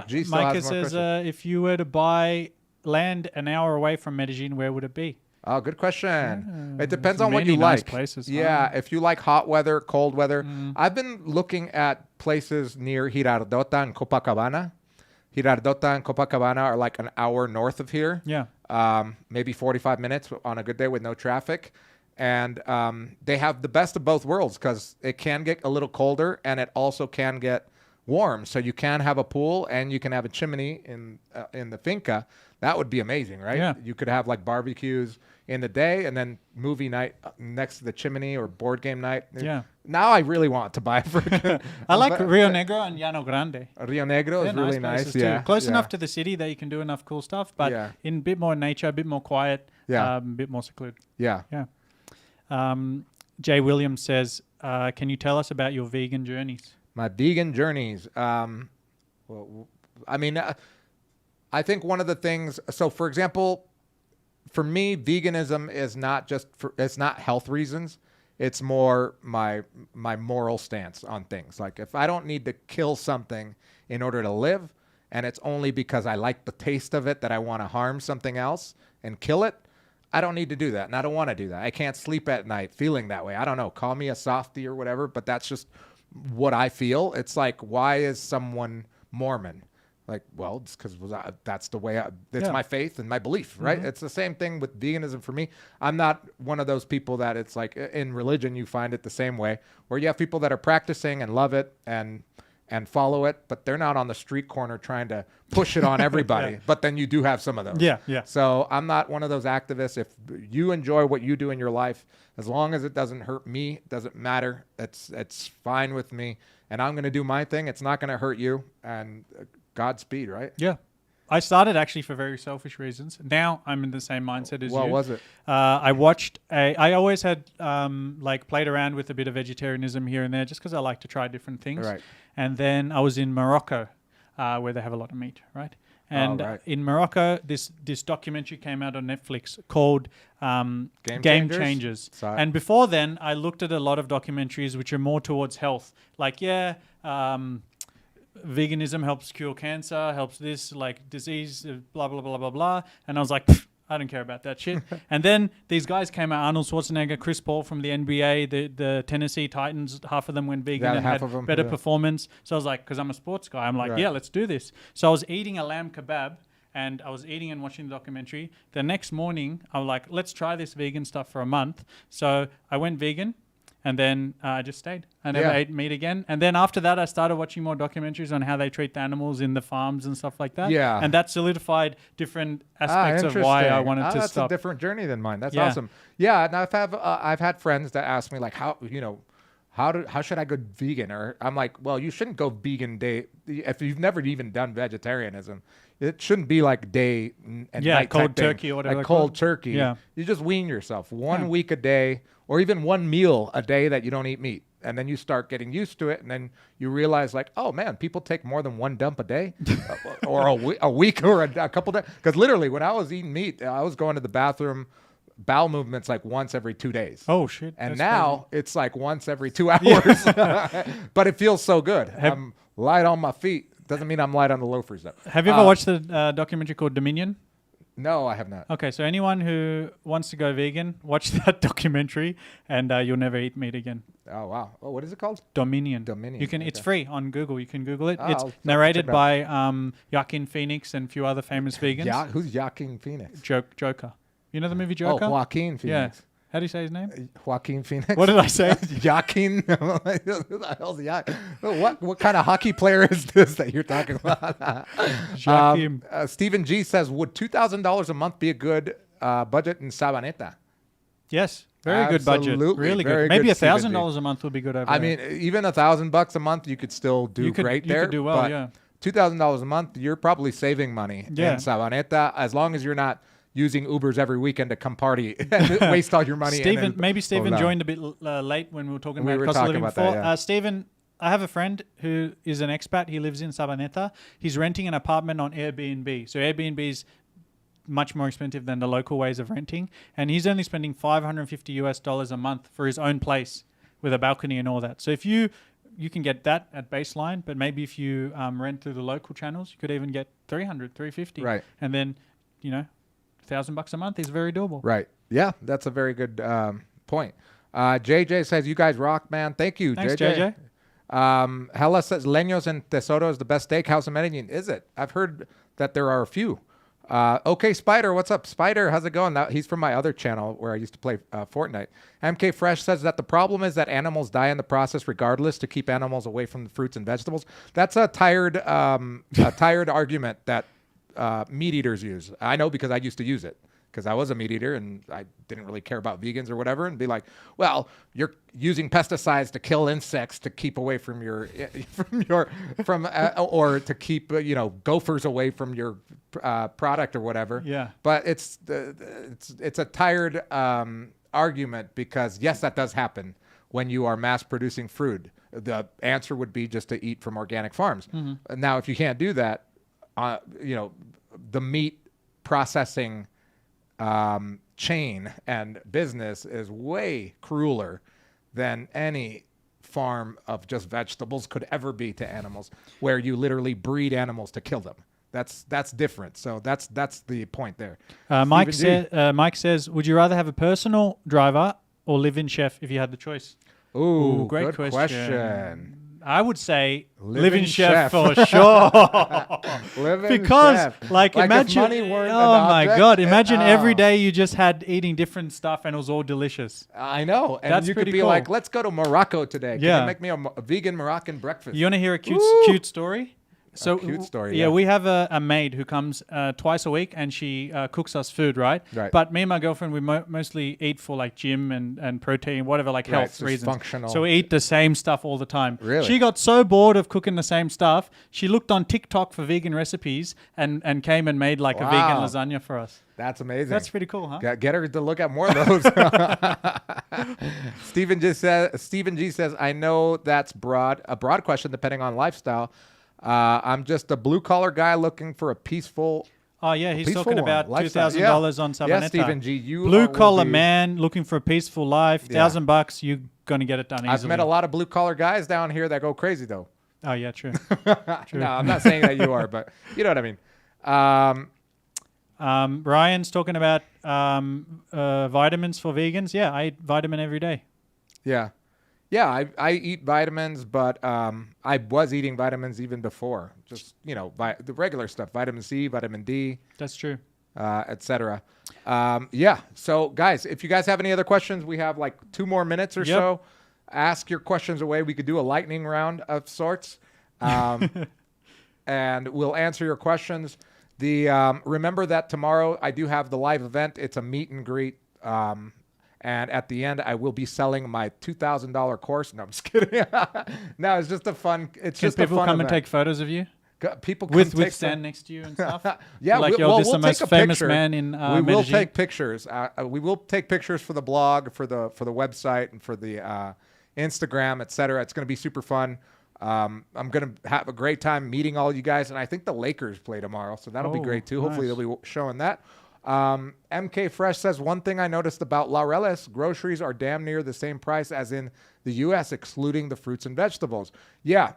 G. still Micah has more says, questions. if you were to buy land an hour away from Medellin, where would it be? Oh, good question. It depends there's on what many you nice like. places, huh? Yeah, if you like hot weather, cold weather. I've been looking at places near Girardota and Copacabana. Girardota and Copacabana are like an hour north of here. Yeah. Maybe 45 minutes on a good day with no traffic. And they have the best of both worlds because it can get a little colder and it also can get warm. So you can have a pool and you can have a chimney in the finca. That would be amazing, right? Yeah. You could have like barbecues in the day and then movie night next to the chimney or board game night. Yeah. Now I really want to buy it. I like Rio Negro and Llano Grande. Rio Negro is really nice. places too. Yeah. Close yeah. enough to the city that you can do enough cool stuff, but Yeah. in a bit more nature, a bit more quiet, Yeah. a bit more secluded. Yeah. Yeah. Jay Williams says, can you tell us about your vegan journeys? My vegan journeys. Well, I mean, I think one of the things, so for example, for me, veganism is not just it's not health reasons. It's more my moral stance on things. Like if I don't need to kill something in order to live, and it's only because I like the taste of it that I want to harm something else and kill it, I don't need to do that. And I don't want to do that. I can't sleep at night feeling that way. I don't know. Call me a softie or whatever, but that's just what I feel. It's like, why is someone Mormon? Like, well, it's because that's the way it's Yeah. my faith and my belief, right? It's the same thing with veganism for me. I'm not one of those people that it's like in religion, you find it the same way, where you have people that are practicing and love it and follow it, but they're not on the street corner trying to push it on everybody. Yeah. But then you do have some of those. Yeah, yeah. So I'm not one of those activists. If you enjoy what you do in your life, as long as it doesn't hurt me, it doesn't matter. It's fine with me. And I'm going to do my thing. It's not going to hurt you. And Godspeed, right? Yeah. I started actually for very selfish reasons. Now I'm in the same mindset as you. What was it? I always had like played around with a bit of vegetarianism here and there just because I like to try different things. Right. And then I was in Morocco where they have a lot of meat, right? And in Morocco, this documentary came out on Netflix called Game Changers. And before then, I looked at a lot of documentaries which are more towards health. Like, veganism helps cure cancer, helps this, like disease, blah, blah, blah, blah, blah. And I was like, I don't care about that shit. And then these guys came out, Arnold Schwarzenegger, Chris Paul from the NBA, the Tennessee Titans, half of them went vegan and had better performance. So I was like, because I'm a sports guy, I'm like, yeah, let's do this. So I was eating a lamb kebab and I was eating and watching the documentary. The next morning, I was like, let's try this vegan stuff for a month. So I went vegan. And then I just stayed. I never ate meat again. And then after that, I started watching more documentaries on how they treat the animals in the farms and stuff like that. Yeah. And that solidified different aspects of why I wanted to that's stop. That's a different journey than mine. That's awesome. Yeah. And I've had friends that ask me like, how should I go vegan? Or I'm like, well, you shouldn't go vegan day if you've never even done vegetarianism. It shouldn't be like day and night cold turkey or whatever. Like cold turkey. Yeah. You just wean yourself 1 week a day, or even one meal a day that you don't eat meat. And then you start getting used to it. And then you realize like, oh man, people take more than one dump a day or a week or a couple days. Because literally when I was eating meat, I was going to the bathroom, bowel movements like once every 2 days. Oh shit. And now it's like once every 2 hours. But it feels so good. I'm light on my feet. Doesn't mean I'm light on the loafers though. Have you ever watched the documentary called Dominion? No, I have not. Okay, so anyone who wants to go vegan, watch that documentary and you'll never eat meat again. Oh, wow. Oh, what is it called? Dominion. Dominion. You can. It's free on Google. You can Google it. Oh, it's I'll narrated check it by Joaquin Phoenix and a few other famous vegans. Who's Joaquin Phoenix? Joker. You know the movie Joker? Oh, Joaquin Phoenix. Yeah. How do you say his name? Joaquin Phoenix. What did I say? Joaquin. What kind of hockey player is this that you're talking about? Joaquin. Stephen G says, would $2,000 a month be a good budget in Sabaneta? Yes. Very good budget. Really good. Maybe $1,000 a month would be good over there. I mean, even $1,000 a month, you could still do great there. You could do well, yeah. $2,000 a month, you're probably saving money in Sabaneta as long as you're not using Ubers every weekend to come party and waste all your money. Maybe Stephen joined a bit late when we were talking about cost of living before. That, Stephen, I have a friend who is an expat. He lives in Sabaneta. He's renting an apartment on Airbnb. So Airbnb is much more expensive than the local ways of renting. And he's only spending $550 a month for his own place with a balcony and all that. So if you can get that at baseline, but maybe if you rent through the local channels, you could even get $350. Right. And then, $1,000 a month is very doable. Right. Yeah, that's a very good point. JJ says, you guys rock, man. Thank you, Thanks, JJ. Hella says, Leños and Tesoro is the best steakhouse in Medellin. Is it? I've heard that there are a few. Okay, Spider, what's up? Spider, how's it going? He's from my other channel where I used to play Fortnite. MK Fresh says that the problem is that animals die in the process regardless to keep animals away from the fruits and vegetables. That's a tired argument that meat eaters use. I know because I used to use it because I was a meat eater and I didn't really care about vegans or whatever, and be like, well, you're using pesticides to kill insects to keep away from or to keep gophers away from your product or whatever. Yeah. But it's a tired argument because yes, that does happen when you are mass producing food. The answer would be just to eat from organic farms. Mm-hmm. Now, if you can't do that, the meat processing chain and business is way crueler than any farm of just vegetables could ever be to animals, where you literally breed animals to kill them. That's different. So that's the point there. Mike says, would you rather have a personal driver or live-in chef if you had the choice? Ooh, great question. I would say live-in chef for sure. Because chef. Like imagine, money weren't oh my God, imagine every day you just had eating different stuff and it was all delicious. I know. And that's you could be cool. like, let's go to Morocco today. Can you make me a vegan Moroccan breakfast? You want to hear a cute story? cute story. Yeah, we have a maid who comes twice a week, and she cooks us food, right? Right. But me and my girlfriend, we mostly eat for like gym and protein, whatever, like Right, health so it's reasons. functional. So we eat the same stuff all the time. Really? She got so bored of cooking the same stuff, she looked on TikTok for vegan recipes and came and made like a vegan Wow. lasagna for us. That's amazing. That's pretty cool, huh? Get her to look at more of those. Stephen G says, I know that's a broad question depending on lifestyle. I'm just a blue collar guy looking for a peaceful. Oh yeah, he's peaceful talking one. about Lifestyle. $2,000 on Savanetta. Yeah, Stephen G. You blue will collar be- man looking for a peaceful life. Yeah. $1,000, you're gonna get it done easily. I've met a lot of blue collar guys down here that go crazy though. Oh yeah, true. No, I'm not saying that you are, but you know what I mean. Ryan's talking about vitamins for vegans. Yeah, I eat vitamin every day. Yeah. Yeah, I eat vitamins, but I was eating vitamins even before. Just, the regular stuff, vitamin C, vitamin D, That's true. etc. Yeah, so guys, if you guys have any other questions, we have like 2 more minutes or Yep. so. Ask your questions away. We could do a lightning round of sorts, and we'll answer your questions. Remember that tomorrow I do have the live event. It's a meet and greet. And at the end, I will be selling my $2,000 course. No, I'm just kidding. No, it's just a fun. It's Can just a people fun come and event. take photos of you People come with take stand next to you and stuff? Yeah, like we'll this is the take most a famous picture. man in we will Medellin. take pictures. We will take pictures for the blog, for the website, and for the Instagram, etc. It's going to be super fun. I'm going to have a great time meeting all you guys, and I think the Lakers play tomorrow, so that'll be Oh, great too. Hopefully nice. they'll be showing that. MK Fresh says, one thing I noticed about La Relis, groceries are damn near the same price as in the U.S., excluding the fruits and vegetables. Yeah,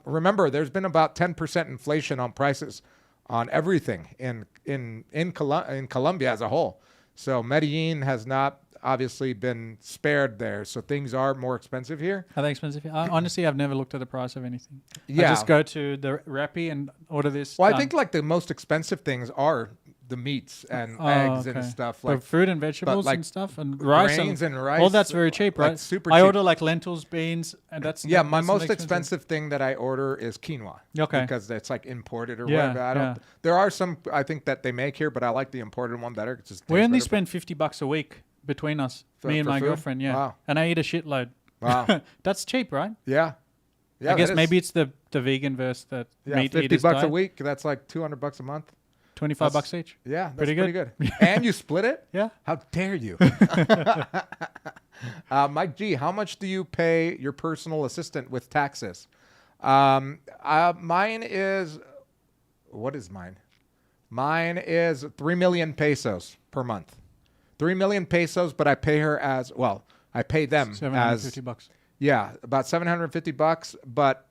remember, there's been about 10% inflation on prices on everything in Colombia as a whole. So Medellin has not obviously been spared there, so things are more expensive here. Are they expensive? Honestly, I've never looked at the price of anything. Yeah. I just go to the Rappi and order this. Well, I done. think like the most expensive things are the meats and Oh, eggs and okay. stuff, But like fruit and vegetables like and stuff and rice grains and rice. all that's very cheap, like right? super I cheap. order like lentils, beans, and that's Yeah, my that's most expensive thing that I order is quinoa. Okay. Because it's like imported or Yeah, whatever. I don't. yeah. There are some I think that they make here, but I like the imported one better. It just We tastes only better. spend $50 a week between us, For- me and for my food? girlfriend. Yeah, Wow. and I eat a shitload. Wow. That's cheap, right? Yeah. Yeah. I guess that is- maybe it's the vegan versus the yeah, meat $50 eaters a diet. week. That's like $200 a month. $25 each. Yeah, that's Pretty pretty good. good. And you split it? Yeah. How dare you? Mike G, how much do you pay your personal assistant with taxes? Mine is, what is mine? Mine is 3 million pesos per month. 3 million pesos, but I pay her as, well, I pay them as, $750. yeah, about $750, but,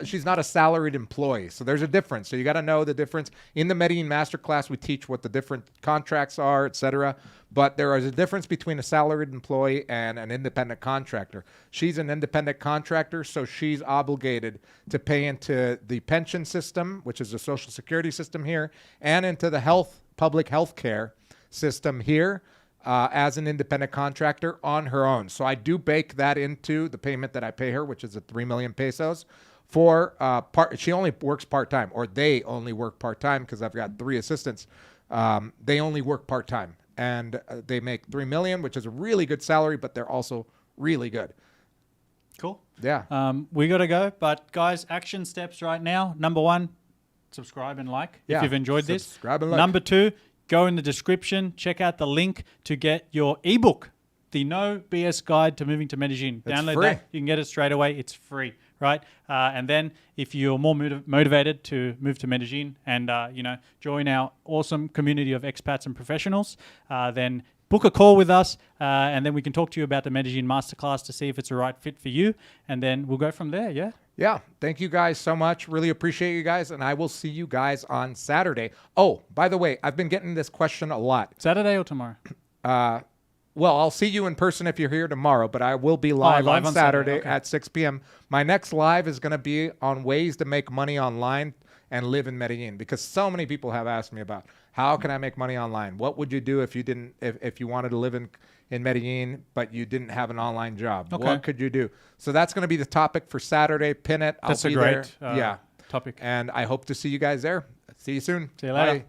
she's not a salaried employee. So there's a difference. So you got to know the difference. In the Medellin Masterclass, we teach what the different contracts are, et cetera. But there is a difference between a salaried employee and an independent contractor. She's an independent contractor, so she's obligated to pay into the pension system, which is the Social Security system here, and into the public health care system here. As an independent contractor on her own. So I do bake that into the payment that I pay her, which is at 3 million pesos. She only works part-time, or they only work part-time because I've got 3 assistants. They only work part-time, and they make 3 million, which is a really good salary, but they're also really good. Cool. Yeah. We got to go. But guys, action steps right now. Number 1, subscribe and like Yeah, if you've enjoyed this. subscribe and like. Number 2, go in the description, check out the link to get your ebook, The No BS Guide to Moving to Medellin. It's Download free. that. You can get it straight away. It's free, right? And then if you're more motivated to move to Medellin and, join our awesome community of expats and professionals, then book a call with us, and then we can talk to you about the Medellin Masterclass to see if it's a right fit for you. And then we'll go from there, yeah? Yeah. Thank you guys so much. Really appreciate you guys. And I will see you guys on Saturday. Oh, by the way, I've been getting this question a lot. Saturday or tomorrow? Well, I'll see you in person if you're here tomorrow, but I will be live, live on on Saturday Saturday, okay. at 6 p.m. My next live is going to be on ways to make money online and live in Medellin, because so many people have asked me about How can I make money online? What would you do if you didn't, if you wanted to live in Medellin, but you didn't have an online job? Okay. What could you do? So that's going to be the topic for Saturday. Pin it. That's I'll a be great there. Yeah. topic. And I hope to see you guys there. See you soon. See you later. Bye.